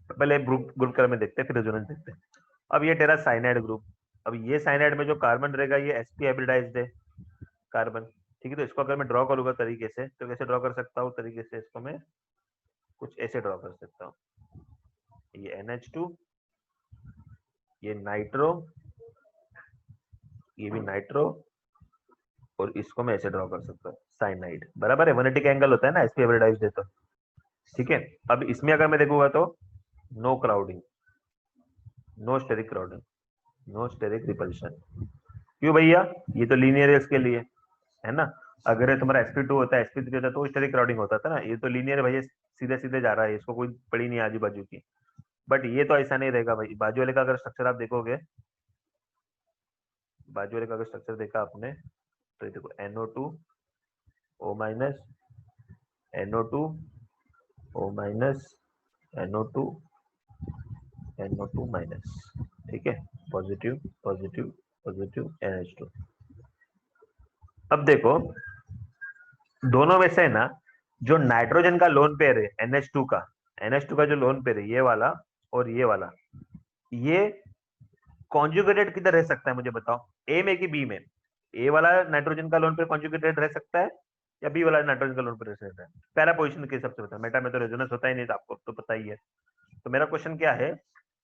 पहले ग्रुप कलर में देखते हैं फिर रेजोनेंस देखते हैं। अब ये तेरा साइनाइड ग्रुप, अब ये साइनाइड में जो कार्बन रहेगा ये sp हाइब्रिडाइज्ड है कार्बन, ठीक है। तो इसको अगर मैं ड्रॉ करूंगा तरीके से, तो कैसे ड्रॉ कर सकता हूँ तरीके से, इसको मैं कुछ ऐसे ड्रॉ कर सकता हूँ, ये NH2, ये नाइट्रो, ये भी नाइट्रो, और इसको मैं ऐसे ड्रॉ कर सकता हूँ साइनाइड, बराबर है, 180 का एंगल होता है ना sp हाइब्रिडाइज्ड है तो, ठीक है। अब इसमें अगर मैं देखूंगा तो no crowding, no steric crowding, no steric repulsion, क्यों भैया, ये तो लीनियर है इसके लिए, है ना। अगर ये तुम्हारा sp2 होता है sp3 होता है तो स्टेरिक क्राउडिंग होता था ना, ये तो लीनियर है भैया, सीधे सीधे जा रहा है, इसको कोई पड़ी नहीं आजू बाजू की, बट ये तो ऐसा नहीं रहेगा भाई, बाजू वाले का अगर स्ट्रक्चर आप देखोगे, बाजू वाले का अगर स्ट्रक्चर देखा आपने तो ये देखो NO2 O minus, NO2 O minus, NO2 NO2 minus, ठीक है, पॉजिटिव पॉजिटिव पॉजिटिव NH2। अब देखो दोनों में से ना जो नाइट्रोजन का लोन पेयर है NH2 का जो लोन पेयर है ये वाला और ये वाला, ये कॉन्जुगेटेड किधर रह सकता है मुझे बताओ, ए में कि बी में? ए वाला नाइट्रोजन का लोन पेयर कॉन्जुगेटेड रह सकता है या बी वाला नाइट्रोजन का लोन पेयर रह सकता है? पैरा पोजीशन के हिसाब से बताओ, मेटा में तो रेजोनेंस होता ही नहीं था, आपको तो पता ही है। तो मेरा क्वेश्चन क्या है,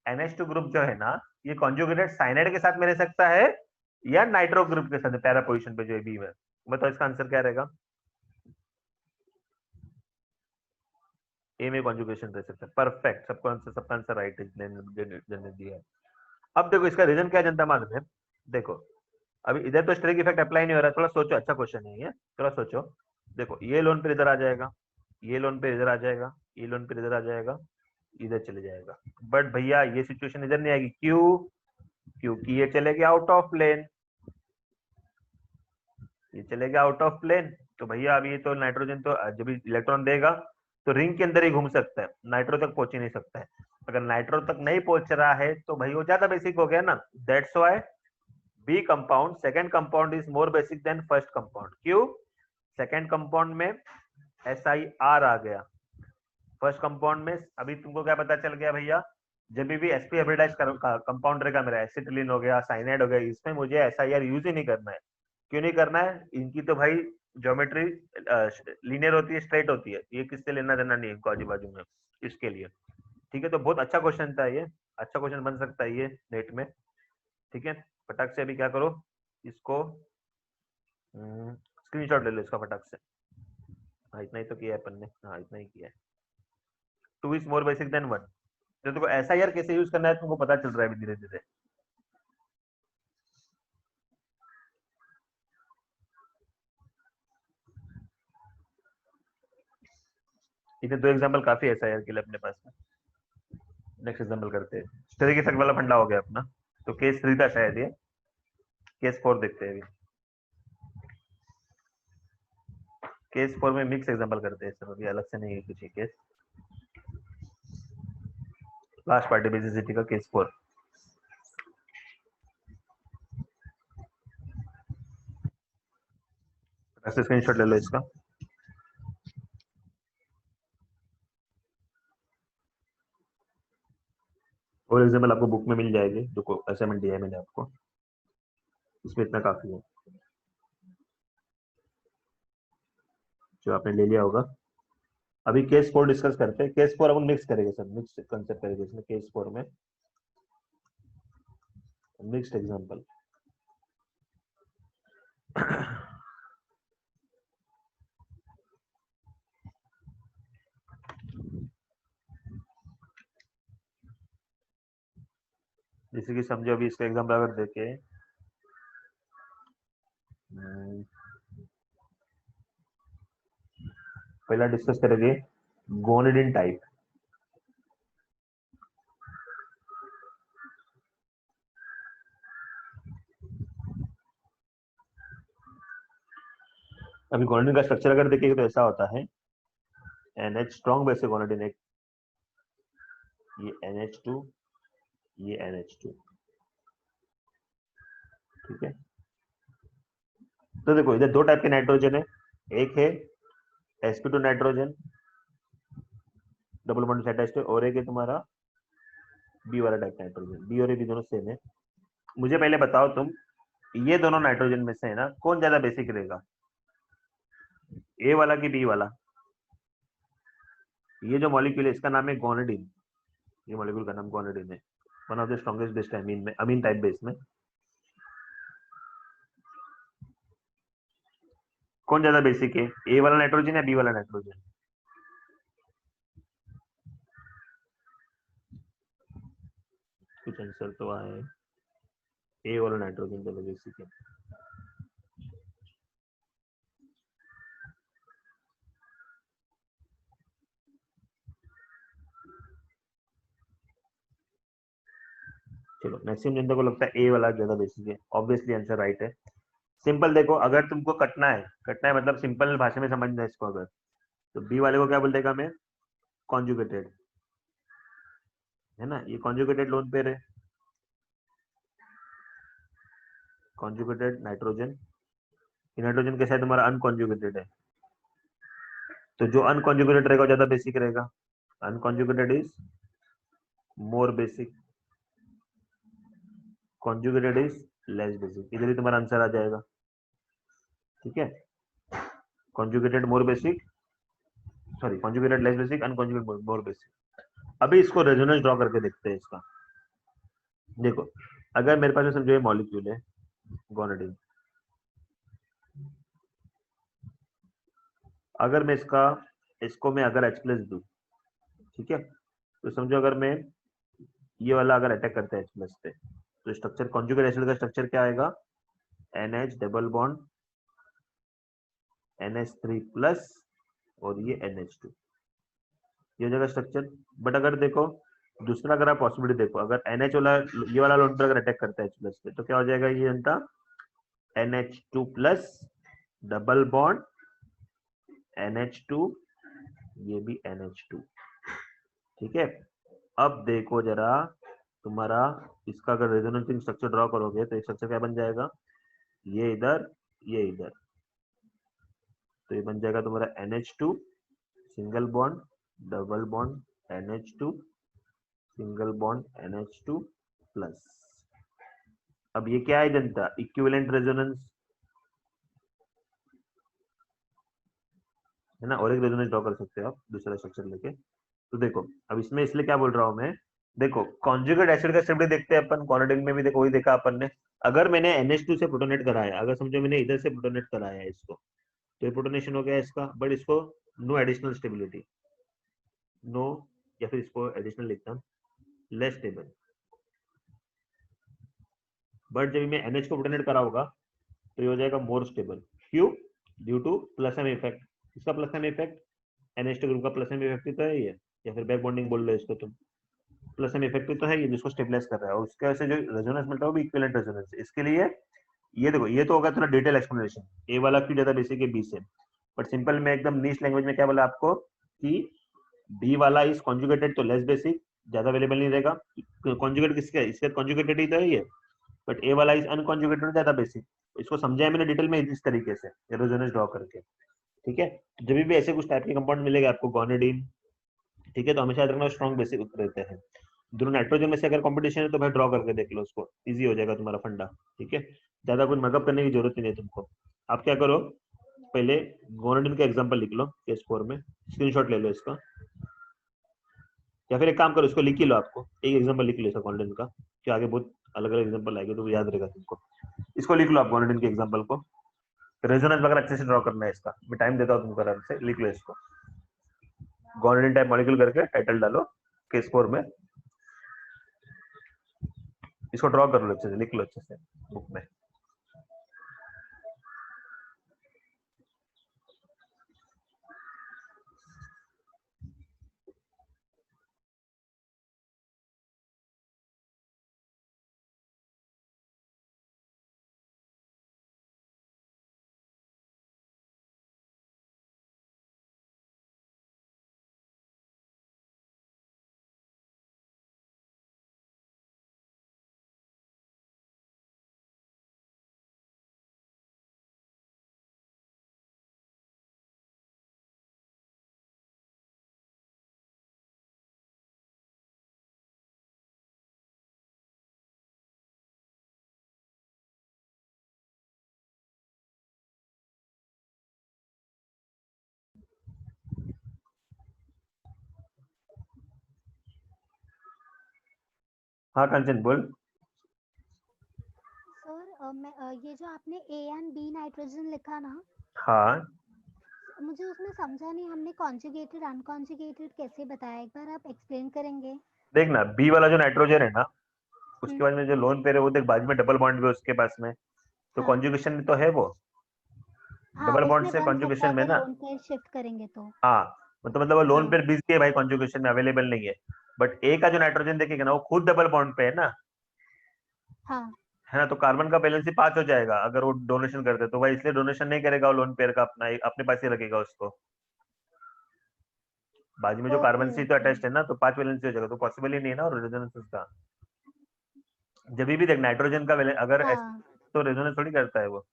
NH2 ग्रुप जो है ना ये कॉन्जुगेटेड साइनाइड के साथ में रह सकता है या नाइट्रो ग्रुप के साथ पैरा पोजीशन पे जो है बी में? बताओ इसका आंसर क्या रहेगा? ए में कॉन्जुगेशन रह सकता है, परफेक्ट, सबका आंसर राइट है जिन्होंने दिया है। अब देखो इसका रीजन क्या जनता मालूम है, देखो अभी इधर तो स्टेरिक इफेक्ट अप्लाई नहीं हो रहा, थोड़ा सोचो, अच्छा क्वेश्चन है ये, थोड़ा सोचो। देखो ये लोन पे इधर आ जाएगा, ये लोन पे इधर आ जाएगा, ये लोन पे इधर आ जाएगा, इधर चले जाएगा, बट भैया ये सिचुएशन इधर नहीं आएगी, क्यों? क्योंकि ये चले गया आउट ऑफ प्लेन, ये चले गया आउट ऑफ प्लेन। तो भैया अभी ये तो नाइट्रोजन तो जब इलेक्ट्रॉन देगा तो रिंग के अंदर ही घूम सकता है, नाइट्रो तक पहुंच ही नहीं सकता है। अगर नाइट्रो तक नहीं पहुंच रहा है तो भाई वो ज्यादा बेसिक हो गया ना, that's why B compound, second compound is more basic than first compound. क्यों? सेकंड कंपाउंड में SIR आ गया, फर्स्ट कंपाउंड में अभी तुमको क्या पता चल गया भैया, जब भी sp हाइब्रिडाइज्ड कंपाउंड रहेगा, मेरा एसिटिलीन हो गया, साइनाइड हो गया, इसमें मुझे SIR यूज ही नहीं करना है। क्यों नहीं करना है? इनकी तो भाई ज्योमेट्री लीनियर होती है, स्ट्रेट होती है, ये किससे लेना देना नहीं है आजू बाजू में, इसके लिए। ठीक है, तो बहुत अच्छा क्वेश्चन था ये, अच्छा क्वेश्चन बन सकता है ये नेट में। ठीक है, फटाक से अभी क्या करो, इसको स्क्रीनशॉट ले लो इसका फटाक से। हाँ इतना ही तो किया है अपन ने, हाँ इतना ही किया है। 2 इज मोर बेसिक देन 1। तो तुमको ऐसा यार कैसे यूज करना है तुमको पता चल रहा है अभी धीरे धीरे। इतने 2 एग्जांपल काफी ऐसा यार के लिए अपने पास में। नेक्स्ट एग्जांपल करते हैं, स्टेरिक इफेक्ट वाला फंडा हो गया अपना, तो केस 3 था शायद ये, केस 4 देखते हैं अभी। केस 4 में मिक्स एग्जांपल करते हैं, सब अभी अलग से नहीं है कुछ ही केस। लास्ट पार्टी बेसिसिटी का केस 4। स्क्रीनशॉट ले लो इसका। और एग्जांपल आपको बुक में मिल जाएगी, जो असाइनमेंट दिया है मैंने आपको, इसमें इतना काफी है जो आपने ले लिया होगा। अभी केस 4 डिस्कस करते हैं। केस 4 अपन मिक्स करेंगे, सब मिक्स कंसेप्ट करेंगे इसमें। केस 4 में मिक्स्ड एग्जांपल। जैसे कि समझो अभी इसका एग्जांपल अगर देखे, पहला डिस्कस करेंगे गोनेडिन टाइप। अभी गोनेडिन का स्ट्रक्चर अगर देखेंगे तो ऐसा होता है, NH स्ट्रॉन्ग बेसिक गोनेडिन एक, ये NH2, ये NH2। ठीक है, तो देखो इधर 2 टाइप के नाइट्रोजन है, एक है sp2 nitrogen double bond attached है, और एक है तुम्हारा बी वाला टाइप नाइट्रोजन। बी और ए भी दोनों सेम है। मुझे पहले बताओ तुम, ये दोनों नाइट्रोजन में से है ना, कौन ज्यादा बेसिक रहेगा, ए वाला कि बी वाला? ये जो मॉलिक्यूल है इसका नाम है गोनेडिन, ये मॉलिक्यूल का नाम गोनेडिन है, one of the strongest based amine में, अमीन टाइप बेस में। कौन ज्यादा बेसिक है, ए वाला नाइट्रोजन या बी वाला नाइट्रोजन? कुछ आंसर तो आए, ए वाला नाइट्रोजन ज्यादा बेसिक है। चलो मैक्सिमम जनता को लगता है ए वाला ज्यादा बेसिक है, ऑब्वियसली आंसर राइट है। सिंपल देखो, अगर तुमको कटना है मतलब सिंपल भाषा में समझना है इसको, अगर तो बी वाले को क्या बोल देगा मैं, कॉन्जुगेटेड, है ना, ये कॉन्जुगेटेड लोन पेयर है, कॉन्जुगेटेड नाइट्रोजन। नाइट्रोजन कैसा है तुम्हारा, अनकॉन्जुगेटेड है, तो जो अनकॉन्जुगेटेड रहेगा ज्यादा बेसिक रहेगा, unconjugated is more basic, conjugated is less basic. इधर ही तुम्हारा आंसर आ जाएगा। ठीक है, कॉन्जुगेटेड मोर basic, sorry conjugated less basic, unconjugated मोर बेसिक। अभी इसको रेजोनेंस ड्रॉ करके देखते हैं इसका। देखो अगर मेरे पास समझो ये मॉलिक्यूल है गोनेडिन, अगर मैं इसको मैं अगर H+ दूं, ठीक है, तो समझो अगर मैं ये वाला अगर अटैक करता है H+ पे, तो स्ट्रक्चर कॉन्जुगेट एसिड का स्ट्रक्चर क्या आएगा, NH डबल बॉन्ड NH3+ और ये NH2, ये जगह स्ट्रक्चर। बट अगर देखो दूसरा, अगर आप पॉसिबिलिटी देखो, अगर NH वाला ये वाला लोन अगर अटैक करता है H+ पे, तो क्या हो जाएगा, ये जनता NH2+ डबल बॉन्ड NH2, ये भी NH2। ठीक है, अब देखो जरा तुम्हारा इसका अगर रेजोनेंस स्ट्रक्चर ड्रॉ करोगे तो एक स्ट्रक्चर क्या बन जाएगा, ये इधर, ये इधर, तो ये बन जाएगा तुम्हारा NH2 single bond double bond NH2 single bond NH2 plus. अब ये क्या है जनता, इक्विवेलेंट रेजोनेंस, है ना, और एक रेजोनेंस ड्रॉ कर सकते हो आप दूसरा स्ट्रक्चर लेके। तो देखो अब इसमें इसलिए क्या बोल रहा हूँ मैं, देखो कॉन्जुगेट एसिड का स्टेबिलिटी देखते हैं अपन, क्वाड्रेटिक में भी देखो वही देखा अपन ने। अगर मैंने NH2 से प्रोटोनेट कराया, अगर समझो मैंने इधर से प्रोटोनेट कराया है इसको, तो ये प्रोटोनेशन हो गया इसका, बट इसको नो एडिशनल स्टेबिलिटी, नो, या फिर इसको एडिशनल लिखता हूँ, लेस स्टेबल। बट जब मैं NH को प्रोटोनेट करा होगा तो ये हो जाएगा मोर स्टेबल। क्यों? Due to plus M effect. इसका plus M effect, NH2 group का प्लस एम इफेक्ट तो है ही है, या फिर बैक बॉन्डिंग बोल लो इसको तुम, प्लस एम इफेक्ट तो है ये जिसको स्टेबलाइज कर रहा है, और उसके वजह से जो रेजोनेंस मिलता है वो भी इक्विवेलेंट रेजोनेंस। इसके लिए ये देखो, ये तो होगा थोड़ा डिटेल एक्सप्लेनेशन, ए वाला क्यों ज्यादा बेसिक है बी से, बट सिंपल में एकदम नीच लैंग्वेज में क्या बोला आपको कि बी वाला इज कॉन्जुगेटेड तो लेस बेसिक, ज्यादा अवेलेबल नहीं रहेगा। कॉन्जुगेट किसका है, इसका कॉन्जुगेटेड ही तो है ये, बट ए वाला इज अनकॉन्जुगेटेड, ज्यादा बेसिक। इसको समझाया मैंने डिटेल में इस तरीके से रेजोनेंस ड्रॉ करके, ठीक है। जब भी ऐसे कुछ टाइप के कंपाउंड मिलेगा आपको गोनेडीन, ठीक है, तो हमेशा याद रखना स्ट्रॉन्ग बेसिक रहते हैं। दोनों नाइट्रोजन में से अगर कंपटीशन है तो भाई ड्रॉ करके देख लो उसको, इजी हो जाएगा तुम्हारा फंडा, ठीक है। ज्यादा कुछ मगअप करने की जरूरत ही नहीं है तुमको। आप क्या करो, पहले गोनेडीन का एग्जांपल लिख लो केस 4 में, स्क्रीनशॉट ले लो इसका, या फिर एक काम करो इसको लिख ही लो, आपको एक एग्जांपल लिख लो इसका गोनेडीन का, कि आगे बहुत अलग अलग एग्जांपल आएंगे तो याद रहेगा तुमको। इसको लिख लो आप गोनेडीन के एग्जांपल को, रेजोनेंस वगैरह अच्छे से ड्रॉ करना है इसका, मैं टाइम देता हूँ तुमको आराम से, लिख लो इसको, गोनेडीन टाइप मॉलिक्यूल करके टाइटल डालो केस 4 में, इसको ड्रॉ कर लो अच्छे से, लिख लो अच्छे से बुक में। हाँ कंचन बोल। सर ये जो आपने ए एंड बी नाइट्रोजन लिखा ना, हाँ मुझे उसमें समझा नहीं, हमने कॉन्जुगेटेड अनकॉन्जुगेटेड कैसे बताया, एक बार आप एक्सप्लेन करेंगे? देखना, बी वाला जो नाइट्रोजन है ना, उसके हम्म, बाद में जो लोन पेयर है वो देख बाजू में डबल बॉन्ड भी है उसके पास में, तो हाँ कॉन्जुगेशन में तो है वो, हाँ, डबल बॉन्ड उसमें से बन सकता है कॉन्जुगेशन में अगर ना। लोन पेयर शिफ्ट करेंगे तो। हाँ मतलब वो लोन हाँ पेयर बीस के भाई कॉन्जुगेशन में अवेलेबल नहीं है, बट ए का जो नाइट्रोजन देखेगा ना वो खुद डबल बॉन्ड पे है ना, हाँ है ना, तो कार्बन का बैलेंस ही 5 हो जाएगा अगर वो डोनेशन करते, तो भाई इसलिए डोनेशन नहीं करेगा वो लोन पेयर का, अपना अपने पास ही रखेगा उसको। बाजू में जो ओके कार्बन सी तो ओके। अटैच्ड है ना, तो 5 वैलेंसी हो जाएगा, तो पॉसिबल ही नहीं है ना रेजोनेंस उसका। जब भी देख नाइट्रोजन का अगर हाँ तो रेजोनेंस थोड़ी करता है वो,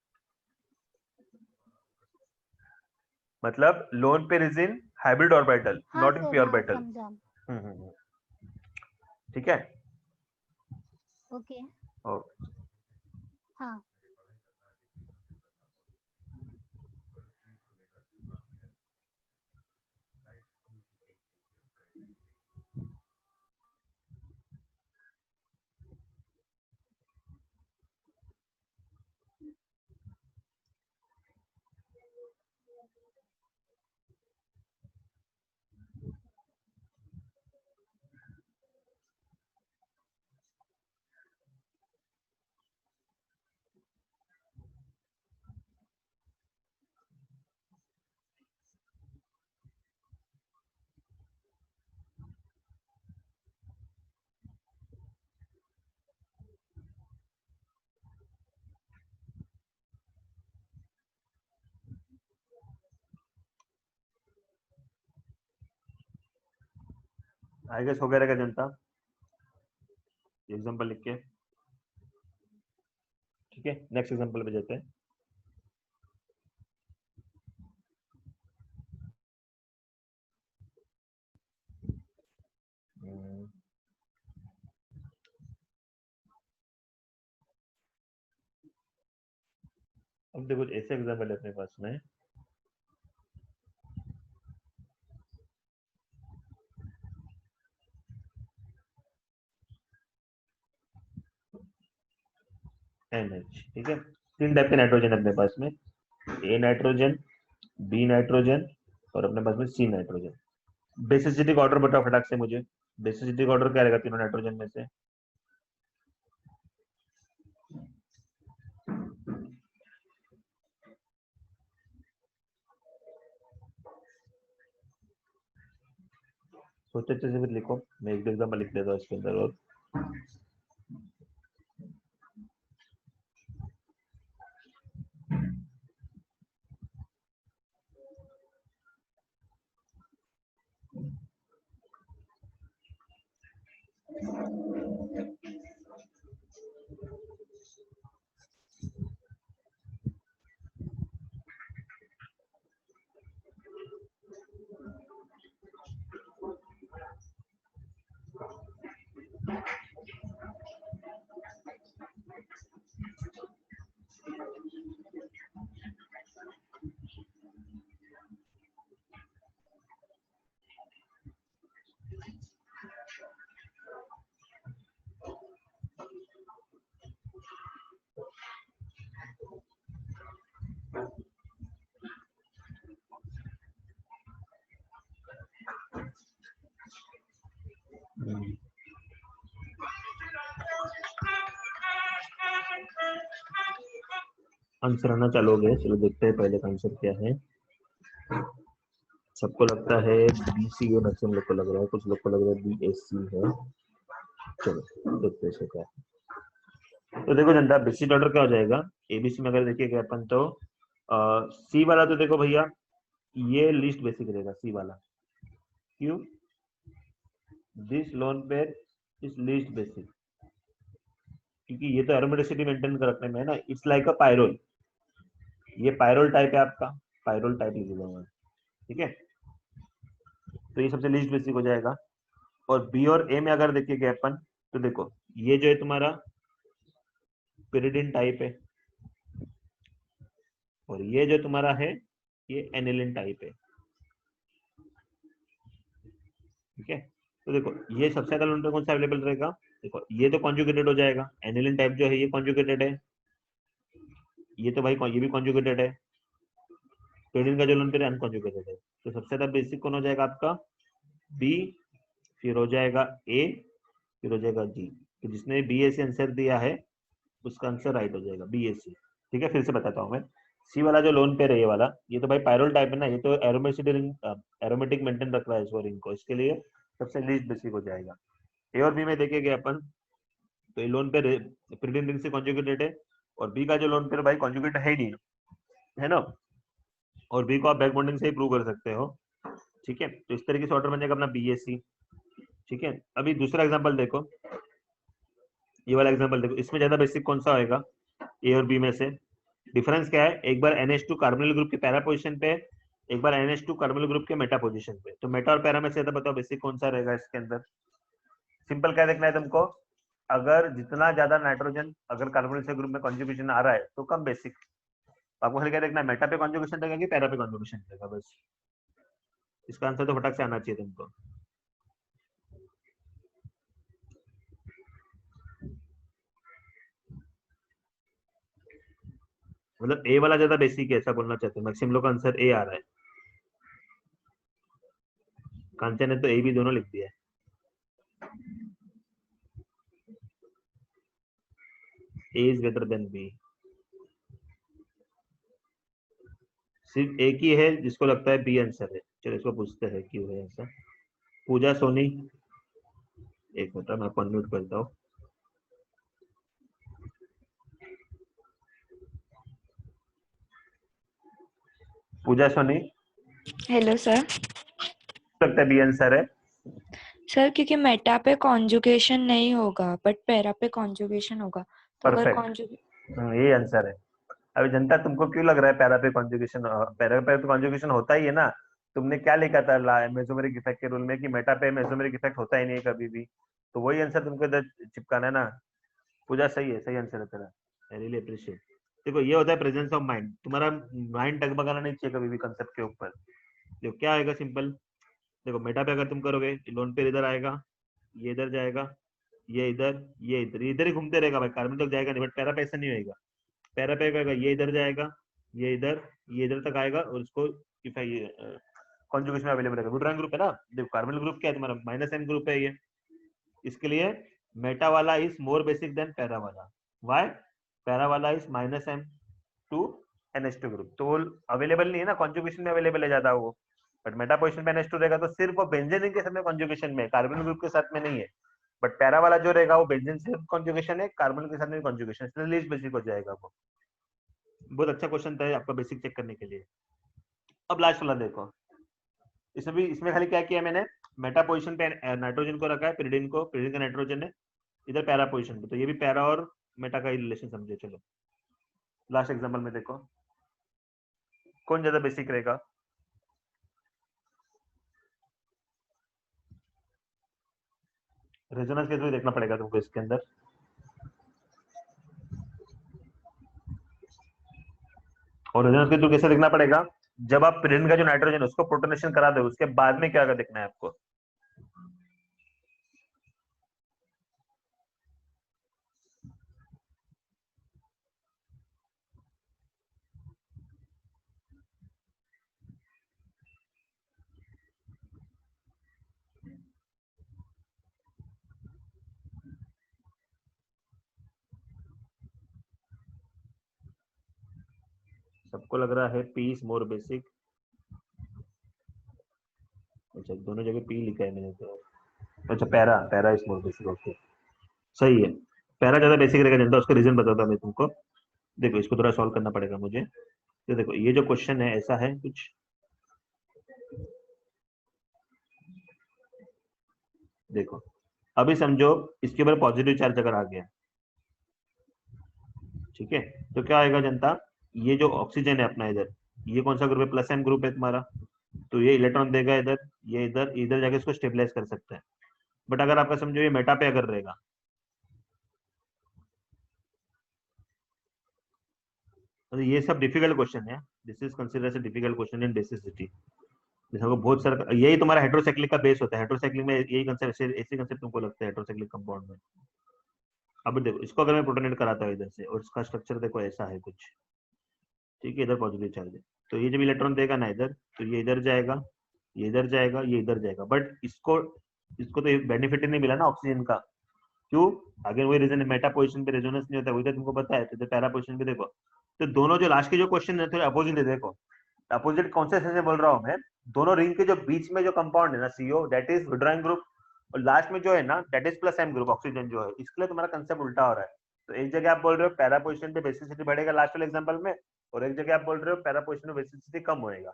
मतलब lone pair is in hybrid orbital हाँ नॉट इन सर, पी हाँ ऑर्बिटल। समझा। ठीक है। ओके। ओके। हाँ आई गेस हो गया रहेगा जनता, एग्जांपल लिख के, ठीक है। नेक्स्ट एग्जांपल पे जाते हैं। हम्म, अब देखो ऐसे एग्जांपल है अपने पास में, NH, ठीक है। 3 टाइप के नाइट्रोजन अपने पास में, A नाइट्रोजन, B नाइट्रोजन और अपने पास में C नाइट्रोजन। बेसिसिटी का ऑर्डर बताओ फटाक से मुझे, बेसिसिटी का ऑर्डर क्या रहेगा तीनों नाइट्रोजन में से? सोचते अच्छे से फिर लिखो, मैं एक एग्जाम्पल लिख देता हूँ इसके अंदर। और आंसर आना चालू हो गया, चलो देखते हैं पहले का आंसर क्या है। सबको लगता है BCO, मैक्सिमम लोग को लग रहा है, कुछ लोग को लग रहा है BSC है। चलो देखते हैं क्या है। तो देखो जनता, बेसिक ऑर्डर क्या हो जाएगा ABC में, अगर देखिएगा अपन तो C वाला तो देखो भैया ये लीस्ट बेसिक रहेगा C वाला। क्यों? This lone pair is least basic, क्योंकि ये तो एरोमेटिसिटी मेंटेन कर रखने में है ना। इट्स लाइक अ पायरोल, ये पायरोल टाइप है आपका, पायरोल टाइप लिख दूंगा मैं, ठीक है। तो ये सबसे लीस्ट बेसिक हो जाएगा। और B और A में अगर देखिएगा अपन तो देखो ये जो है तुम्हारा पिरिडिन टाइप है, और ये जो तुम्हारा है ये एनिलिन टाइप है, ठीक है। तो देखो ये सबसे ज्यादा लोन पेयर कौन सा अवेलेबल रहेगा? देखो ये तो कॉन्जुगेटेड हो जाएगा, एनिलिन टाइप जो है ये कॉन्जुगेटेड है, ये तो भाई ये भी कॉन्जुगेटेड है। पिरिडिन का जो लोन पेयर है अनकॉन्जुगेटेड है। तो सबसे ज्यादा बेसिक कौन हो जाएगा आपका? B, फिर हो जाएगा A, फिर हो जाएगा G। तो जिसने BSC आंसर दिया है उसका आंसर राइट हो जाएगा BSC, ठीक है। फिर से बताता हूँ मैं, C वाला जो लोन पेयर है ये वाला, ये तो भाई पायरोल टाइप है ना, ये तो एरोमेटिक मेंटेन रख रहा है इसको रिंग को, इसके लिए सबसे लीस्ट बेसिक हो जाएगा। A और B में देखेंगे अपन तो ये लोन पेयर पिरिडिन रिंग से कॉन्जुगेटेड है, और B का जो लोन पेयर भाई कॉन्जुगेट है ही नहीं, है ना। और B को आप बैक बॉन्डिंग से ही प्रूव कर सकते हो, ठीक है। तो इस तरीके से ऑर्डर बन जाएगा अपना BSC, ठीक है। अभी दूसरा एग्जांपल देखो, ये वाला एग्जांपल देखो, इसमें ज्यादा बेसिक कौन सा होएगा A और B में से? डिफरेंस क्या है? एक बार NH2 कार्बोनिल ग्रुप के पैरा पोजीशन पे, एक बार NH2 कार्बोनिल ग्रुप के मेटा पोजीशन पे। तो मेटा और पैरा में से ज्यादा बताओ बेसिक कौन सा रहेगा इसके अंदर? सिंपल क्या देखना है तुमको, अगर जितना ज्यादा नाइट्रोजन अगर कार्बोनिल से ग्रुप में कॉन्जुगेशन आ रहा है तो कम बेसिक। आपको खाली क्या देखना है, मेटा पे कॉन्जुगेशन रहेगा कि पैरा पे कॉन्जुगेशन रहेगा, बस। इसका आंसर तो फटाक से आना चाहिए तुमको। मतलब A वाला ज्यादा बेसिक है ऐसा बोलना चाहते हैं, मैक्सिमम लोग का आंसर A आ रहा है। कांचन ने तो A B दोनों लिख दिया है। A is greater than B। सिर्फ एक ही है जिसको लगता है B आंसर है। चलो इसको पूछते हैं क्यों है ऐसा। पूजा सोनी, एक मिनट मैं आपको अनम्यूट करता हूँ। पूजा सोनी, हेलो सर। लगता है B आंसर है। सर क्योंकि मेटा पे कॉन्जुगेशन नहीं होगा बट पैरा पे कॉन्जुगेशन होगा, तो अगर परफेक्ट, ये आंसर है। अभी जनता तुमको क्यों लग रहा है पैरा पे कॉन्जुगेशन? पैरा पे तो कॉन्जुगेशन होता ही है ना। तुमने क्या लिखा था मेसोमेरिक इफेक्ट के रूल में कि मेटा पे मेसोमेरिक इफेक्ट होता ही नहीं है कभी भी, तो वही आंसर तुमको इधर चिपकाना है ना। पूजा सही है, सही आंसर है तेरा, आई रियली अप्रिशिएट। देखो ये होता है प्रेजेंस ऑफ माइंड, तुम्हारा माइंड टगमगाना नहीं चाहिए कभी भी कंसेप्ट के ऊपर। देखो क्या आएगा सिंपल, देखो मेटा पे अगर तुम करोगे लोन पे इधर आएगा, ये इधर जाएगा, ये इधर इधर ही घूमते रहेगा भाई, कार्बन तक जाएगा नहीं, बट पैरा पे ऐसा नहीं होएगा। पैरा पे क्या होगा, ये इधर जाएगा, ये इधर तक आएगा, और इसको कॉन्जुगेशन में अवेलेबल रहेगा। वुडरान ग्रुप है ना, देखो कार्बन ग्रुप क्या है तुम्हारा, -n ग्रुप है ये, इसके लिए मेटा वाला is more basic than para वाला। व्हाई? पैरा वाला इज -m2 NH2 ग्रुप, तो वो अवेलेबल नहीं है ना, कॉन्जुगेशन में अवेलेबल है ज्यादा वो, बट मेटा पोजीशन पे NH2 रहेगा तो सिर्फ वो बेंजीन के साथ में कॉन्जुगेशन में, कार्बन ग्रुप के साथ में नहीं है। बट पैरा वाला जो रहेगा वो बेंजीन से कॉन्जुगेशन है, कार्बन के साथ में कॉन्जुगेशन, इसलिए लीस्ट बेसिक हो जाएगा वो। बहुत अच्छा क्वेश्चन था आपका बेसिक चेक करने के लिए। अब लास्ट वाला देखो, इसमें खाली क्या किया मैंने, मेटा पोजीशन पे नाइट्रोजन को रखा है, पिरिडिन का नाइट्रोजन है, इधर पैरा पोजीशन पे, तो ये भी पैरा और मेटा का ही रिलेशन समझे। चलो लास्ट एग्जांपल में देखो कौन ज्यादा बेसिक रहेगा। रेजोनेंस के थ्रू देखना पड़ेगा तुमको इसके अंदर। और रेजोनेंस के थ्रू कैसे देखना पड़ेगा, जब आप पिरिडिन का जो नाइट्रोजन है उसको प्रोटोनेशन करा दो, उसके बाद में क्या देखना है आपको। सबको लग रहा है पी इज मोर बेसिक। अच्छा दोनों जगह पी लिखा है मैंने तो। अच्छा para is more basic, okay सही है, पैरा ज्यादा बेसिक रहेगा जनता, उसका रीजन बताता हूं मैं तुमको। देखो इसको थोड़ा सॉल्व करना पड़ेगा मुझे। तो देखो ये जो क्वेश्चन है ऐसा है कुछ, देखो अभी समझो इसके ऊपर पॉजिटिव चार्ज अगर आ गया, ठीक है, तो क्या आएगा जनता, ये जो ऑक्सीजन है अपना इधर, ये कौन सा ग्रुप है, +m ग्रुप है तुम्हारा, तो ये इलेक्ट्रॉन देगा इधर, ये इधर इधर जाके इसको स्टेबलाइज कर सकता है। बट अगर आपका समझो ये मेटा पे अगर रहेगा, तो ये सब डिफिकल्ट क्वेश्चन है, this is considered as a difficult question in basicity. जैसे वो बहुत सारा, यही तुम्हारा हेट्रोसाइक्लिक का बेस होता है, हेट्रोसाइक्लिक में यही कंसेप्ट, ऐसे कंसेप्ट तुमको लगता है हेट्रोसाइक्लिक कंपाउंड में। अब देखो इसको अगर मैं प्रोटोनेट कराता हूँ इधर से, और इसका स्ट्रक्चर देखो ऐसा है कुछ, ठीक है, इधर पॉजिटिव चार्ज है, तो ये जब इलेक्ट्रॉन देगा ना इधर, तो ये इधर जाएगा, ये इधर जाएगा, ये इधर जाएगा, बट इसको तो बेनिफिट नहीं मिला ना ऑक्सीजन का। क्यों? अगर वही रीजन है, मेटा पोजीशन पे रेजोनेंस नहीं होता, वही तो तुमको पता है। तो पैरा पोजीशन पे देखो, तो दोनों जो लास्ट के जो क्वेश्चन है थोड़े अपोजिट है। देखो अपोजिट कौन से सेंस में बोल रहा हूँ मैं, दोनों रिंग के जो बीच में जो कंपाउंड है ना CO, that is withdrawing group, और लास्ट में जो है ना that is +m group oxygen जो है, इसके लिए तुम्हारा कंसेप्ट उल्टा हो रहा है। तो एक जगह आप बोल रहे हो पैरा पोजीशन पे बेसिसिटी बढ़ेगा लास्ट वाले एग्जांपल में, और एक जगह आप बोल रहे हो पैरा पोजीशन में बेसिसिटी कम होएगा।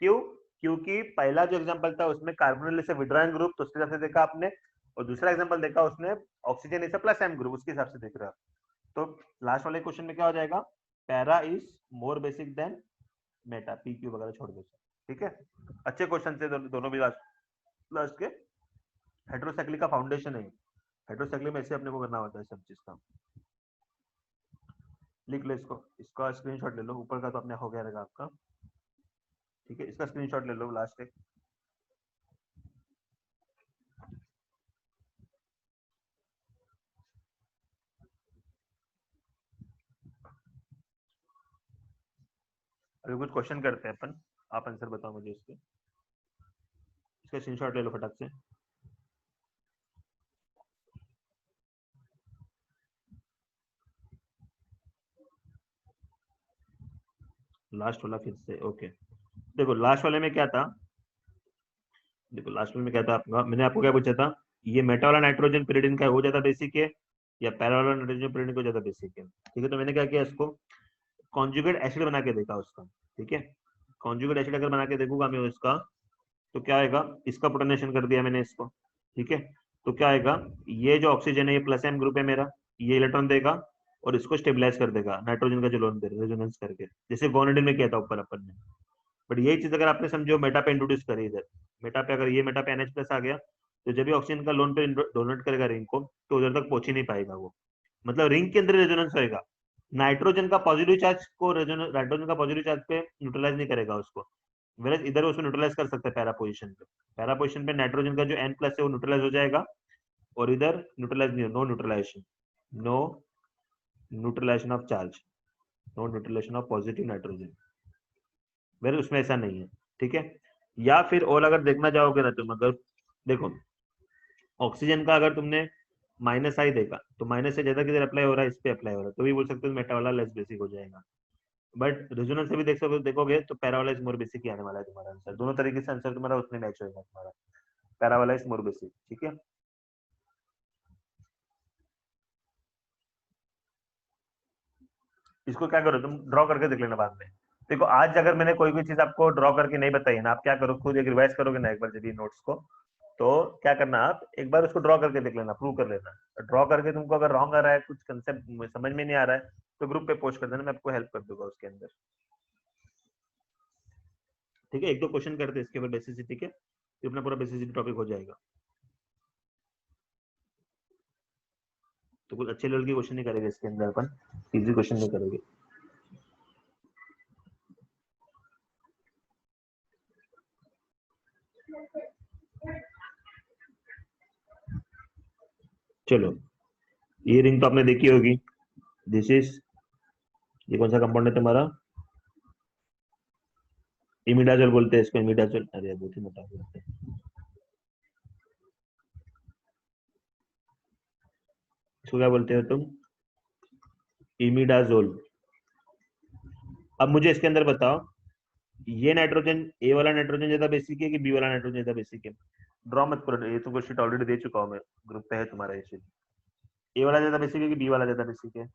क्यों? क्योंकि पहला जो एग्जांपल था उसमें कार्बोनिल से विड्रॉइंग ग्रुप, तो उसके हिसाब से देखा आपने, और दूसरा एग्जांपल देखा उसने ऑक्सीजन इज +m ग्रुप, उसके हिसाब से देख रहे हो। तो लास्ट वाले क्वेश्चन में क्या हो जाएगा, para is more basic than meta, PQ वगैरह छोड़ दो, ठीक है। अच्छे क्वेश्चन थे दोनों भी लास्ट के। हेट्रोसाइक्लिक का फाउंडेशन है, हेट्रोसाइक्लिक में ऐसे अपने को करना होता है सब चीज का। लिख लो इसको, इसका स्क्रीनशॉट ले लो, ऊपर का तो अपने हो गया रहेगा आपका, ठीक है, इसका स्क्रीनशॉट ले लो लास्ट एक। अभी कुछ क्वेश्चन करते हैं अपन, आप आंसर बताओ मुझे इसके, इसका स्क्रीनशॉट ले लो फटाक से। लास्ट वाला फिर से, ओके। देखो लास्ट वाले में क्या था, देखो लास्ट वाले में क्या था आपका, मैंने आपको क्या पूछा था, ये मेटा वाला नाइट्रोजन पिरिडिन का हो जाता बेसिक है, या पैरा वाला नाइट्रोजन पिरिडिन को ज्यादा बेसिक है, ठीक है। तो मैंने क्या किया, इसको कॉन्जुगेट एसिड बना के देखा उसका, ठीक है। कॉन्जुगेट एसिड अगर बना के देखूंगा मैं उसका, तो क्या आएगा, इसका प्रोटोनेशन कर दिया मैंने इसको, ठीक है। तो क्या आएगा, ये जो ऑक्सीजन है ये +m ग्रुप है मेरा, ये इलेक्ट्रॉन देगा और इसको स्टेबलाइज कर देगा नाइट्रोजन का जो लोन रेजोनेंस करके, जैसे गोनेडिन में किया था ऊपर अपन ने। बट यही चीज अगर आपने समझो मेटा पे इंट्रोड्यूस करी, इधर मेटा पे, अगर ये मेटा पे NH+ आ गया, तो जब भी ऑक्सीजन का लोन पे डोनेट करेगा रिंग को, तो उधर तक पहुंच ही नहीं पाएगा वो, मतलब रिंग के अंदर रेजोनेंस होएगा, नाइट्रोजन का पॉजिटिव चार्ज को नाइट्रोजन का पॉजिटिव चार्ज पे न्यूट्रलाइज नहीं करेगा उसको, वेरस इधर उसको न्यूट्रलाइज कर सकता है पैरा पोजीशन पे। पैरा पोजीशन पे नाइट्रोजन का जो N+ है वो न्यूट्रलाइज हो जाएगा, और इधर न्यूट्रलाइज नहीं, no neutralization, no neutralization of charge, no neutralization of positive nitrogen, where उसमें ऐसा नहीं है, ठीक है। या फिर और अगर देखना चाहोगे ना तुम, अगर देखो ऑक्सीजन का अगर तुमने माइनस आई देखा तो माइनस से ज्यादा किधर अप्लाई हो रहा है, इस पे अप्लाई हो रहा है, तो भी बोल सकते हो मेटा वाला लेस बेसिक हो जाएगा। बट रेजोनेंस से भी देखोगे तो पैरा वाला इज मोर बेसिक ही आने वाला है तुम्हारा आंसर, दोनों तरीके से आंसर तुम्हारा उसमें मैच होगा तुम्हारा, पैरा वाला इज मोर बेसिक, ठीक है। इसको क्या करो तुम, ड्रॉ करके देख लेना बाद में। देखो आज अगर मैंने कोई भी चीज आपको ड्रॉ करके नहीं बताई ना, आप क्या करो, खुद एक रिवाइज करोगे ना एक बार जब नोट्स को, तो क्या करना, आप एक बार उसको ड्रॉ करके देख लेना, प्रूव कर लेना। ड्रॉ करके तुमको अगर रॉन्ग आ रहा है, कुछ कंसेप्ट समझ में नहीं आ रहा है, तो ग्रुप पे पोस्ट कर देना, मैं आपको हेल्प कर दूंगा उसके अंदर, ठीक है। एक दो क्वेश्चन करते हैं इसके ऊपर बेसिस, ठीक है, तो अपना पूरा बेसिस टॉपिक हो जाएगा। तो कुछ अच्छे लेवल के क्वेश्चन नहीं करेंगे इसके अंदर अपन, इजी क्वेश्चन नहीं करेंगे। चलो, ये रिंग तो आपने देखी होगी, दिस इज, ये कौन सा कंपाउंड है तुम्हारा, इमिडाजोल बोलते हैं इसको, इमिडाजोल, अरे बहुत ही मोटा बोलते हैं इसको, क्या बोलते हो तुम, इमिडाजोल। अब मुझे इसके अंदर बताओ, ये नाइट्रोजन, ए वाला नाइट्रोजन ज्यादा बेसिक है कि बी वाला नाइट्रोजन ज्यादा बेसिक है? ड्रॉ मत करो, ये तो शीट ऑलरेडी दे चुका हूं मैं, ग्रुप पे है तुम्हारा ये शीट। ए वाला ज्यादा बेसिक है कि बी वाला ज्यादा बेसिक है?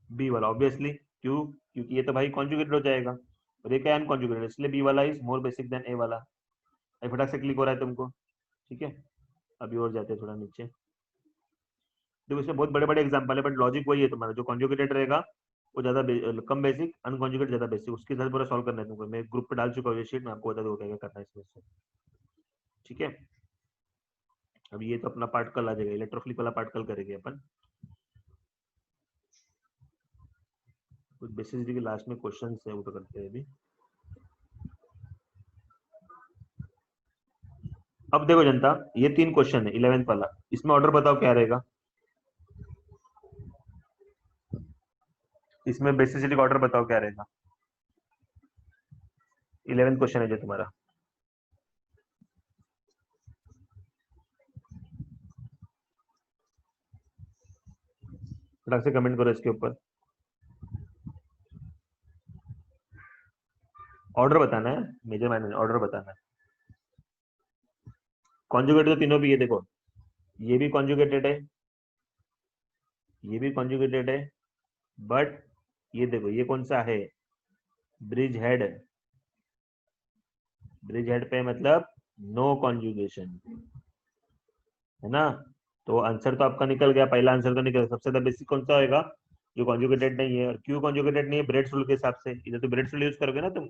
बी वाला ऑब्वियसली, क्यों? क्योंकि ये तो भाई कॉन्जुगेटेड हो जाएगा और ये क्या है अनकॉन्जुगेटेड, इसलिए बी वाला इज मोर बेसिक देन ए वाला। ये फटाक से क्लिक हो रहा है तुमको, ठीक है। अभी और जाते हैं थोड़ा नीचे, देखो इसमें बहुत बड़े बड़े एग्जांपल है, बट लॉजिक वही है तुम्हारा, जो कॉन्जुगेटेड रहेगा वो ज्यादा कम बेसिक, अनकॉन्जुगेट ज्यादा बेसिक, उसके साथ पूरा सॉल्व करना है तुमको, मैं ग्रुप पे डाल चुका हूँ ये शीट, मैं आपको बता दूंगा क्या क्या करना है इसमें से, ठीक है। अब ये तो अपना पार्ट कल आ जाएगा, इलेक्ट्रोफिलिक वाला पार्ट कल करेंगे अपन। कुछ बेसिस के लास्ट में क्वेश्चन है वो तो करते हैं अभी। अब देखो जनता, ये 3 क्वेश्चन है 11th वाला, इसमें ऑर्डर बताओ क्या रहेगा, इसमें बेसिसिटी का ऑर्डर बताओ क्या रहेगा, 11th क्वेश्चन है जो तुम्हारा। फटाक से कमेंट करो इसके ऊपर, ऑर्डर बताना है, मेजर माइनर ऑर्डर बताना है। कॉन्जुगेटेड तो तीनों भी है, देखो ये भी कॉन्जुगेटेड है, ये भी कॉन्जुगेटेड है, बट ये देखो ये कौन सा है, ब्रिज हेड, ब्रिज हेड पे मतलब नो कॉन्जुगेशन, है ना। तो आंसर तो आपका निकल गया, पहला आंसर तो निकल गया। सबसे ज्यादा बेसिक कौन सा होगा, जो कॉन्जुगेटेड नहीं है। और क्यों कॉन्जुगेटेड नहीं है, ब्रेड रूल के हिसाब से, इधर तो ब्रेड रूल यूज करोगे ना तुम,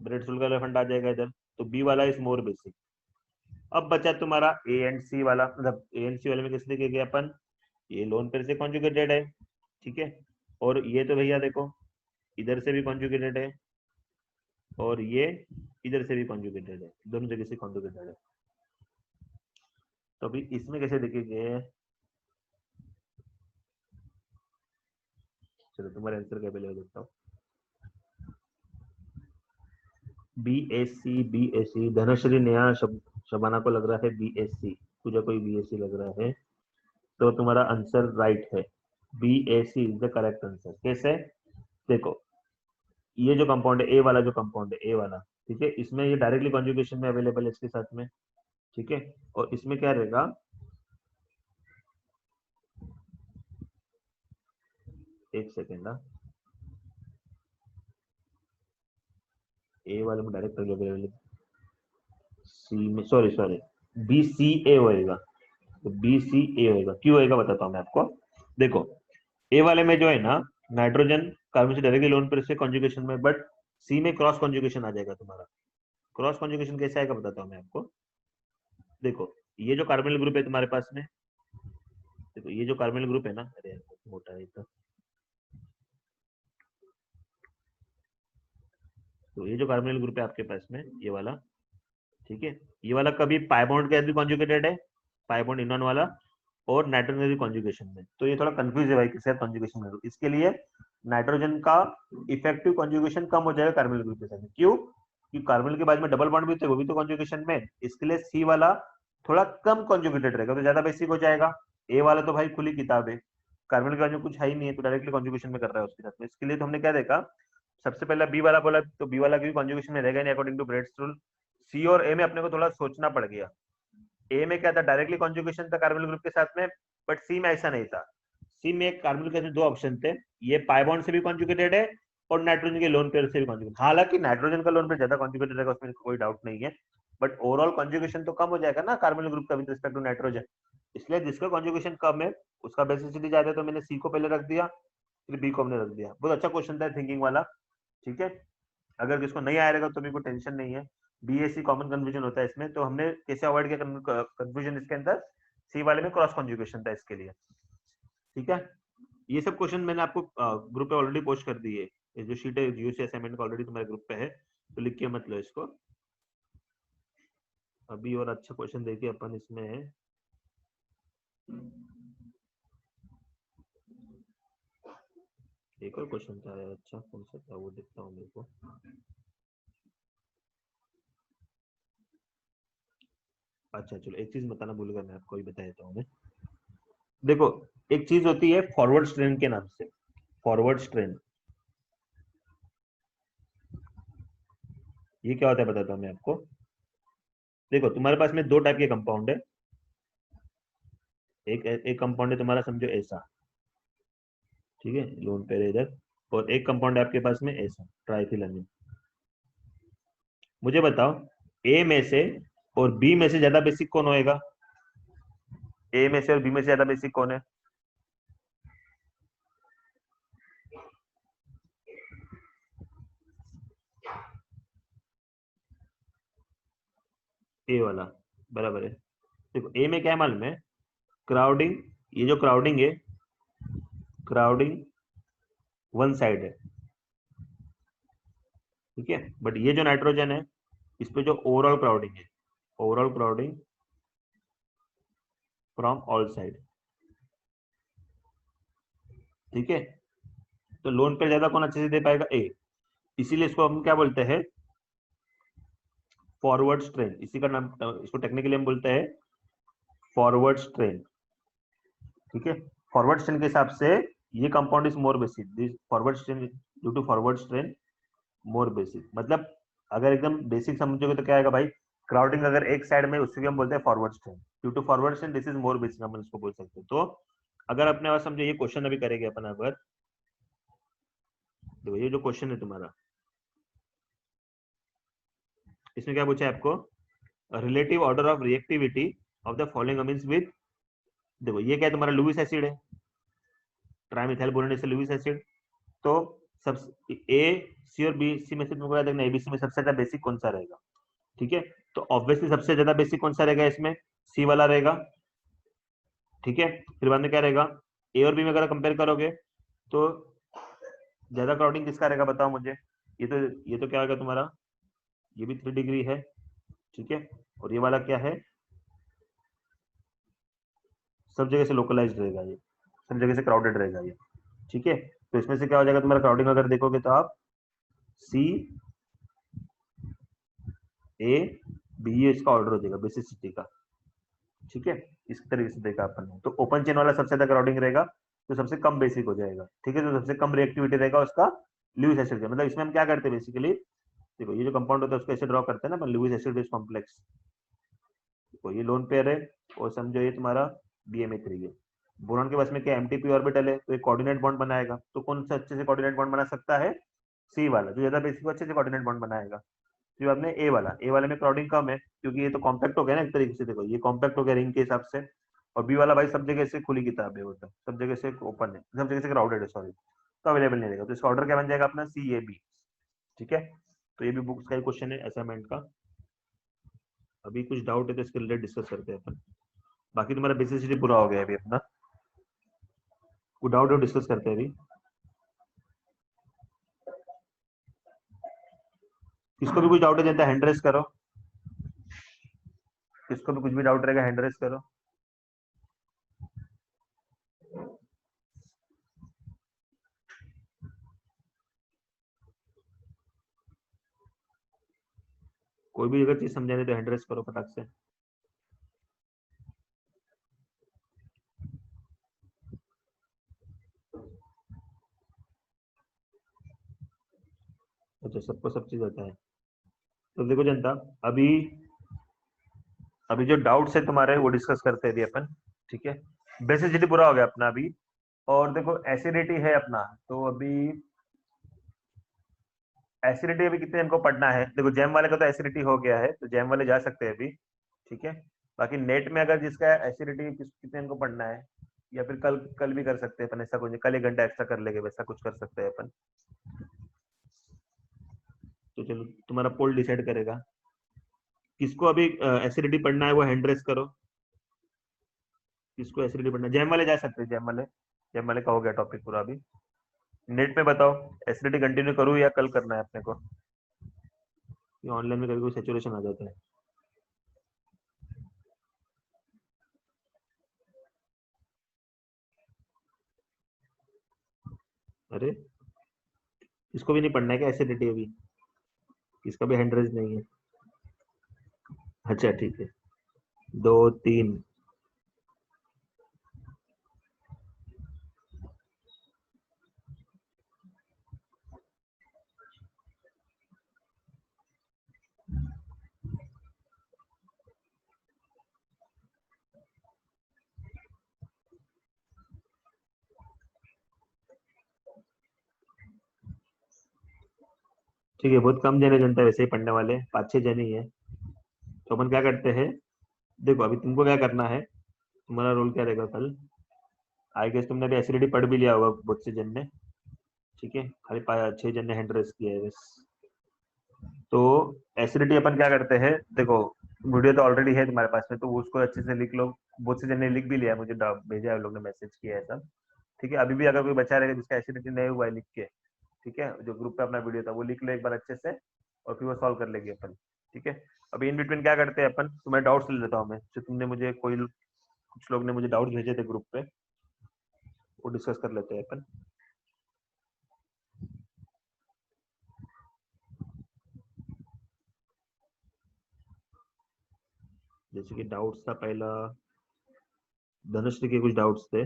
ब्रेड रूल का एलिफेंट आ जाएगा इधर, तो बी वाला इज मोर बेसिक। अब बचा तुम्हारा ए एंड सी वाला, मतलब ए एंड सी वाले में किस लिखे गए अपन, ये लोन पेयर से कॉन्जुगेटेड है, ठीक है। और ये तो भैया देखो इधर से भी कॉन्जुगेटेड है, और ये इधर से भी कॉन्जुगेटेड है, दोनों जगह से कॉन्जुगेटेड है। तो अभी इसमें कैसे देखेंगे, चलो तुम्हारे आंसर क्या पहले देखता हूँ। B S C Dhanashree Neha Shabana को लग रहा है BSc, पूजा कोई BSc लग रहा है, तो तुम्हारा आंसर राइट है, BSc is the correct answer. कैसे, देखो ये जो कंपाउंड है ए वाला, जो कंपाउंड है ए वाला, ठीक है, इसमें ये डायरेक्टली कॉन्जुगेशन में अवेलेबल है इसके साथ में, ठीक है। और इसमें क्या रहेगा, एक सेकेंड ना, ए वाले में डायरेक्ट अवेलेबल, सी में सॉरी सॉरी BCA होएगा, तो BCA होएगा, क्यों होएगा बताता हूँ मैं आपको। देखो ए वाले में जो है ना नाइट्रोजन कार्बन से डायरेक्टली लोन पर से कॉन्जुगेशन में, बट सी में क्रॉस कॉन्जुगेशन आ जाएगा तुम्हारा। क्रॉस कॉन्जुगेशन कैसे आएगा बताता हूँ मैं आपको। देखो ये जो कार्बोनिल ग्रुप है तुम्हारे पास में, देखो ये जो कार्बोनिल ग्रुप है ना, अरे यार, मोटा है तो, तो ये जो कार्बोनिल ग्रुप है आपके पास में ये वाला, ठीक है, ये वाला कभी पाई बॉन्ड के साथ भी कॉन्जुगेटेड है, पाई बॉन्ड इनॉन वाला, और नाइट्रोजन की कॉन्जुगेशन में। तो ये थोड़ा कंफ्यूज है भाई किसके साथ कॉन्जुगेशन में, इसके लिए नाइट्रोजन का इफेक्टिव कॉन्जुगेशन कम हो जाएगा कार्बोनिल ग्रुप के साथ। क्यों? क्योंकि कार्बोनिल के बाद में डबल बॉन्ड भी थे, वो भी तो कॉन्जुगेशन में, इसके लिए सी वाला थोड़ा कम कॉन्जुगेटेड रहेगा, तो ज्यादा बेसिक हो जाएगा। ए वाला तो भाई खुली किताब है, कार्बोनिल के बाद में कुछ है ही नहीं है, तो डायरेक्टली कॉन्जुगेशन में कर रहा है उसके साथ में। इसके लिए तो हमने क्या देखा, सबसे पहले बी वाला बोला, तो बी वाला भी कॉन्जुगेशन में रहेगा नहीं अकॉर्डिंग टू ब्रेड्स रूल। सी और ए में अपने को थोड़ा सोचना पड़ गया। ए में क्या था, डायरेक्टली कॉन्जुगेशन था कार्बोनिल ग्रुप के साथ में, बट सी में ऐसा नहीं था। सी में कार्बोनिल के दो ऑप्शन थे, ये पाई बॉन्ड से भी कॉन्जुगेटेड है और नाइट्रोजन के लोन पेयर से भी कॉन्जुगेटेड। हालांकि नाइट्रोजन का लोन पेयर ज्यादा कॉन्जुगेटेड रहेगा, उसमें कोई डाउट नहीं है, बट ओवरऑल कॉन्जुगेशन तो कम हो जाएगा ना कार्बोनिल ग्रुप का विद रिस्पेक्ट टू नाइट्रोजन। इसलिए जिसका कॉन्जुगेशन कम है उसका बेसिसिटी ज्यादा है, तो मैंने सी को पहले रख दिया, फिर बी को हमने रख दिया। बहुत अच्छा क्वेश्चन था थिंकिंग वाला, ठीक है। अगर किसको नहीं आएगा तो मेरे को टेंशन नहीं है, बीएससी कॉमन कन्फ्यूजन होता है इसमें, तो हमने कैसे अवॉइड किया कंफ्यूजन इसके अंदर, सी वाले में क्रॉस कॉन्जुगेशन था इसके लिए, ठीक है। ये सब क्वेश्चन मैंने आपको ग्रुप पे ऑलरेडी पोस्ट कर दिए, ये जो शीट है जीओसी असाइनमेंट का ऑलरेडी तुम्हारे ग्रुप पे है, तो लिख के मत लो इसको अभी। और अच्छा क्वेश्चन देखिए अपन इसमें है, एक और क्वेश्चन था यार, अच्छा कौन सा था वो देखता हूँ मेरे को। अच्छा चलो एक चीज बताना भूल गया, मैं आपको ही बता देता हूँ। देखो एक चीज होती है फॉरवर्ड स्ट्रेन के नाम से, फॉरवर्ड स्ट्रेन, ये क्या होता है बताता हूँ मैं आपको। देखो तुम्हारे पास में दो टाइप के कंपाउंड है, एक कंपाउंड है तुम्हारा समझो ऐसा, ठीक है, लोन पेयर इधर, और एक कंपाउंड है आपके पास में ऐसा ट्राइथिलामीन। मुझे बताओ ए में से और बी में से ज्यादा बेसिक कौन होएगा? ए में से और बी में से ज्यादा बेसिक कौन है? ए वाला, बराबर है। देखो ए में क्या है मालूम है, क्राउडिंग, ये जो क्राउडिंग है, क्राउडिंग वन साइड है, ठीक है, बट ये जो नाइट्रोजन है इस पे जो ओवरऑल क्राउडिंग है, overall crowding from all side, ठीक है। तो लोन पे ज्यादा कौन अच्छे से दे पाएगा? ए, इसीलिए इसको हम क्या बोलते हैं, फॉरवर्ड स्ट्रेन, इसी का नाम, इसको टेक्निकली हम बोलते हैं फॉरवर्ड स्ट्रेन, ठीक है। फॉरवर्ड स्ट्रेन के हिसाब से ये compound is more basic, this forward strain due to forward strain more basic. मतलब अगर एकदम बेसिक समझोगे तो क्या आएगा भाई, क्राउडिंग अगर एक साइड में उसको हम बोलते हैं forward strain, due to forward strain this is more basic, हम इसको बोल सकते हैं। तो अगर अपने पास समझो ये क्वेश्चन अभी करेंगे अपन, अगर देखो ये जो क्वेश्चन है तुम्हारा, इसमें क्या पूछा है आपको, relative order of reactivity of the following amines with, देखो ये क्या है तुम्हारा, लुईस एसिड है, ट्राइमिथाइल बोरोन से लुईस एसिड। तो सब ए सी और बी सी में से तुमको याद रखना एबीसी में सबसे ज्यादा बेसिक कौन सा रहेगा, ठीक है। तो ऑब्वियसली सबसे ज्यादा बेसिक कौन सा रहेगा इसमें, सी वाला रहेगा, ठीक है। फिर बाद में क्या रहेगा, ए और बी में अगर कंपेयर करोगे तो ज्यादा क्राउडिंग किसका रहेगा बताओ मुझे। ये तो क्या होगा तुम्हारा, ये भी 3 डिग्री है, ठीक है, और ये वाला क्या है, सब जगह से लोकलाइज्ड रहेगा, ये सब जगह से क्राउडेड रहेगा ये, ठीक है। तो इसमें से क्या हो जाएगा तुम्हारा क्राउडिंग अगर देखोगे तो आप सी ए बी, ये इसका ऑर्डर हो जाएगा बेसिसिटी का, ठीक है। इस तरीके से देखा अपन ने, तो ओपन चेन वाला सबसे ज्यादा क्राउडिंग रहेगा, तो सबसे कम बेसिक हो जाएगा, ठीक है। तो सबसे कम रिएक्टिविटी रहेगा उसका लुईस एसिड का। मतलब इसमें हम क्या करते हैं बेसिकली, देखो ये जो कंपाउंड होता है उसको ऐसे ड्रॉ करते हैं ना, लुईस एसिड बेस कॉम्प्लेक्स, तो ये लोन पेयर है, और समझो ये तुम्हारा BMA3 है। बोरॉन के पास में क्या एमटीपी ऑर्बिटल है, तो एक कोऑर्डिनेट बॉन्ड बनाएगा, तो कौन सा अच्छे से कोऑर्डिनेट बॉन्ड बना सकता है, सी वाला, जो ज्यादा बेसिक अच्छे से कोऑर्डिनेट बॉन्ड बनाएगा। फिर आपने ए वाले में क्राउडिंग कम है, क्योंकि ये तो कॉम्पैक्ट हो गया ना एक तरीके से, देखो ये कॉम्पैक्ट हो गया रिंग के हिसाब से, और बी वाला भाई सब जगह से खुली किताब है, वो तो सब जगह से ओपन है, सब जगह से क्राउडेड है, सॉरी, तो अवेलेबल नहीं रहेगा। तो इसका ऑर्डर क्या बन जाएगा अपना, CAB, ठीक है। तो ये भी बुक्स का क्वेश्चन है असाइनमेंट का। अभी कुछ डाउट है तो इसके रिलेटेड डिस्कस करते हैं अपन, बाकी तुम्हारा बेसिसिटी पूरा हो गया अभी अपना, कोई डाउट डिस्कस करते हैं अभी। किसको भी कुछ डाउट है जनता हैंड रेस करो, किसको भी कुछ भी डाउट रहेगा हैंड रेस करो। कोई भी अगर चीज समझाने तो हैंड रेस करो फटाक से। अच्छा सबको सब चीज आता है। तो देखो जनता, अभी अभी जो डाउट्स है तुम्हारे वो डिस्कस करते हैं अभी अपन, ठीक है। बेसिसिटी पूरा हो गया अपना अभी। और देखो एसिडिटी है अपना, तो अभी एसिडिटी अभी कितने इनको पढ़ना है। देखो जैम वाले का तो एसिडिटी हो गया है, तो जैम वाले जा सकते हैं अभी, ठीक है। बाकी नेट में अगर जिसका एसिडिटी कितने इनको पढ़ना है, या फिर कल कल भी कर सकते हैं अपन, ऐसा कुछ नहीं, कल 1 घंटा एक्स्ट्रा कर लेंगे, वैसा कुछ कर सकते हैं अपन। तो चलो तुम्हारा पोल डिसाइड करेगा किसको अभी एसिडिटी पढ़ना है, वो हैंड रेस करो। किसको एसिडिटी पढ़ना है, जैम वाले जा सकते हैं, जैम वाले का हो गया टॉपिक पूरा अभी। नेट में बताओ एसिडिटी कंटिन्यू करूँ या कल करना है अपने को। ये ऑनलाइन में कभी कोई सैचुरेशन आ जाता है। अरे इसको भी नहीं पढ़ना है क्या एसिडिटी अभी, इसका भी हैंड रेज नहीं है। अच्छा ठीक है, 2 3 ठीक है। बहुत कम जने जनता है वैसे ही पढ़ने वाले, 5-6 जने ही है। तो अपन क्या करते हैं, देखो अभी तुमको क्या करना है, तुम्हारा रोल क्या रहेगा कल। आई गेस तुमने अभी एसिडिटी पढ़ भी लिया होगा बहुत से जन ने, ठीक है। खाली 6 जन ने हैंड रेस किया है बस। तो एसिडिटी अपन क्या करते हैं, देखो वीडियो तो ऑलरेडी है तुम्हारे पास में, तो उसको अच्छे से लिख लो। बहुत से जन ने लिख भी लिया, मुझे भेजा है, लोग ने मैसेज किया है सब, ठीक है। अभी भी अगर कोई बच्चा रहेगा जिसका एसिडिटी नहीं हुआ है लिख के, ठीक है, जो ग्रुप पे अपना वीडियो था वो लिख लो एक बार अच्छे से, और फिर वो सॉल्व कर लेंगे अपन, ठीक है। अभी इन बिटवीन क्या करते हैं अपन, तुम्हें डाउट्स ले लेता हूँ मैं, जो तुमने मुझे कुछ लोग ने मुझे डाउट्स भेजे थे ग्रुप पे, वो डिस्कस कर लेते हैं अपन। जैसे कि डाउट्स था पहला, धनुश्री के कुछ डाउट्स थे।